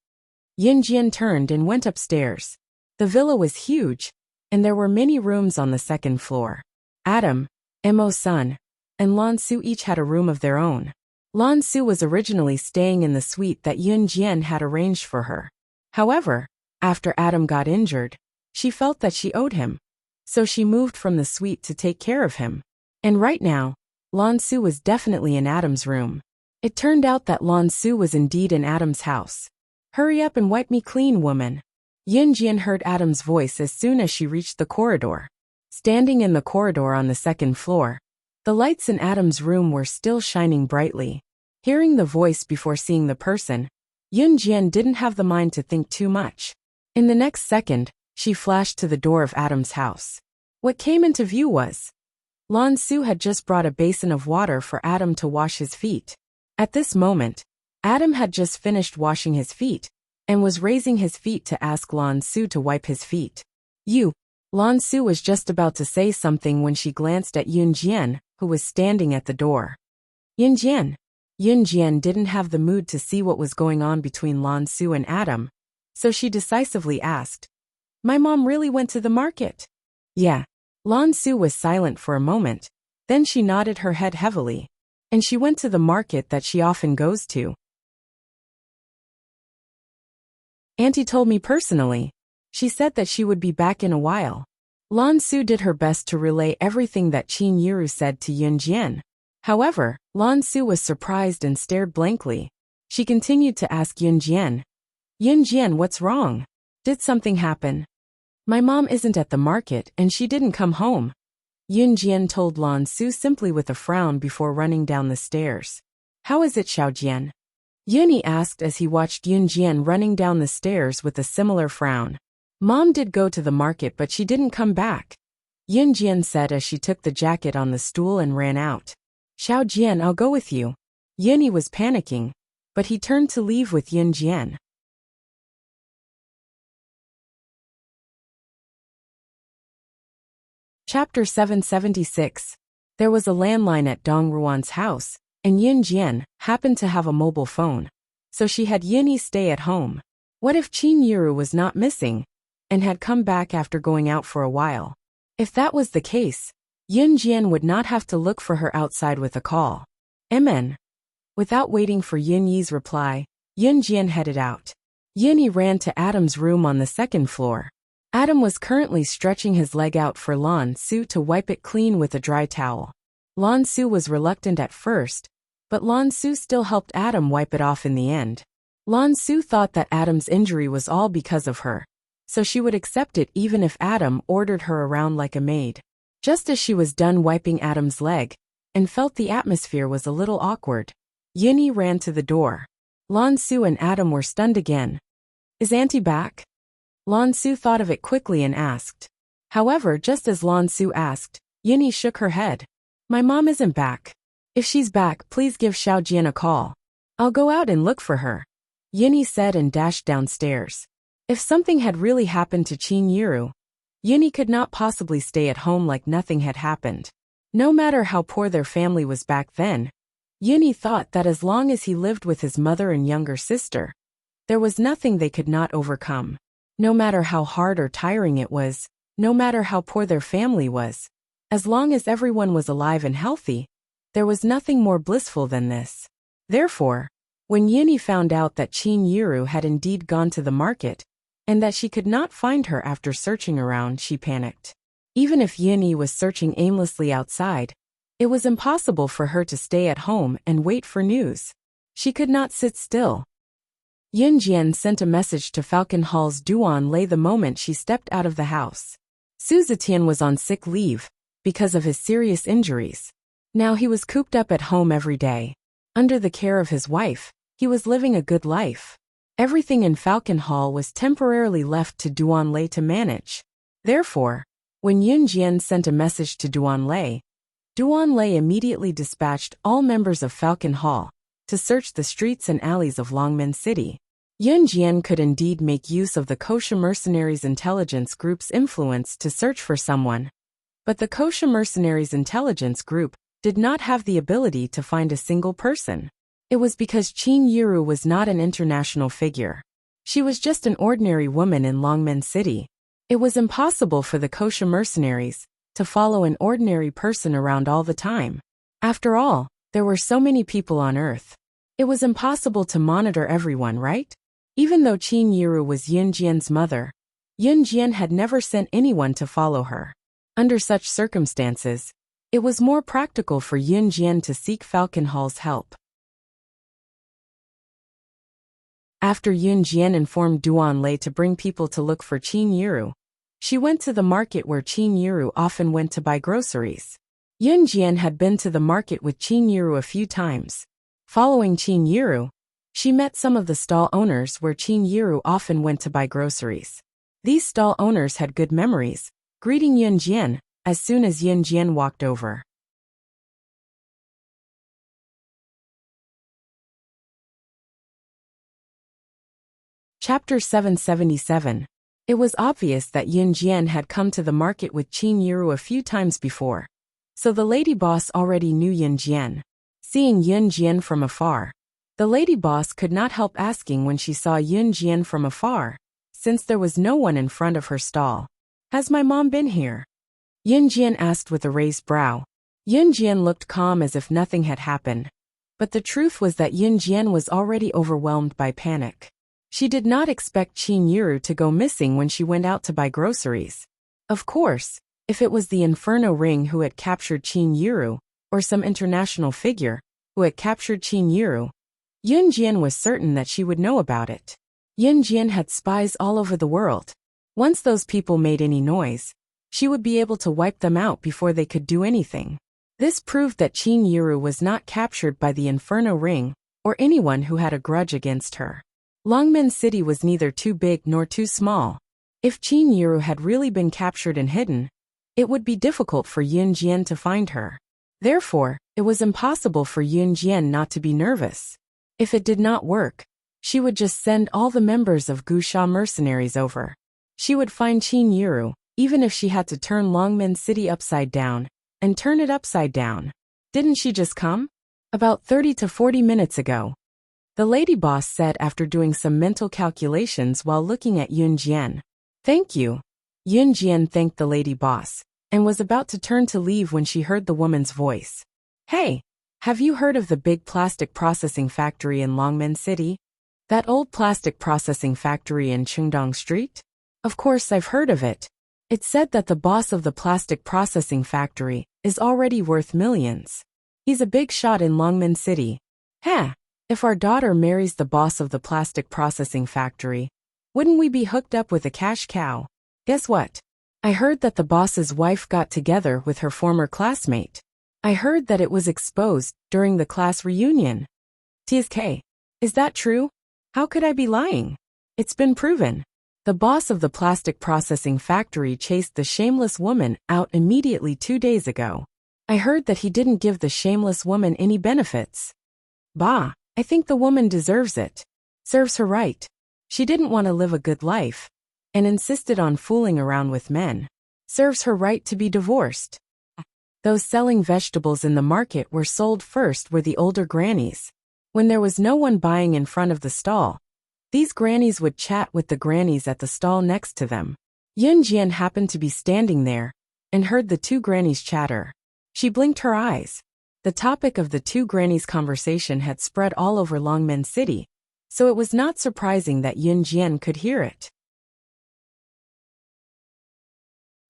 Yunjian turned and went upstairs. The villa was huge, and there were many rooms on the second floor. Adam, Mo-san, and Lan Su each had a room of their own. Lan Su was originally staying in the suite that Yunjian had arranged for her. However, after Adam got injured, she felt that she owed him, so she moved from the suite to take care of him. And right now, Lan Su was definitely in Adam's room. It turned out that Lan Su was indeed in Adam's house. Hurry up and wipe me clean, woman. Yunjian heard Adam's voice as soon as she reached the corridor. Standing in the corridor on the second floor, the lights in Adam's room were still shining brightly. Hearing the voice before seeing the person, Yunjian didn't have the mind to think too much. In the next second, she flashed to the door of Adam's house. What came into view was Lan Su had just brought a basin of water for Adam to wash his feet. At this moment, Adam had just finished washing his feet and was raising his feet to ask Lan Su to wipe his feet. Lan Su was just about to say something when she glanced at Yunjian, who was standing at the door. Yunjian didn't have the mood to see what was going on between Lan Su and Adam, so she decisively asked, My mom really went to the market? Yeah. Lan Su was silent for a moment, then she nodded her head heavily. And she went to the market that she often goes to. Auntie told me personally. She said that she would be back in a while. Lan Su did her best to relay everything that Qin Yiru said to Yunjian. However, Lan Su was surprised and stared blankly. She continued to ask Yunjian, what's wrong? Did something happen? My mom isn't at the market and she didn't come home. Yunjian told Lan Su simply with a frown before running down the stairs. How is it, Xiaojian? Yunyi asked as he watched Yunjian running down the stairs with a similar frown. Mom did go to the market but she didn't come back, Yunjian said as she took the jacket on the stool and ran out. Xiaojian, I'll go with you. Yunyi was panicking, but he turned to leave with Yunjian. Chapter 776. There was a landline at Dong Ruan's house, and Yunjian happened to have a mobile phone, so she had Yunyi stay at home. What if Qin Yiru was not missing and had come back after going out for a while? If that was the case, Yunjian would not have to look for her outside with a call. Without waiting for Yunyi's reply, Yunjian headed out. Yunyi ran to Adam's room on the second floor. Adam was currently stretching his leg out for Lan Su to wipe it clean with a dry towel. Lan Su was reluctant at first, but Lan Su still helped Adam wipe it off in the end. Lan Su thought that Adam's injury was all because of her, so she would accept it even if Adam ordered her around like a maid. Just as she was done wiping Adam's leg, and felt the atmosphere was a little awkward, Yunyi ran to the door. Lan Su and Adam were stunned again. Is Auntie back? Lan Su thought of it quickly and asked. However, just as Lan Su asked, Yunyi shook her head. My mom isn't back. If she's back, please give Xiaojian a call. I'll go out and look for her, Yunyi said and dashed downstairs. If something had really happened to Qin Yiru, Yunyi could not possibly stay at home like nothing had happened. No matter how poor their family was back then, Yunyi thought that as long as he lived with his mother and younger sister, there was nothing they could not overcome. No matter how hard or tiring it was, no matter how poor their family was, as long as everyone was alive and healthy, there was nothing more blissful than this. Therefore, when Yunyi found out that Qin Yiru had indeed gone to the market, and that she could not find her after searching around, she panicked. Even if Yunyi was searching aimlessly outside, it was impossible for her to stay at home and wait for news. She could not sit still. Yunjian sent a message to Falcon Hall's Duan Lei the moment she stepped out of the house. Su Zetian was on sick leave because of his serious injuries. Now he was cooped up at home every day. Under the care of his wife, he was living a good life. Everything in Falcon Hall was temporarily left to Duan Lei to manage. Therefore, when Yunjian sent a message to Duan Lei immediately dispatched all members of Falcon Hall to search the streets and alleys of Longmen City. Yun Jian could indeed make use of the Kosha mercenaries' intelligence group's influence to search for someone. But the Kosha mercenaries' intelligence group did not have the ability to find a single person. It was because Qin Yiru was not an international figure. She was just an ordinary woman in Longmen City. It was impossible for the Kosha mercenaries to follow an ordinary person around all the time. After all, there were so many people on Earth. It was impossible to monitor everyone, right? Even though Qin Yiru was Yun Jian's mother, Yun Jian had never sent anyone to follow her. Under such circumstances, it was more practical for Yun Jian to seek Falcon Hall's help. After Yun Jian informed Duan Lei to bring people to look for Qin Yiru, she went to the market where Qin Yiru often went to buy groceries. Yun Jian had been to the market with Qin Yiru a few times. Following Qin Yiru, she met some of the stall owners where Qin Yiru often went to buy groceries. These stall owners had good memories, greeting Yun Jian as soon as Yun Jian walked over. Chapter 777. It was obvious that Yun Jian had come to the market with Qin Yiru a few times before, so the lady boss already knew Yun Jian. Seeing Yun Jian from afar, the lady boss could not help asking when she saw Yun Jian from afar, since there was no one in front of her stall. "Has my mom been here?" Yun Jian asked with a raised brow. Yun Jian looked calm as if nothing had happened, but the truth was that Yun Jian was already overwhelmed by panic. She did not expect Qin Yiru to go missing when she went out to buy groceries. Of course, if it was the Inferno Ring who had captured Qin Yiru, or some international figure who had captured Qin Yiru, Yun Jian was certain that she would know about it. Yun Jian had spies all over the world. Once those people made any noise, she would be able to wipe them out before they could do anything. This proved that Qin Yiru was not captured by the Inferno Ring or anyone who had a grudge against her. Longmen City was neither too big nor too small. If Qin Yiru had really been captured and hidden, it would be difficult for Yun Jian to find her. Therefore, it was impossible for Yun Jian not to be nervous. If it did not work, she would just send all the members of Gusha mercenaries over. She would find Qin Yiru, even if she had to turn Longmen City upside down, and turn it upside down. Didn't she just come? About 30 to 40 minutes ago, the lady boss said after doing some mental calculations while looking at Yun Jian. "Thank you." Yun Jian thanked the lady boss, and was about to turn to leave when she heard the woman's voice. "Hey, have you heard of the big plastic processing factory in Longmen City? That old plastic processing factory in Qingdong Street?" "Of course I've heard of it. It's said that the boss of the plastic processing factory is already worth millions. He's a big shot in Longmen City. Heh, if our daughter marries the boss of the plastic processing factory, wouldn't we be hooked up with a cash cow? Guess what? I heard that the boss's wife got together with her former classmate. I heard that it was exposed during the class reunion. TSK, is that true? How could I be lying? It's been proven. The boss of the plastic processing factory chased the shameless woman out immediately 2 days ago. I heard that he didn't give the shameless woman any benefits. Bah, I think the woman deserves it. Serves her right. She didn't want to live a good life, and insisted on fooling around with men. Serves her right to be divorced. Those selling vegetables in the market were sold first were the older grannies. When there was no one buying in front of the stall, these grannies would chat with the grannies at the stall next to them. Yun Jian happened to be standing there, and heard the two grannies chatter. She blinked her eyes. The topic of the two grannies' conversation had spread all over Longmen City, so it was not surprising that Yun Jian could hear it.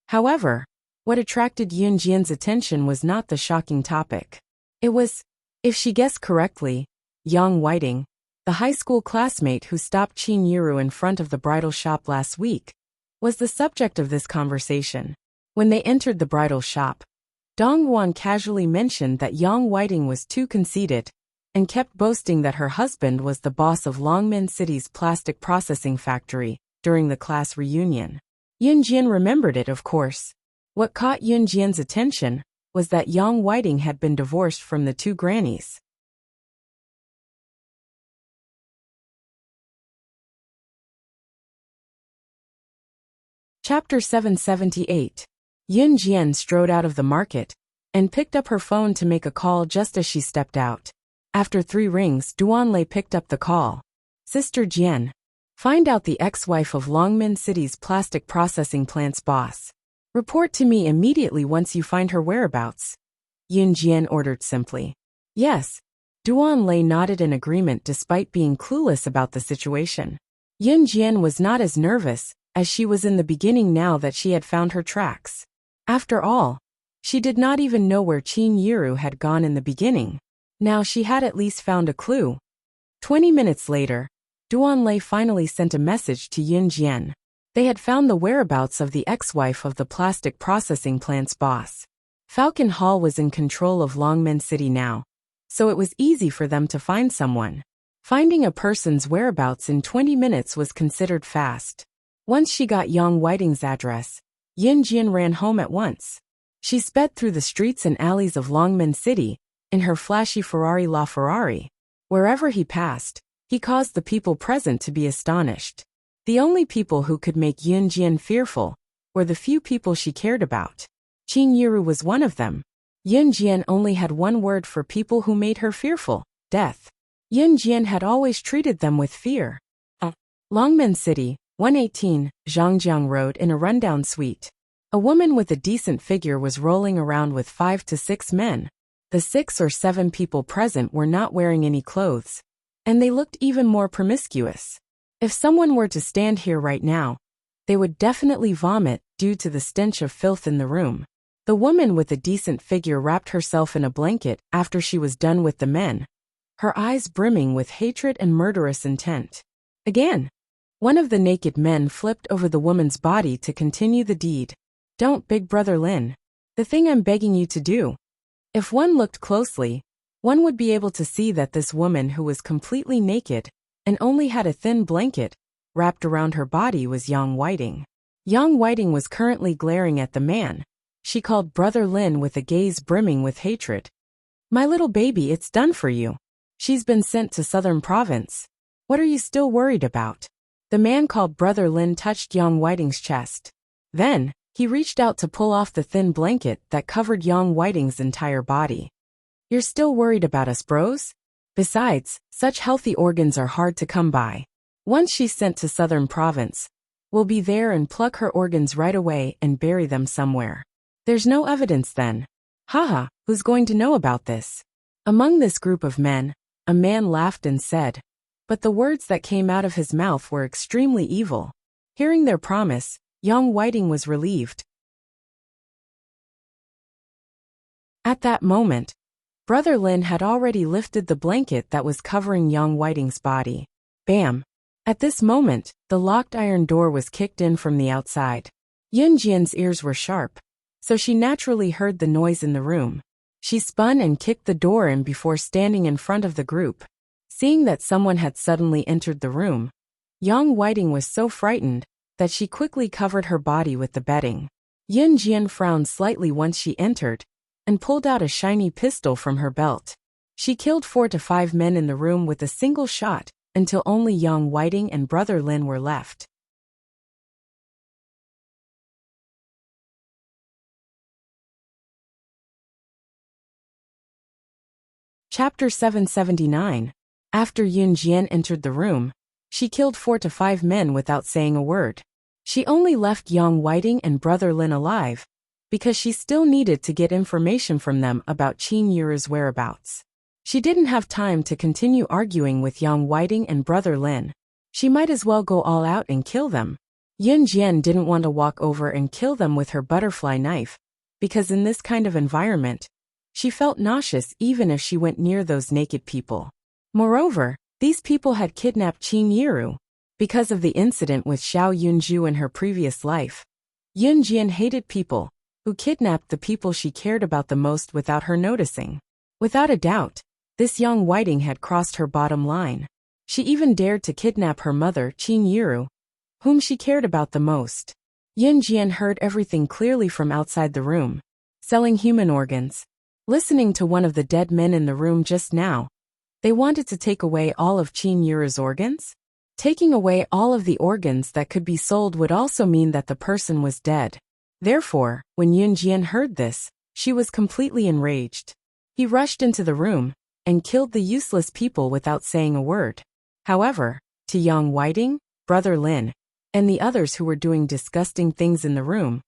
However, what attracted Yun Jian's attention was not the shocking topic. It was, if she guessed correctly, Yang Whiting, the high school classmate who stopped Qin Yiru in front of the bridal shop last week, was the subject of this conversation. When they entered the bridal shop, Dong Guan casually mentioned that Yang Whiting was too conceited, and kept boasting that her husband was the boss of Longmen City's plastic processing factory during the class reunion. Yun Jian remembered it, of course. What caught Yun Jian's attention was that Yang Whiting had been divorced from the two grannies. Chapter 778. Yun Jian strode out of the market and picked up her phone to make a call just as she stepped out. After 3 rings, Duanlei picked up the call. Sister Jian. Find out the ex-wife of Longmen City's plastic processing plant's boss. Report to me immediately once you find her whereabouts. Yun Jian ordered simply. Yes. Duanlei nodded in agreement despite being clueless about the situation. Yun Jian was not as nervous as she was in the beginning now that she had found her tracks. After all, she did not even know where Qin Yiru had gone in the beginning. Now she had at least found a clue. 20 minutes later, Duanlei finally sent a message to Yun Jian. They had found the whereabouts of the ex-wife of the plastic processing plant's boss. Falcon Hall was in control of Longmen City now, so it was easy for them to find someone. Finding a person's whereabouts in 20 minutes was considered fast. Once she got Yang Whiting's address, Yun Jian ran home at once. She sped through the streets and alleys of Longmen City in her flashy Ferrari LaFerrari. Wherever he passed, he caused the people present to be astonished. The only people who could make Yun Jian fearful were the few people she cared about. Qin Yiru was one of them. Yun Jian only had one word for people who made her fearful: death. Yun Jian had always treated them with fear. Longmen City, 118, Zhangjiang Road. In a rundown suite, a woman with a decent figure was rolling around with 5 to 6 men. The 6 or 7 people present were not wearing any clothes, and they looked even more promiscuous. If someone were to stand here right now, they would definitely vomit due to the stench of filth in the room. The woman with a decent figure wrapped herself in a blanket after she was done with the men, her eyes brimming with hatred and murderous intent. Again, one of the naked men flipped over the woman's body to continue the deed. Don't, Big Brother Lin. The thing I'm begging you to do. If one looked closely, one would be able to see that this woman, who was completely naked and only had a thin blanket wrapped around her body, was Yang Whiting. Yang Whiting was currently glaring at the man she called Brother Lin with a gaze brimming with hatred. My little baby, it's done for you. She's been sent to Southern Province. What are you still worried about? The man called Brother Lin touched Yang Whiting's chest. Then, he reached out to pull off the thin blanket that covered Yang Whiting's entire body. You're still worried about us, bros? Besides, such healthy organs are hard to come by. Once she's sent to Southern Province, we'll be there and pluck her organs right away and bury them somewhere. There's no evidence then. Haha, who's going to know about this? Among this group of men, a man laughed and said, but the words that came out of his mouth were extremely evil. Hearing their promise, Yang Whiting was relieved. At that moment, Brother Lin had already lifted the blanket that was covering Yang Whiting's body. Bam! At this moment, the locked iron door was kicked in from the outside. Yun Jian's ears were sharp, so she naturally heard the noise in the room. She spun and kicked the door in before standing in front of the group. Seeing that someone had suddenly entered the room, Yang Whiting was so frightened that she quickly covered her body with the bedding. Yun Jian frowned slightly once she entered and pulled out a shiny pistol from her belt. She killed 4 to 5 men in the room with a single shot until only Yang Whiting and Brother Lin were left. Chapter 779. After Yun Jian entered the room, she killed 4 to 5 men without saying a word. She only left Yang Whiting and Brother Lin alive because she still needed to get information from them about Qin Yiru's whereabouts. She didn't have time to continue arguing with Yang Whiting and Brother Lin. She might as well go all out and kill them. Yun Jian didn't want to walk over and kill them with her butterfly knife, because in this kind of environment, she felt nauseous even if she went near those naked people. Moreover, these people had kidnapped Qin Yiru. Because of the incident with Xiao Yunju in her previous life, Yun Jian hated people who kidnapped the people she cared about the most without her noticing. Without a doubt, this Yang Whiting had crossed her bottom line. She even dared to kidnap her mother, Qin Yiru, whom she cared about the most. Yun Jian heard everything clearly from outside the room. Selling human organs. Listening to one of the dead men in the room just now, they wanted to take away all of Qin Yiru's organs? Taking away all of the organs that could be sold would also mean that the person was dead. Therefore, when Yunjian heard this, she was completely enraged. He rushed into the room and killed the useless people without saying a word. However, to Yang Whiting, Brother Lin, and the others who were doing disgusting things in the room,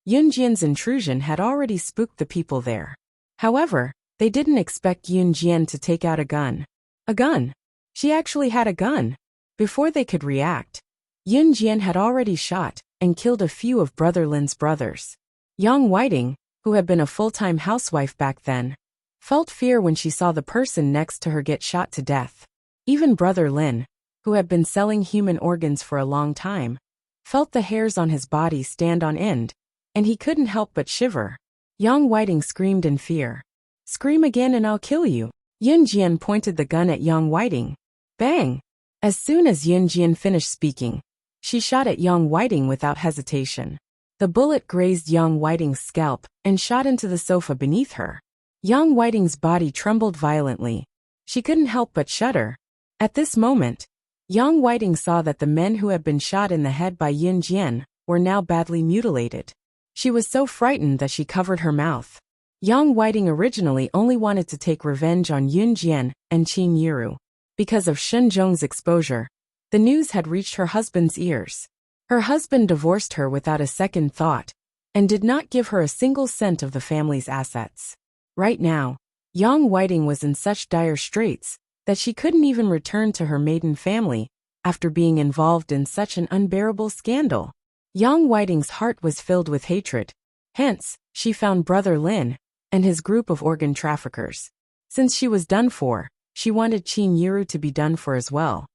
Yunjian's intrusion had already spooked the people there. However, they didn't expect Yunjian to take out a gun. A gun! She actually had a gun! Before they could react, Yunjian had already shot and killed a few of Brother Lin's brothers. Yang Whiting, who had been a full-time housewife back then, felt fear when she saw the person next to her get shot to death. Even Brother Lin, who had been selling human organs for a long time, felt the hairs on his body stand on end, and he couldn't help but shiver. Yang Whiting screamed in fear. "Scream again and I'll kill you." Yunjian pointed the gun at Yang Whiting. Bang! As soon as Yunjian finished speaking, she shot at Yang Whiting without hesitation. The bullet grazed Yang Whiting's scalp and shot into the sofa beneath her. Yang Whiting's body trembled violently. She couldn't help but shudder. At this moment, Yang Whiting saw that the men who had been shot in the head by Yunjian were now badly mutilated. She was so frightened that she covered her mouth. Yang Whiting originally only wanted to take revenge on Yunjian and Qin Yiru. Because of Shenzhong's exposure, the news had reached her husband's ears. Her husband divorced her without a second thought and did not give her a single cent of the family's assets. Right now, Yang Whiting was in such dire straits that she couldn't even return to her maiden family after being involved in such an unbearable scandal. Yang Whiting's heart was filled with hatred. Hence, she found Brother Lin and his group of organ traffickers. Since she was done for, she wanted Qin Yiru to be done for as well.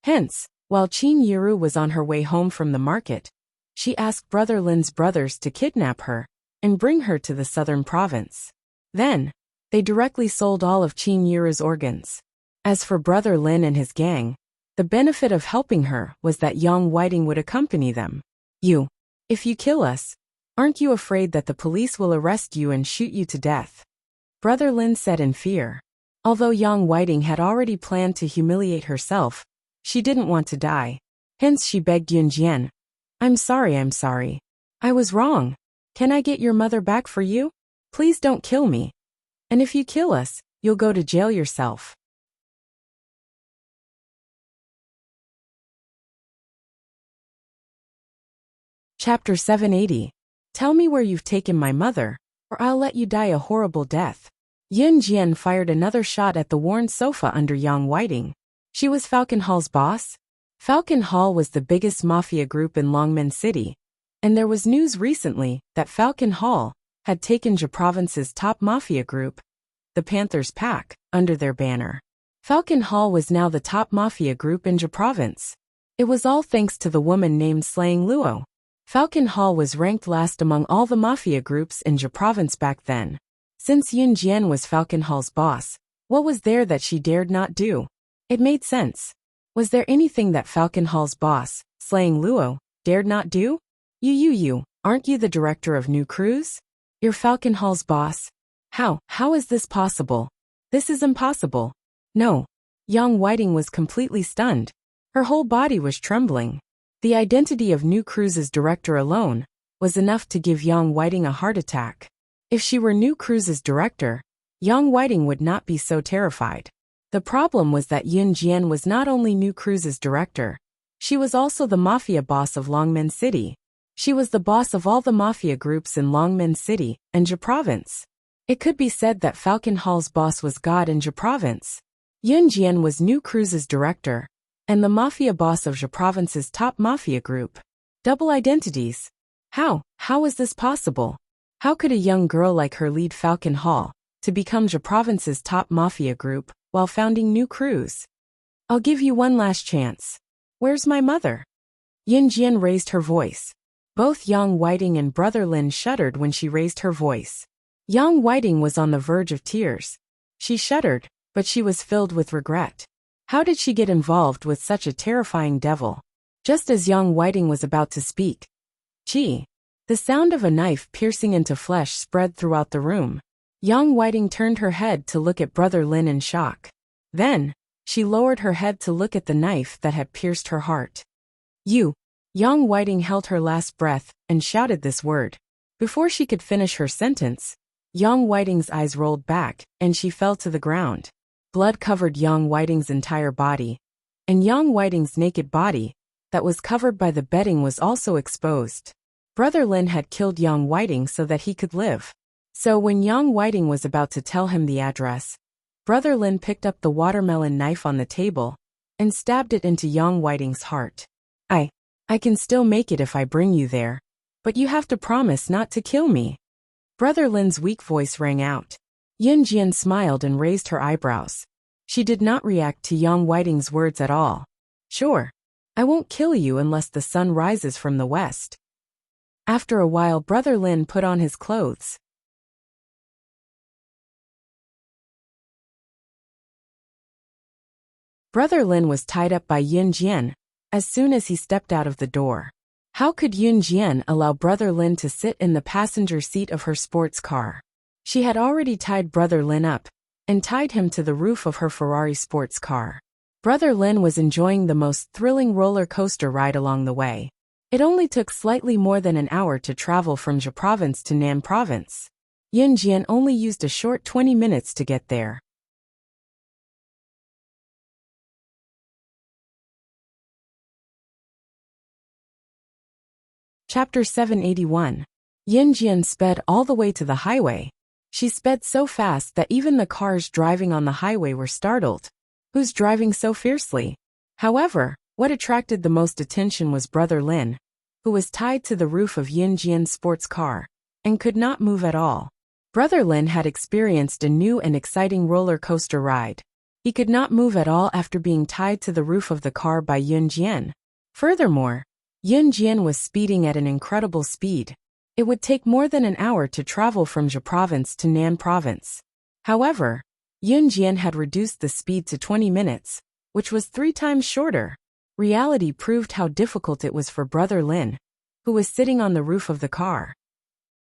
Hence, while Qin Yiru was on her way home from the market, she asked Brother Lin's brothers to kidnap her and bring her to the southern province. Then, they directly sold all of Qin Yiru's organs. As for Brother Lin and his gang, the benefit of helping her was that Yang Whiting would accompany them. If you kill us, aren't you afraid that the police will arrest you and shoot you to death?" Brother Lin said in fear. Although Yang Whiting had already planned to humiliate herself, she didn't want to die. Hence she begged Yunjian, I'm sorry. I was wrong. Can I get your mother back for you? Please don't kill me. And if you kill us, you'll go to jail yourself." Chapter 780. Tell me where you've taken my mother, or I'll let you die a horrible death. Yunjian fired another shot at the worn sofa under Yang Whiting. She was Falcon Hall's boss. Falcon Hall was the biggest mafia group in Longmen City, and there was news recently that Falcon Hall had taken Ja Province's top mafia group, the Panthers Pack, under their banner. Falcon Hall was now the top mafia group in Ja Province. It was all thanks to the woman named Slaying Luo. Falcon Hall was ranked last among all the mafia groups in Ja Province back then. Since Yunjian was Falcon Hall's boss, what was there that she dared not do? It made sense. Was there anything that Falcon Hall's boss, Slaying Luo, dared not do? You, aren't you the director of New Cruise? You're Falcon Hall's boss? How is this possible? This is impossible. No. Yang Whiting was completely stunned. Her whole body was trembling. The identity of New Cruise's director alone was enough to give Yang Whiting a heart attack. If she were New Cruise's director, Yang Whiting would not be so terrified. The problem was that Yunjian was not only New Cruise's director, she was also the mafia boss of Longmen City. She was the boss of all the mafia groups in Longmen City and Ja Province. It could be said that Falcon Hall's boss was God in Ja Province. Yunjian was New Cruise's director, and the mafia boss of Ja Province's top mafia group. Double identities. How is this possible? How could a young girl like her lead Falcon Hall to become Ja Province's top mafia group while founding New Cruise? I'll give you one last chance. Where's my mother? Yunjian raised her voice. Both Yang Whiting and Brother Lin shuddered when she raised her voice. Yang Whiting was on the verge of tears. She shuddered, but she was filled with regret. How did she get involved with such a terrifying devil? Just as Yang Whiting was about to speak, the sound of a knife piercing into flesh spread throughout the room. Yang Whiting turned her head to look at Brother Lin in shock. Then, She lowered her head to look at the knife that had pierced her heart. You. Young Whiting held her last breath and shouted this word. Before she could finish her sentence, Young Whiting's eyes rolled back and she fell to the ground. Blood covered Young Whiting's entire body, and Young Whiting's naked body, that was covered by the bedding, was also exposed. Brother Lin had killed Young Whiting so that he could live. So when Young Whiting was about to tell him the address, Brother Lin picked up the watermelon knife on the table and stabbed it into Young Whiting's heart. I can still make it if I bring you there, but you have to promise not to kill me. Brother Lin's weak voice rang out. Yin Jian smiled and raised her eyebrows. She did not react to Young Whiting's words at all. Sure. I won't kill you unless the sun rises from the west. After a while, Brother Lin put on his clothes. Brother Lin was tied up by Yin Jian as soon as he stepped out of the door. How could Yin Jian allow Brother Lin to sit in the passenger seat of her sports car? She had already tied Brother Lin up and tied him to the roof of her Ferrari sports car. Brother Lin was enjoying the most thrilling roller coaster ride along the way. It only took slightly more than an hour to travel from Zhe province to Nan province. Yin Jian only used a short 20 minutes to get there. Chapter 781. Yin Jian sped all the way to the highway. She sped so fast that even the cars driving on the highway were startled. Who's driving so fiercely? However, what attracted the most attention was Brother Lin, who was tied to the roof of Yin Jian's sports car and could not move at all. Brother Lin had experienced a new and exciting roller coaster ride. He could not move at all after being tied to the roof of the car by Yin Jian. Furthermore, Yin Jian was speeding at an incredible speed. It would take more than an hour to travel from Zhe province to Nan province. However, Yin Jian had reduced the speed to 20 minutes, which was 3 times shorter. Reality proved how difficult it was for Brother Lin, who was sitting on the roof of the car.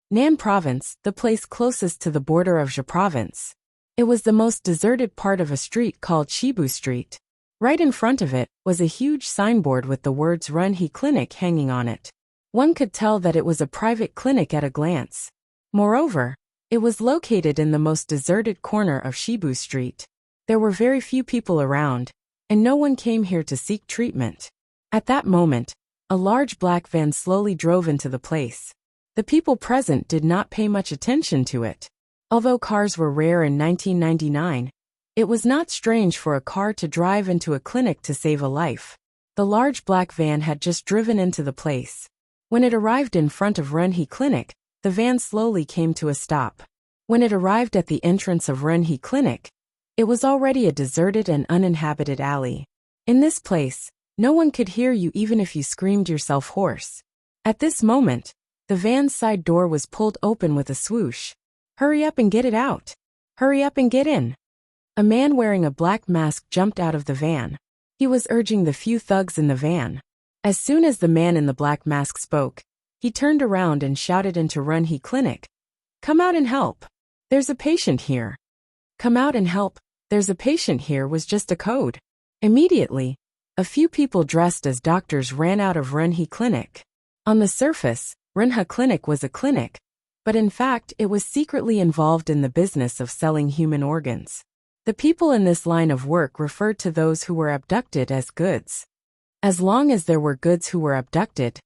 Nan province, the place closest to the border of Zhe province. It was the most deserted part of a street called Shibu Street. Right in front of it was a huge signboard with the words Run He Clinic hanging on it. One could tell that it was a private clinic at a glance. Moreover, it was located in the most deserted corner of Shibu Street. There were very few people around, and no one came here to seek treatment. At that moment, a large black van slowly drove into the place. The people present did not pay much attention to it. Although cars were rare in 1999, it was not strange for a car to drive into a clinic to save a life. The large black van had just driven into the place. When it arrived in front of Renhe Clinic, the van slowly came to a stop. When it arrived at the entrance of Renhe Clinic, it was already a deserted and uninhabited alley. In this place, no one could hear you even if you screamed yourself hoarse. At this moment, the van's side door was pulled open with a swoosh. Hurry up and get it out. Hurry up and get in. A man wearing a black mask jumped out of the van. He was urging the few thugs in the van. As soon as the man in the black mask spoke, he turned around and shouted into Renhe Clinic. Come out and help. There's a patient here. Come out and help. There's a patient here was just a code. Immediately, a few people dressed as doctors ran out of Renhe Clinic. On the surface, Renhe Clinic was a clinic, but in fact it was secretly involved in the business of selling human organs. The people in this line of work referred to those who were abducted as goods. As long as there were goods who were abducted,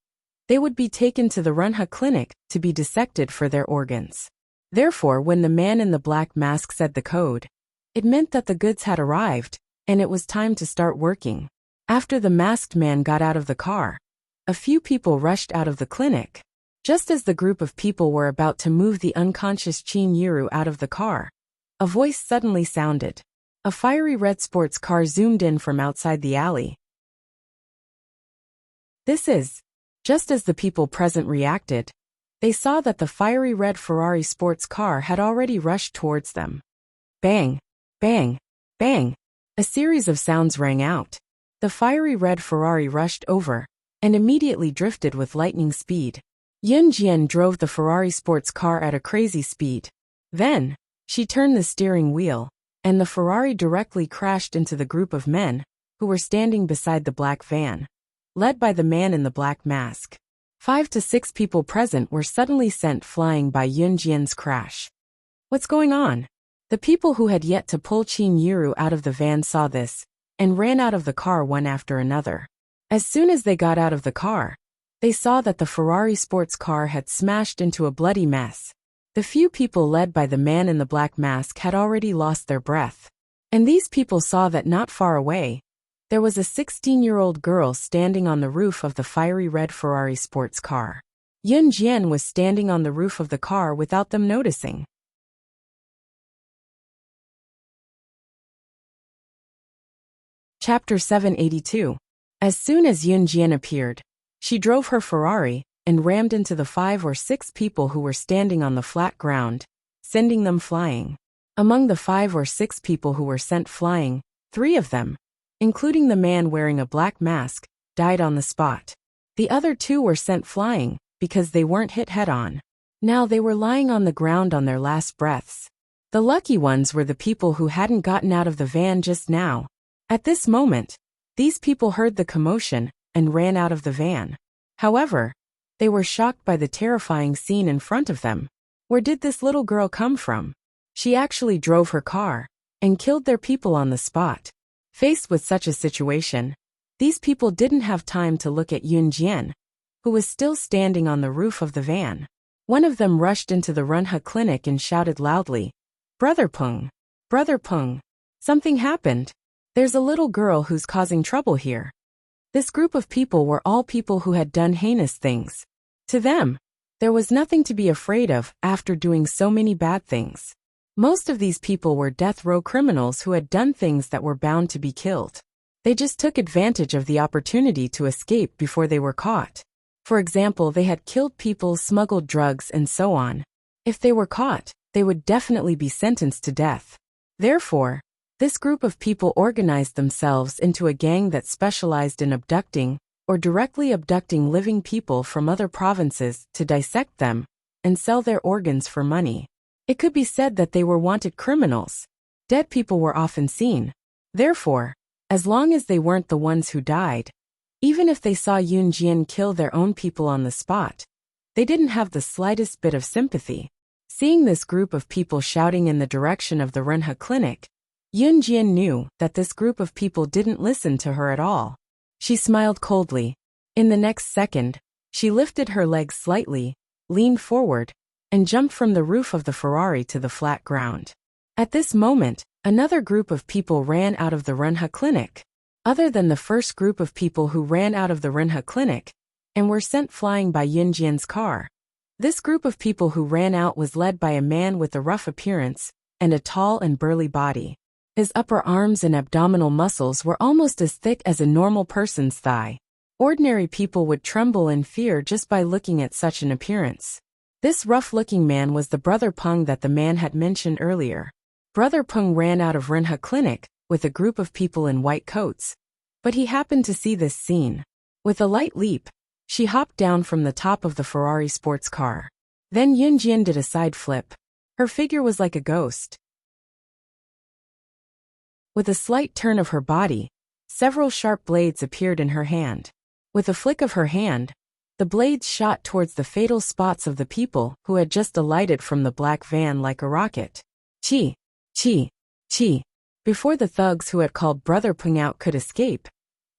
they would be taken to the Renhe Clinic to be dissected for their organs. Therefore, when the man in the black mask said the code, it meant that the goods had arrived, and it was time to start working. After the masked man got out of the car, a few people rushed out of the clinic. Just as the group of people were about to move the unconscious Qin Yiru out of the car, a voice suddenly sounded. A fiery red sports car zoomed in from outside the alley. This is. Just as the people present reacted, they saw that the fiery red Ferrari sports car had already rushed towards them. Bang! Bang! Bang! A series of sounds rang out. The fiery red Ferrari rushed over and immediately drifted with lightning speed. Yin Jian drove the Ferrari sports car at a crazy speed. Then, she turned the steering wheel and the Ferrari directly crashed into the group of men who were standing beside the black van, led by the man in the black mask. 5 to 6 people present were suddenly sent flying by Yun Jian's crash. What's going on? The people who had yet to pull Qin Yuru out of the van saw this, and ran out of the car one after another. As soon as they got out of the car, they saw that the Ferrari sports car had smashed into a bloody mess. The few people led by the man in the black mask had already lost their breath. And these people saw that not far away, there was a 16-year-old girl standing on the roof of the fiery red Ferrari sports car. Yun Jian was standing on the roof of the car without them noticing. Chapter 782. As soon as Yun Jian appeared, she drove her Ferrari and rammed into the 5 or 6 people who were standing on the flat ground, sending them flying. Among the 5 or 6 people who were sent flying, 3 of them, including the man wearing a black mask, died on the spot. The other 2 were sent flying because they weren't hit head-on. Now they were lying on the ground on their last breaths. The lucky ones were the people who hadn't gotten out of the van just now. At this moment, these people heard the commotion and ran out of the van. However, they were shocked by the terrifying scene in front of them. Where did this little girl come from? She actually drove her car and killed their people on the spot. Faced with such a situation, these people didn't have time to look at Yun Jian, who was still standing on the roof of the van. One of them rushed into the Runha clinic and shouted loudly, "Brother Peng! Brother Peng! Something happened! There's a little girl who's causing trouble here." This group of people were all people who had done heinous things. To them, there was nothing to be afraid of after doing so many bad things. Most of these people were death row criminals who had done things that were bound to be killed. They just took advantage of the opportunity to escape before they were caught. For example, they had killed people, smuggled drugs, and so on. If they were caught, they would definitely be sentenced to death. Therefore, this group of people organized themselves into a gang that specialized in abducting or directly abducting living people from other provinces to dissect them and sell their organs for money. It could be said that they were wanted criminals. Dead people were often seen. Therefore, as long as they weren't the ones who died, even if they saw Yun Jian kill their own people on the spot, they didn't have the slightest bit of sympathy. Seeing this group of people shouting in the direction of the Runha clinic, Yun Jian knew that this group of people didn't listen to her at all. She smiled coldly. In the next second, she lifted her legs slightly, leaned forward, and jumped from the roof of the Ferrari to the flat ground. At this moment, another group of people ran out of the Runha clinic. Other than the first group of people who ran out of the Runha clinic and were sent flying by Yun Jian's car, this group of people who ran out was led by a man with a rough appearance and a tall and burly body. His upper arms and abdominal muscles were almost as thick as a normal person's thigh. Ordinary people would tremble in fear just by looking at such an appearance. This rough-looking man was the Brother Peng that the man had mentioned earlier. Brother Peng ran out of Runha clinic with a group of people in white coats, but he happened to see this scene. With a light leap, she hopped down from the top of the Ferrari sports car. Then Yun Jian did a side flip. Her figure was like a ghost. With a slight turn of her body, several sharp blades appeared in her hand. With a flick of her hand, the blades shot towards the fatal spots of the people who had just alighted from the black van like a rocket. Chi! Chi! Chi! Before the thugs who had called Brother Peng out could escape,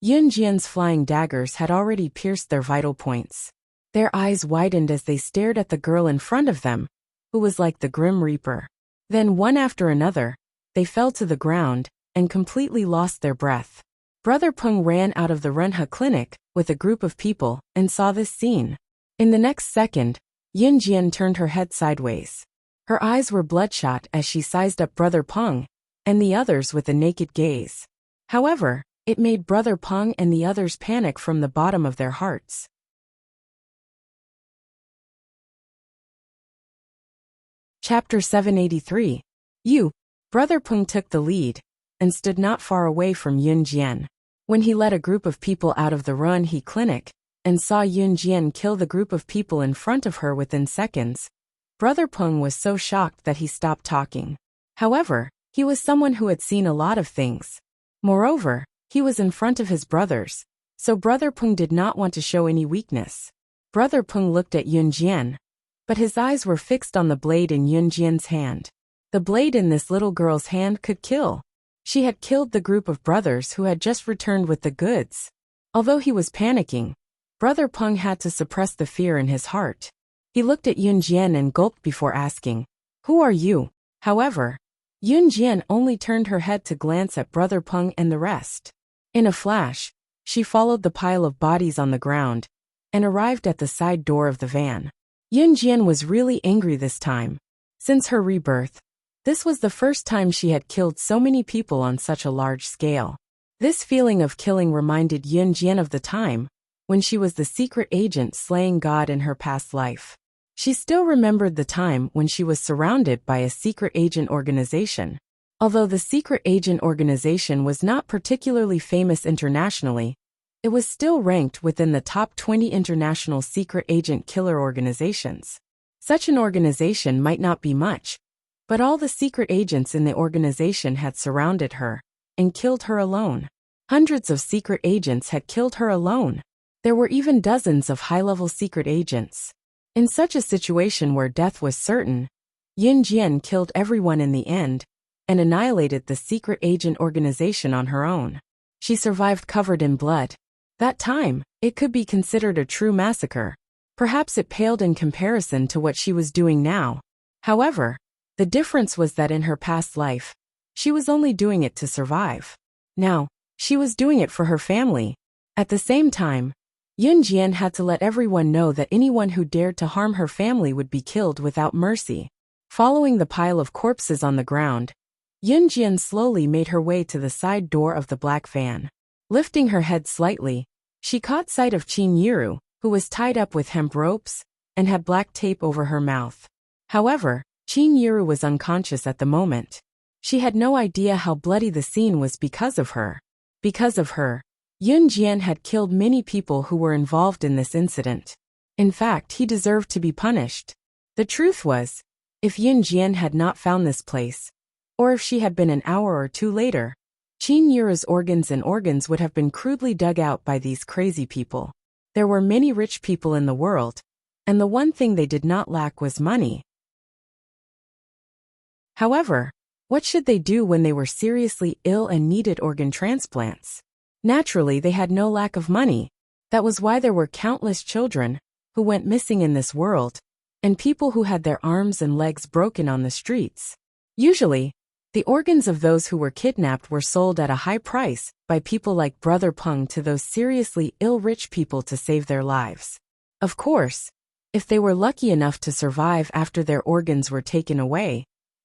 Yun Jian's flying daggers had already pierced their vital points. Their eyes widened as they stared at the girl in front of them, who was like the Grim Reaper. Then one after another, they fell to the ground and completely lost their breath. Brother Peng ran out of the Runha clinic with a group of people and saw this scene. In the next second, Yun Jian turned her head sideways. Her eyes were bloodshot as she sized up Brother Peng and the others with a naked gaze. However, it made Brother Peng and the others panic from the bottom of their hearts. Chapter 783. Brother Peng took the lead and stood not far away from Yun Jian. When he led a group of people out of the Runhe clinic and saw Yun Jian kill the group of people in front of her within seconds, Brother Peng was so shocked that he stopped talking. However, He was someone who had seen a lot of things. Moreover, he was in front of his brothers, so Brother Peng did not want to show any weakness. Brother Peng looked at Yun Jian, but his eyes were fixed on the blade in Yun Jian's hand. The blade in this little girl's hand could kill. She had killed the group of brothers who had just returned with the goods. Although he was panicking, Brother Peng had to suppress the fear in his heart. He looked at Yun Jian and gulped before asking, "Who are you?" However, Yun Jian only turned her head to glance at Brother Peng and the rest. In a flash, she followed the pile of bodies on the ground and arrived at the side door of the van. Yun Jian was really angry this time. Since her rebirth, this was the first time she had killed so many people on such a large scale. This feeling of killing reminded Yun Jian of the time when she was the secret agent slaying God in her past life. She still remembered the time when she was surrounded by a secret agent organization. Although the secret agent organization was not particularly famous internationally, it was still ranked within the top 20 international secret agent killer organizations. Such an organization might not be much, but all the secret agents in the organization had surrounded her and killed her alone. Hundreds of secret agents had killed her alone. There were even dozens of high-level secret agents. In such a situation where death was certain, Yun Jian killed everyone in the end and annihilated the secret agent organization on her own. She survived covered in blood. That time, it could be considered a true massacre. Perhaps it paled in comparison to what she was doing now. However, the difference was that in her past life, she was only doing it to survive. Now, she was doing it for her family. At the same time, Yun Jian had to let everyone know that anyone who dared to harm her family would be killed without mercy. Following the pile of corpses on the ground, Yun Jian slowly made her way to the side door of the black van. Lifting her head slightly, she caught sight of Qin Yiru, who was tied up with hemp ropes and had black tape over her mouth. However, Qin Yiru was unconscious at the moment. She had no idea how bloody the scene was because of her. Because of her, Yun Jian had killed many people who were involved in this incident. In fact, he deserved to be punished. The truth was, if Yun Jian had not found this place, or if she had been an hour or two later, Qin Yiru's organs would have been crudely dug out by these crazy people. There were many rich people in the world, and the one thing they did not lack was money. However, what should they do when they were seriously ill and needed organ transplants? Naturally, they had no lack of money. That was why there were countless children who went missing in this world, and people who had their arms and legs broken on the streets. Usually, the organs of those who were kidnapped were sold at a high price by people like Brother Peng to those seriously ill rich people to save their lives. Of course, if they were lucky enough to survive after their organs were taken away,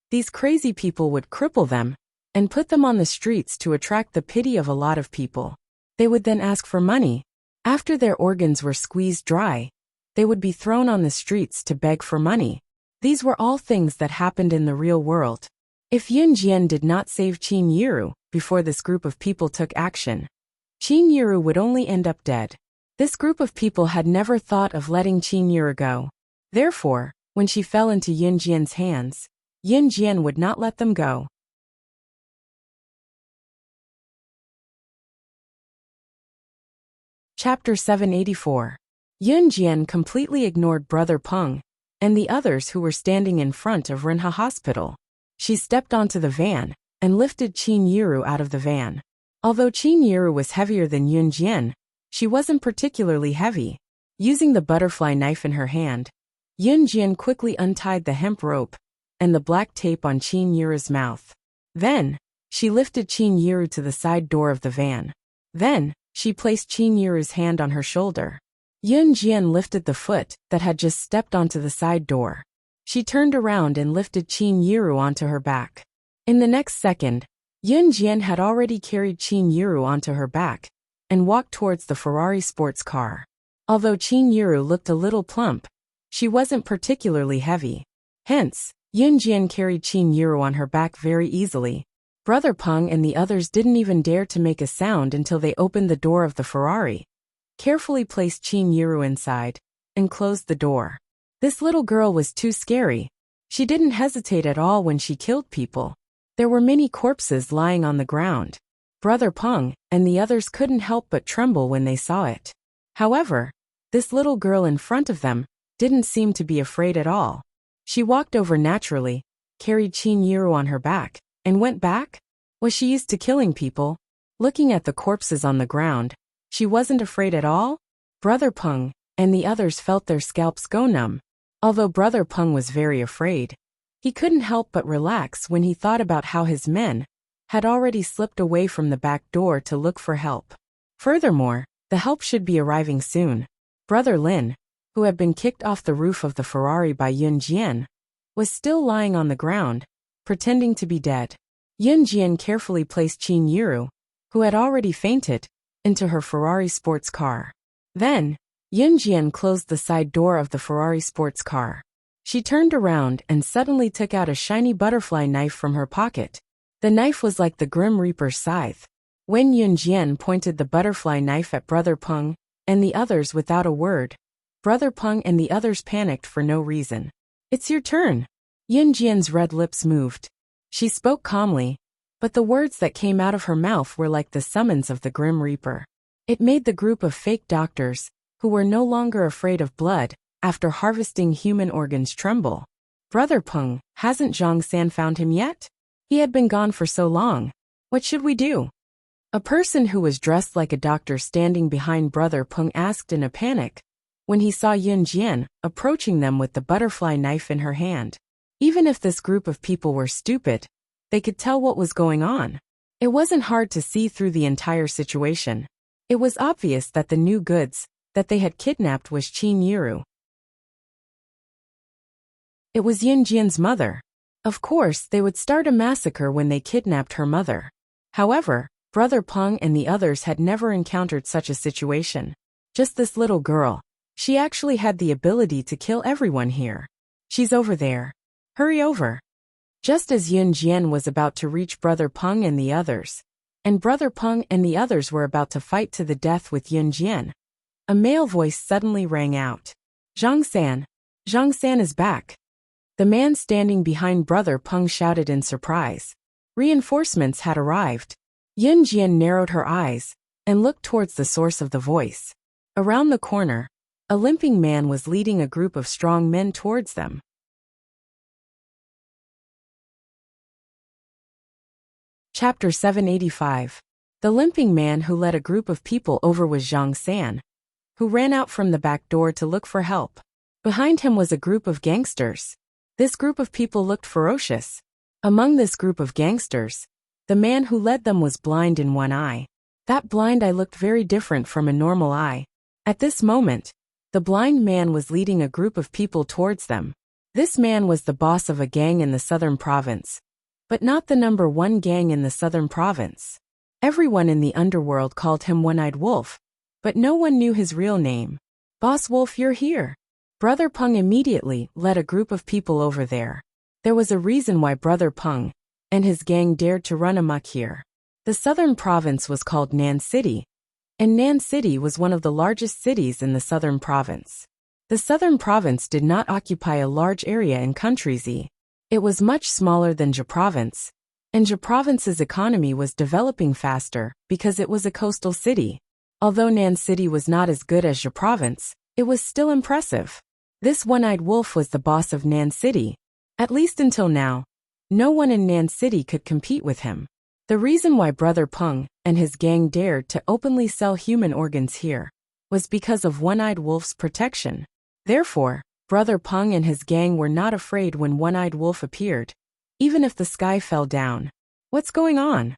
these crazy people would cripple them and put them on the streets to attract the pity of a lot of people. They would then ask for money. After their organs were squeezed dry, they would be thrown on the streets to beg for money. These were all things that happened in the real world. If Yun Jian did not save Qin Yiru before this group of people took action, Qin Yiru would only end up dead. This group of people had never thought of letting Qin Yiru go. Therefore, when she fell into Yun Jian's hands, Yun Jian would not let them go. Chapter 784. Yun Jian completely ignored Brother Peng and the others who were standing in front of Renha Hospital. She stepped onto the van and lifted Qin Yiru out of the van. Although Qin Yiru was heavier than Yun Jian, she wasn't particularly heavy. Using the butterfly knife in her hand, Yun Jian quickly untied the hemp rope and the black tape on Qin Yiru's mouth. Then, she lifted Qin Yiru to the side door of the van. Then, she placed Qin Yiru's hand on her shoulder. Yun Jian lifted the foot that had just stepped onto the side door. She turned around and lifted Qin Yiru onto her back. In the next second, Yun Jian had already carried Qin Yiru onto her back and walked towards the Ferrari sports car. Although Qin Yiru looked a little plump, she wasn't particularly heavy. Hence, Yun Jian carried Qin Yiru on her back very easily. Brother Peng and the others didn't even dare to make a sound until they opened the door of the Ferrari, carefully placed Qin Yiru inside, and closed the door. This little girl was too scary. She didn't hesitate at all when she killed people. There were many corpses lying on the ground. Brother Peng and the others couldn't help but tremble when they saw it. However, this little girl in front of them didn't seem to be afraid at all. She walked over naturally, carried Qin Yiru on her back, and went back. Was she used to killing people? Looking at the corpses on the ground, she wasn't afraid at all? Brother Peng and the others felt their scalps go numb. Although Brother Peng was very afraid, he couldn't help but relax when he thought about how his men had already slipped away from the back door to look for help. Furthermore, the help should be arriving soon. Brother Lin, who had been kicked off the roof of the Ferrari by Yun Jian, was still lying on the ground, pretending to be dead. Yun Jian carefully placed Qin Yiru, who had already fainted, into her Ferrari sports car. Then, Yun Jian closed the side door of the Ferrari sports car. She turned around and suddenly took out a shiny butterfly knife from her pocket. The knife was like the Grim Reaper's scythe. When Yun Jian pointed the butterfly knife at Brother Peng and the others without a word, Brother Peng and the others panicked for no reason. "It's your turn." Yun Jian's red lips moved. She spoke calmly, but the words that came out of her mouth were like the summons of the Grim Reaper. It made the group of fake doctors, who were no longer afraid of blood after harvesting human organs, tremble. "Brother Peng, hasn't Zhang San found him yet? He had been gone for so long. What should we do?" A person who was dressed like a doctor standing behind Brother Peng asked in a panic when he saw Yun Jian approaching them with the butterfly knife in her hand. Even if this group of people were stupid, they could tell what was going on. It wasn't hard to see through the entire situation. It was obvious that the new goods that they had kidnapped was Qin Yiru. It was Yun Jian's mother. Of course, they would start a massacre when they kidnapped her mother. However, Brother Peng and the others had never encountered such a situation. Just this little girl. She actually had the ability to kill everyone here. "She's over there. Hurry over." Just as Yun Jian was about to reach Brother Peng and the others, and Brother Peng and the others were about to fight to the death with Yun Jian, a male voice suddenly rang out. "Zhang San. Zhang San is back." The man standing behind Brother Peng shouted in surprise. Reinforcements had arrived. Yun Jian narrowed her eyes and looked towards the source of the voice. Around the corner, a limping man was leading a group of strong men towards them. Chapter 785. The limping man who led a group of people over was Zhang San, who ran out from the back door to look for help. Behind him was a group of gangsters. This group of people looked ferocious. Among this group of gangsters, the man who led them was blind in one eye. That blind eye looked very different from a normal eye. At this moment, the blind man was leading a group of people towards them. This man was the boss of a gang in the southern province, but not the number one gang in the southern province. Everyone in the underworld called him One-Eyed Wolf, but no one knew his real name. "Boss Wolf, you're here." Brother Peng immediately led a group of people over there. There was a reason why Brother Peng and his gang dared to run amok here. The southern province was called Nan City, and Nan City was one of the largest cities in the southern province. The southern province did not occupy a large area in Country Z. It was much smaller than Ja Province, and Ja Province's economy was developing faster because it was a coastal city. Although Nan City was not as good as Ja Province, it was still impressive. This One-Eyed Wolf was the boss of Nan City. At least until now, no one in Nan City could compete with him. The reason why Brother Peng and his gang dared to openly sell human organs here was because of One-Eyed Wolf's protection. Therefore, Brother Peng and his gang were not afraid when One-Eyed Wolf appeared, even if the sky fell down. "What's going on?"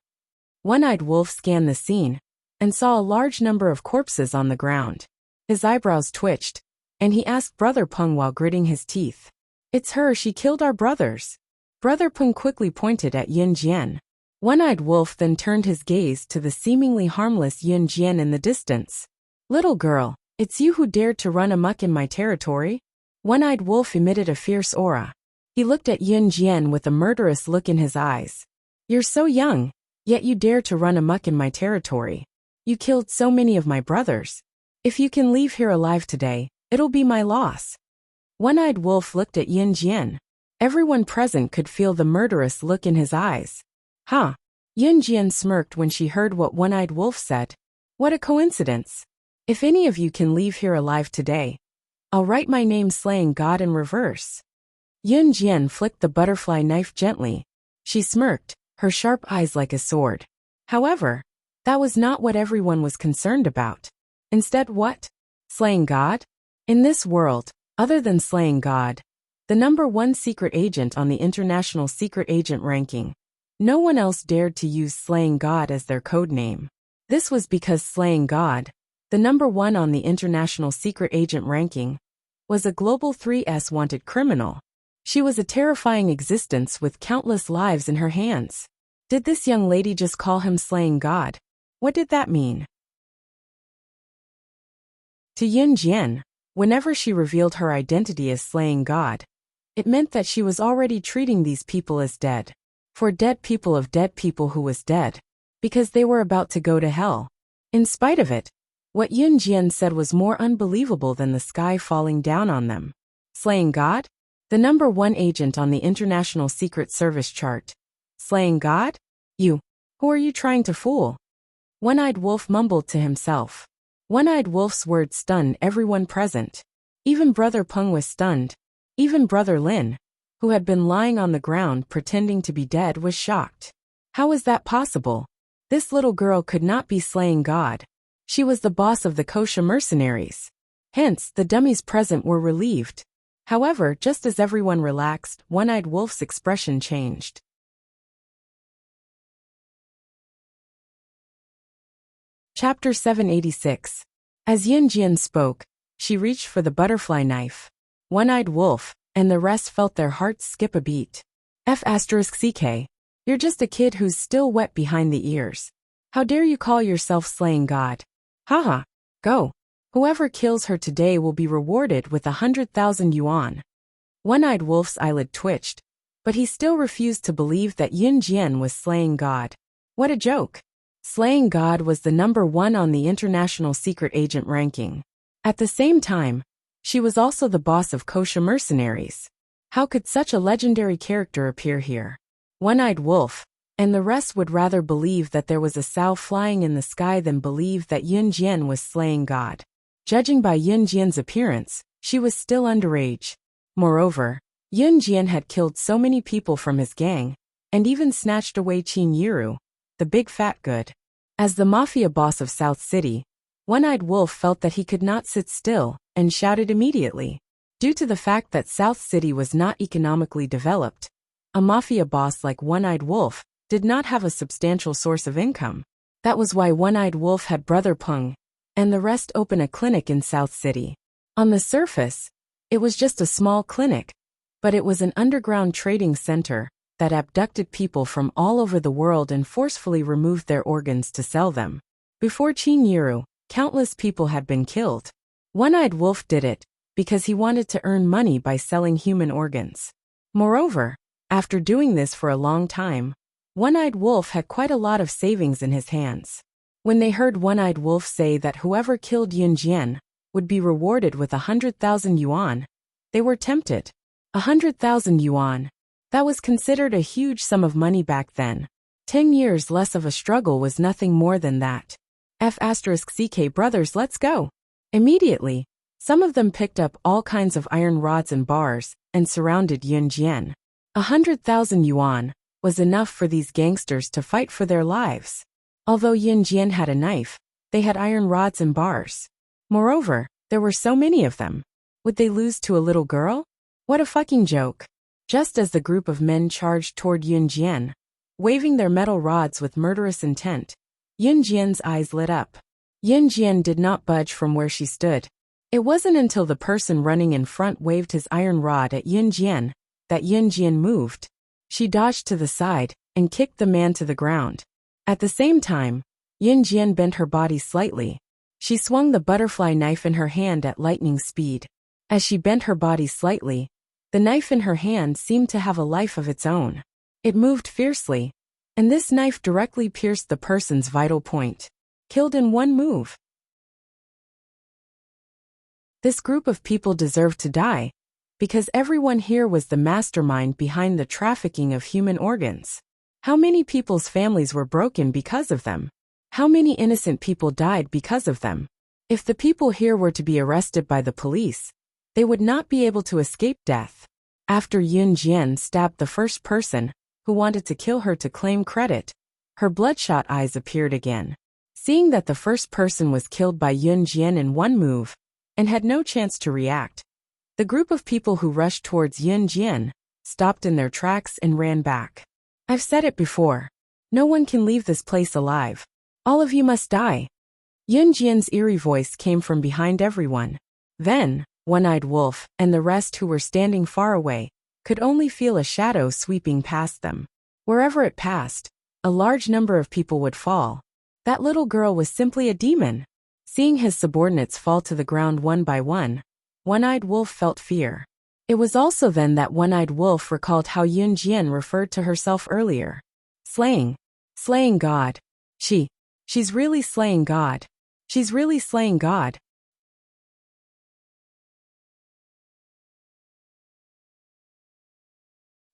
One-Eyed Wolf scanned the scene and saw a large number of corpses on the ground. His eyebrows twitched, and he asked Brother Peng while gritting his teeth. "It's her, she killed our brothers." Brother Peng quickly pointed at Yun Jian. One-Eyed Wolf then turned his gaze to the seemingly harmless Yun Jian in the distance. "Little girl, it's you who dared to run amok in my territory?" One-Eyed Wolf emitted a fierce aura. He looked at Yun Jian with a murderous look in his eyes. "You're so young, yet you dare to run amok in my territory. You killed so many of my brothers. If you can leave here alive today, it'll be my loss." One-Eyed Wolf looked at Yun Jian. Everyone present could feel the murderous look in his eyes. Huh? Yun Jian smirked when she heard what One-Eyed Wolf said. What a coincidence. If any of you can leave here alive today, I'll write my name slaying God in reverse. Yun Jian flicked the butterfly knife gently. She smirked, her sharp eyes like a sword. However, that was not what everyone was concerned about. Instead, what? Slaying God? In this world, other than slaying God, the #1 secret agent on the international secret agent ranking, no one else dared to use slaying God as their code name. This was because slaying God, the #1 on the international secret agent ranking, was a global 3S wanted criminal. She was a terrifying existence with countless lives in her hands. Did this young lady just call him slaying God? What did that mean? To Yun Jian, whenever she revealed her identity as slaying God, it meant that she was already treating these people as dead. For dead people who was dead, because they were about to go to hell. In spite of it, what Yun Jian said was more unbelievable than the sky falling down on them. Slaying God? The #1 agent on the International Secret Service chart. Slaying God? You. Who are you trying to fool? One-Eyed Wolf mumbled to himself. One-Eyed Wolf's words stunned everyone present. Even Brother Peng was stunned. Even Brother Lin, who had been lying on the ground pretending to be dead, was shocked. How was that possible? This little girl could not be slaying God. She was the boss of the kosher mercenaries. Hence, the dummies present were relieved. However, just as everyone relaxed, One-Eyed Wolf's expression changed. Chapter 786. As Yun Jian spoke, she reached for the butterfly knife. One-Eyed Wolf, and the rest felt their hearts skip a beat. F***CK. You're just a kid who's still wet behind the ears. How dare you call yourself slaying God? Haha. Go. Whoever kills her today will be rewarded with 100,000 yuan. One-Eyed Wolf's eyelid twitched, but he still refused to believe that Yun Jian was slaying God. What a joke. Slaying God was the #1 on the international secret agent ranking. At the same time, she was also the boss of kosher mercenaries. How could such a legendary character appear here? One-Eyed Wolf, and the rest would rather believe that there was a sow flying in the sky than believe that Yun Jian was slaying God. Judging by Yun Jian's appearance, she was still underage. Moreover, Yun Jian had killed so many people from his gang, and even snatched away Qin Yiru, the big fat good. As the mafia boss of South City, One-Eyed Wolf felt that he could not sit still, and shouted immediately. Due to the fact that South City was not economically developed, a mafia boss like One-Eyed Wolf did not have a substantial source of income. That was why One-Eyed Wolf had Brother Peng and the rest open a clinic in South City. On the surface, it was just a small clinic, but it was an underground trading center that abducted people from all over the world and forcefully removed their organs to sell them. Before Qin Yiru, countless people had been killed. One-Eyed Wolf did it because he wanted to earn money by selling human organs. Moreover, after doing this for a long time, One-Eyed Wolf had quite a lot of savings in his hands. When they heard One-Eyed Wolf say that whoever killed Yun Jian would be rewarded with 100,000 yuan, they were tempted. 100,000 yuan. That was considered a huge sum of money back then. 10 years less of a struggle was nothing more than that. F***CK brothers, let's go. Immediately, some of them picked up all kinds of iron rods and bars and surrounded Yun Jian. 100,000 yuan was enough for these gangsters to fight for their lives. Although Yun Jian had a knife, they had iron rods and bars. Moreover, there were so many of them. Would they lose to a little girl? What a fucking joke. Just as the group of men charged toward Yun Jian, waving their metal rods with murderous intent, Yun Jian's eyes lit up. Yun Jian did not budge from where she stood. It wasn't until the person running in front waved his iron rod at Yun Jian that Yun Jian moved. She dodged to the side and kicked the man to the ground. At the same time, Yun Jian bent her body slightly. She swung the butterfly knife in her hand at lightning speed. As she bent her body slightly, the knife in her hand seemed to have a life of its own. It moved fiercely, and this knife directly pierced the person's vital point. Killed in one move. This group of people deserved to die, Because everyone here was the mastermind behind the trafficking of human organs. How many people's families were broken because of them? How many innocent people died because of them? If the people here were to be arrested by the police, they would not be able to escape death. After Yun Jian stabbed the first person who wanted to kill her to claim credit, her bloodshot eyes appeared again. Seeing that the first person was killed by Yun Jian in one move and had no chance to react, the group of people who rushed towards Yun Jian stopped in their tracks and ran back. I've said it before. No one can leave this place alive. All of you must die. Yun Jian's eerie voice came from behind everyone. Then, One-Eyed Wolf and the rest who were standing far away could only feel a shadow sweeping past them. Wherever it passed, a large number of people would fall. That little girl was simply a demon. Seeing his subordinates fall to the ground one by one, One-Eyed Wolf felt fear. It was also then that One-Eyed Wolf recalled how Yun Jian referred to herself earlier. Slaying God. She's really slaying God. She's really slaying God.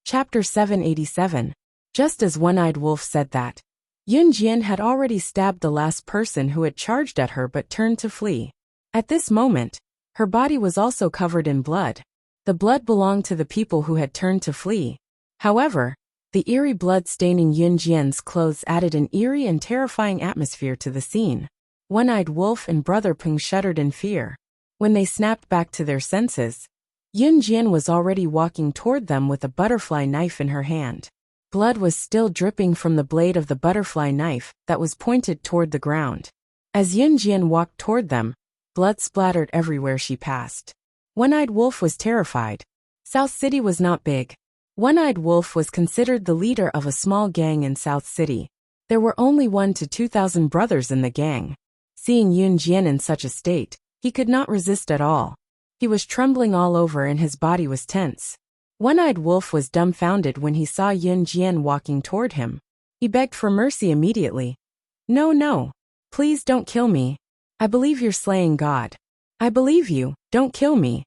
Chapter 787. Just as One-Eyed Wolf said that, Yun Jian had already stabbed the last person who had charged at her but turned to flee. At this moment, her body was also covered in blood. The blood belonged to the people who had turned to flee. However, the eerie blood staining Yun Jian's clothes added an eerie and terrifying atmosphere to the scene. One-Eyed Wolf and Brother Peng shuddered in fear. When they snapped back to their senses, Yun Jian was already walking toward them with a butterfly knife in her hand. Blood was still dripping from the blade of the butterfly knife that was pointed toward the ground. As Yun Jian walked toward them, blood splattered everywhere she passed. One-Eyed Wolf was terrified. South City was not big. One-Eyed Wolf was considered the leader of a small gang in South City. There were only 1,000 to 2,000 brothers in the gang. Seeing Yun Jian in such a state, he could not resist at all. He was trembling all over and his body was tense. One-Eyed Wolf was dumbfounded when he saw Yun Jian walking toward him. He begged for mercy immediately. No. Please don't kill me. I believe you're slaying God. I believe you, don't kill me.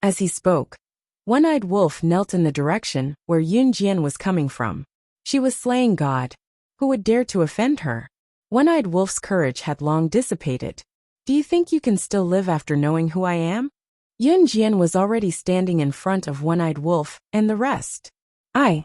As he spoke, One-Eyed Wolf knelt in the direction where Yun Jian was coming from. She was slaying God. Who would dare to offend her? One-Eyed Wolf's courage had long dissipated. Do you think you can still live after knowing who I am? Yun Jian was already standing in front of One-Eyed Wolf and the rest. I.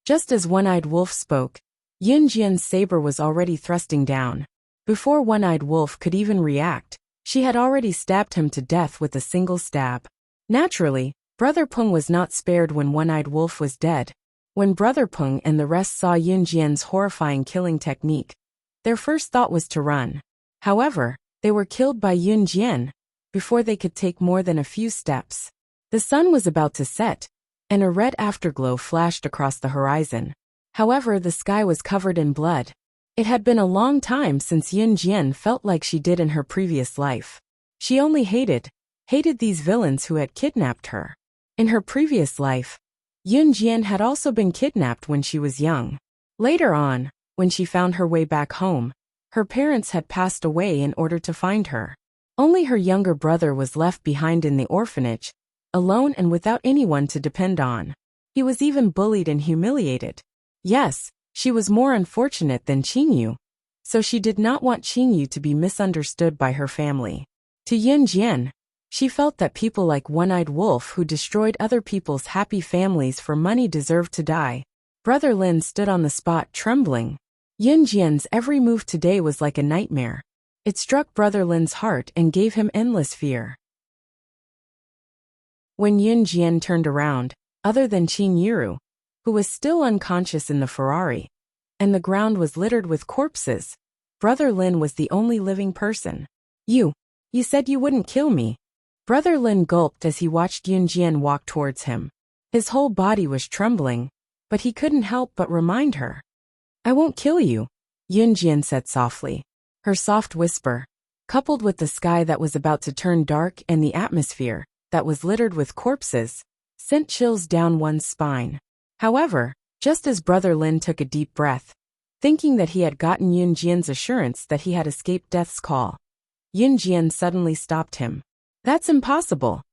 Just as One-Eyed Wolf spoke, Yun Jian's saber was already thrusting down. Before One-Eyed Wolf could even react, she had already stabbed him to death with a single stab. Naturally, Brother Peng was not spared when One-Eyed Wolf was dead. When Brother Peng and the rest saw Yun Jian's horrifying killing technique, their first thought was to run. However, they were killed by Yun Jian before they could take more than a few steps. The sun was about to set, and a red afterglow flashed across the horizon. However, the sky was covered in blood. It had been a long time since Yun Jian felt like she did in her previous life. She only hated these villains who had kidnapped her. In her previous life, Yun Jian had also been kidnapped when she was young. Later on, when she found her way back home, her parents had passed away in order to find her. Only her younger brother was left behind in the orphanage, alone and without anyone to depend on. He was even bullied and humiliated. Yes, she was more unfortunate than Qingyu, so she did not want Qingyu to be misunderstood by her family. To Yun Jian, she felt that people like One-Eyed Wolf who destroyed other people's happy families for money deserved to die. Brother Lin stood on the spot trembling. Yun Jian's every move today was like a nightmare. It struck Brother Lin's heart and gave him endless fear. When Yun Jian turned around, other than Qin Yiru, who was still unconscious in the Ferrari, and the ground was littered with corpses, Brother Lin was the only living person. You said you wouldn't kill me. Brother Lin gulped as he watched Yun Jian walk towards him. His whole body was trembling, but he couldn't help but remind her. I won't kill you, Yun Jian said softly. Her soft whisper, coupled with the sky that was about to turn dark and the atmosphere that was littered with corpses, sent chills down one's spine. However, just as Brother Lin took a deep breath, thinking that he had gotten Yun Jian's assurance that he had escaped death's call, Yun Jian suddenly stopped him. That's impossible.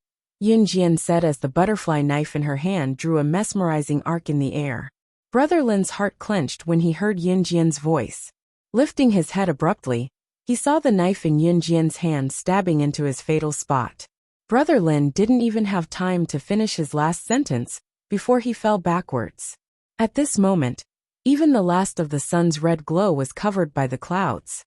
Yun Jian said as the butterfly knife in her hand drew a mesmerizing arc in the air. Brother Lin's heart clenched when he heard Yun Jian's voice. Lifting his head abruptly, he saw the knife in Yun Jian's hand stabbing into his fatal spot. Brother Lin didn't even have time to finish his last sentence before he fell backwards. At this moment, even the last of the sun's red glow was covered by the clouds.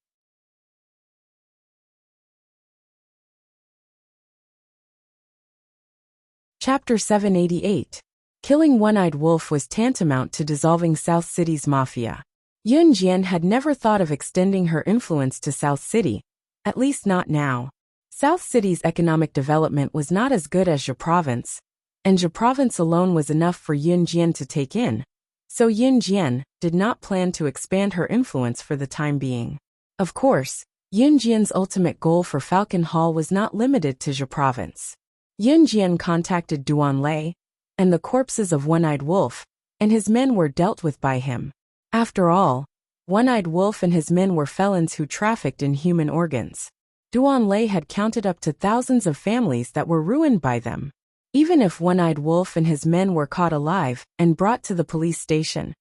Chapter 788. Killing One-Eyed Wolf was tantamount to dissolving South City's mafia. Yun Jian had never thought of extending her influence to South City, at least not now. South City's economic development was not as good as Zhe Province, and Zhe Province alone was enough for Yun Jian to take in, so Yun Jian did not plan to expand her influence for the time being. Of course, Yun Jian's ultimate goal for Falcon Hall was not limited to Zhe Province. Yun Jian contacted Duan Lei, and the corpses of One-Eyed Wolf and his men were dealt with by him. After all, One-Eyed Wolf and his men were felons who trafficked in human organs. Duan Lei had counted up to thousands of families that were ruined by them. Even if One-Eyed Wolf and his men were caught alive and brought to the police station,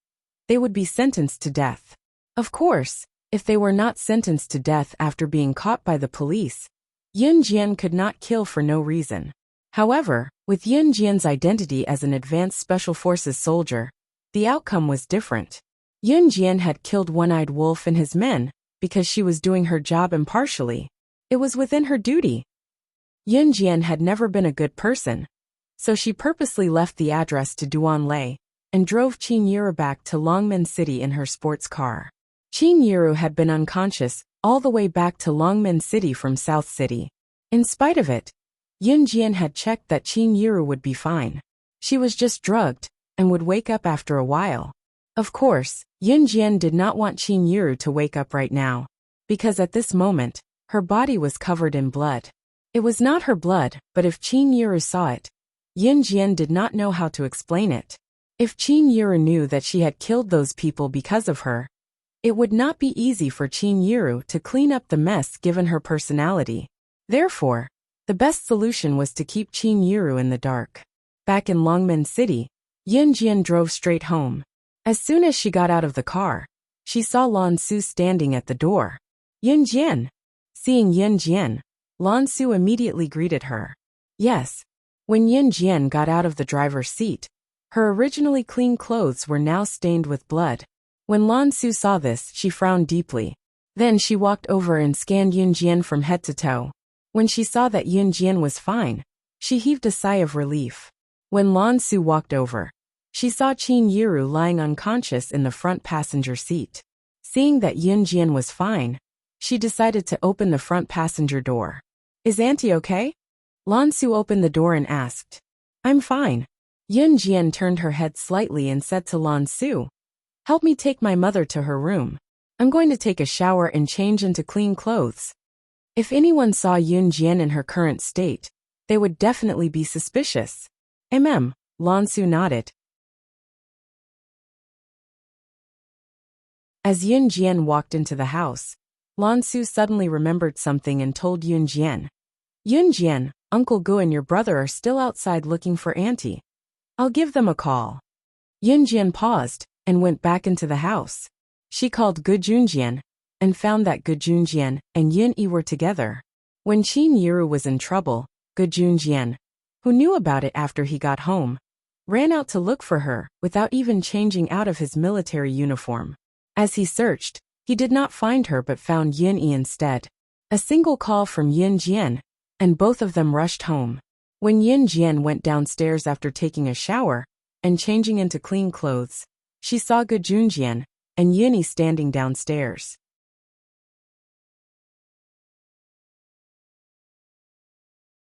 they would be sentenced to death. Of course, if they were not sentenced to death after being caught by the police, Yun Jian could not kill for no reason. However, with Yun Jian's identity as an advanced Special Forces soldier, the outcome was different. Yun Jian had killed One-Eyed Wolf and his men because she was doing her job impartially. It was within her duty. Yun Jian had never been a good person, so she purposely left the address to Duan Lei and drove Qin Yiru back to Longmen City in her sports car. Qin Yiru had been unconscious all the way back to Longmen City from South City. In spite of it, Yun Jian had checked that Qin Yiru would be fine. She was just drugged and would wake up after a while. Of course, Yun Jian did not want Qin Yiru to wake up right now, because at this moment, her body was covered in blood. It was not her blood, but if Qin Yiru saw it, Yun Jian did not know how to explain it. If Qin Yiru knew that she had killed those people because of her, it would not be easy for Qin Yiru to clean up the mess given her personality. Therefore, the best solution was to keep Qin Yiru in the dark. Back in Longmen City, Yun Jian drove straight home. As soon as she got out of the car, she saw Lan Su standing at the door. Yun Jian. Seeing Yun Jian, Lan Su immediately greeted her. Yes. When Yun Jian got out of the driver's seat, her originally clean clothes were now stained with blood. When Lan Su saw this, she frowned deeply. Then she walked over and scanned Yun Jian from head to toe. When she saw that Yun Jian was fine, she heaved a sigh of relief. When Lan Su walked over, she saw Qin Yiru lying unconscious in the front passenger seat. Seeing that Yun Jian was fine, she decided to open the front passenger door. Is Auntie okay? Lan Su opened the door and asked. I'm fine. Yun Jian turned her head slightly and said to Lan Su, help me take my mother to her room. I'm going to take a shower and change into clean clothes. If anyone saw Yun Jian in her current state, they would definitely be suspicious. Lan Su nodded. As Yun Jian walked into the house, Lan Su suddenly remembered something and told Yun Jian. Yun Jian, Uncle Gu and your brother are still outside looking for Auntie. I'll give them a call. Yun Jian paused and went back into the house. She called Gu Junjian and found that Gu Junjian and Yin Yi were together. When Qin Yiru was in trouble, Gu Junjian, who knew about it after he got home, ran out to look for her without even changing out of his military uniform. As he searched, he did not find her but found Yin Yi instead. A single call from Yin Jian, and both of them rushed home. When Yin Jian went downstairs after taking a shower and changing into clean clothes, she saw Gu Junjian and Yin Yi standing downstairs.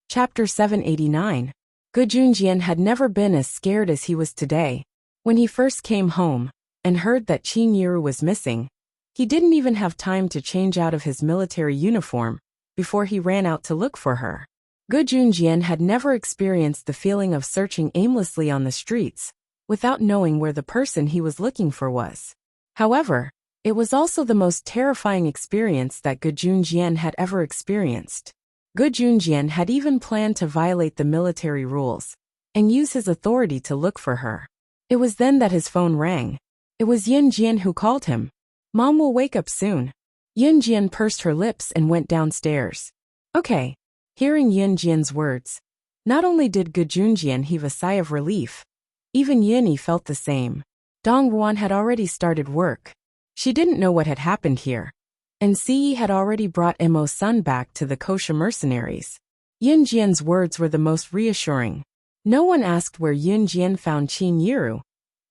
Chapter 789. Gu Junjian had never been as scared as he was today. When he first came home and heard that Qin Yiru was missing, he didn't even have time to change out of his military uniform before he ran out to look for her. Gu Junjian had never experienced the feeling of searching aimlessly on the streets without knowing where the person he was looking for was. However, it was also the most terrifying experience that Gu Junjian had ever experienced. Gu Junjian had even planned to violate the military rules and use his authority to look for her. It was then that his phone rang. It was Yin Jian who called him. Mom will wake up soon. Yin Jian pursed her lips and went downstairs. Okay. Hearing Yin Jian's words, not only did Gu Junjian heave a sigh of relief, even Yinyi felt the same. Dong Ruan had already started work. She didn't know what had happened here. And Siyi had already brought Mo's son back to the Kosha mercenaries. Yin Jian's words were the most reassuring. No one asked where Yin Jian found Qin Yiru,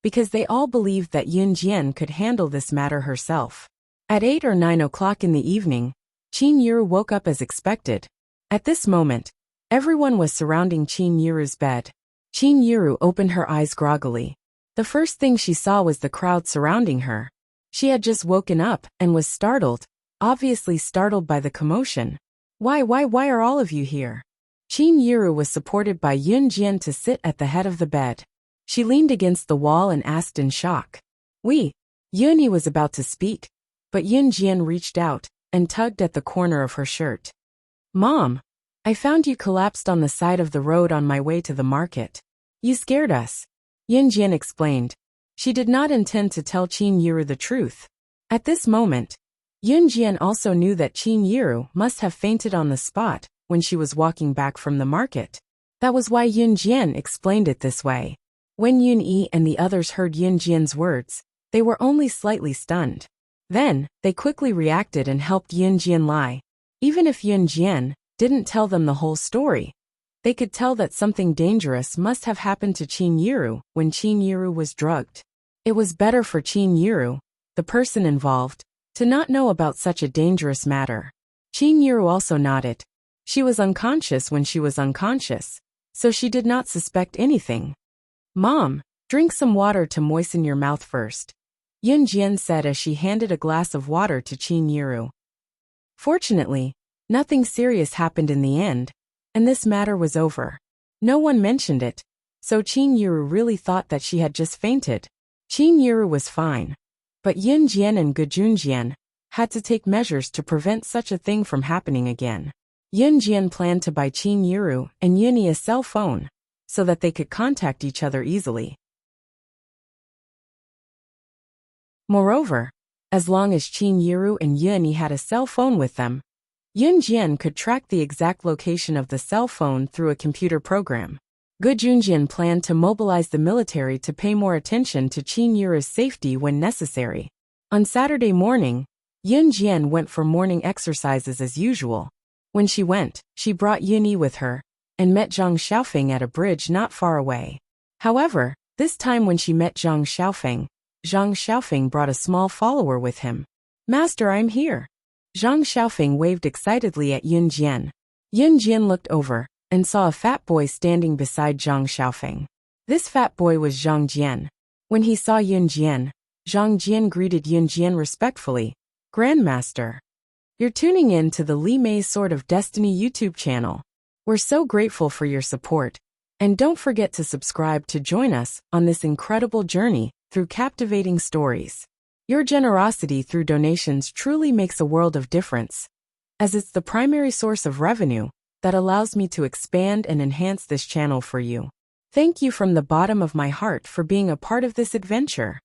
because they all believed that Yin Jian could handle this matter herself. At 8 or 9 o'clock in the evening, Qin Yiru woke up as expected. At this moment, everyone was surrounding Qin Yiru's bed. Qin Yiru opened her eyes groggily. The first thing she saw was the crowd surrounding her. She had just woken up and was startled, obviously startled by the commotion. Why are all of you here? Qin Yiru was supported by Yin Jian to sit at the head of the bed. She leaned against the wall and asked in shock. Yunyi was about to speak, but Yin Jian reached out and tugged at the corner of her shirt. Mom, I found you collapsed on the side of the road on my way to the market. You scared us. Yin Jian explained. She did not intend to tell Qin Yiru the truth. At this moment, Yin Jian also knew that Qin Yiru must have fainted on the spot when she was walking back from the market. That was why Yin Jian explained it this way. When Yun Yi and the others heard Yin Jian's words, they were only slightly stunned. Then, they quickly reacted and helped Yin Jian lie. Even if Yin Jian didn't tell them the whole story, they could tell that something dangerous must have happened to Qin Yiru when Qin Yiru was drugged. It was better for Qin Yiru, the person involved, to not know about such a dangerous matter. Qin Yiru also nodded. She was unconscious when she was unconscious, so she did not suspect anything. Mom, drink some water to moisten your mouth first, Yin Jian said as she handed a glass of water to Qin Yiru. Fortunately, nothing serious happened in the end, and this matter was over. No one mentioned it, so Qin Yiru really thought that she had just fainted. Qin Yiru was fine, but Yin Jian and Gu Junjian had to take measures to prevent such a thing from happening again. Yin Jian planned to buy Qin Yiru and Yunyi a cell phone, so that they could contact each other easily. Moreover, as long as Qin Yiru and Yunyi had a cell phone with them, Yin Jian could track the exact location of the cell phone through a computer program. Gu Junjian planned to mobilize the military to pay more attention to Qin Yiru's safety when necessary. On Saturday morning, Yin Jian went for morning exercises as usual. When she went, she brought Yunyi with her, and met Zhang Xiaofeng at a bridge not far away. However, this time when she met Zhang Xiaofeng brought a small follower with him. Master, I'm here. Zhang Xiaofeng waved excitedly at Yin Jian. Yin Jian looked over and saw a fat boy standing beside Zhang Xiaofeng. This fat boy was Zhang Jian. When he saw Yin Jian, Zhang Jian greeted Yin Jian respectfully. Grandmaster. You're tuning in to the Li Mei Sword of Destiny YouTube channel. We're so grateful for your support, and don't forget to subscribe to join us on this incredible journey through captivating stories. Your generosity through donations truly makes a world of difference, as it's the primary source of revenue that allows me to expand and enhance this channel for you. Thank you from the bottom of my heart for being a part of this adventure.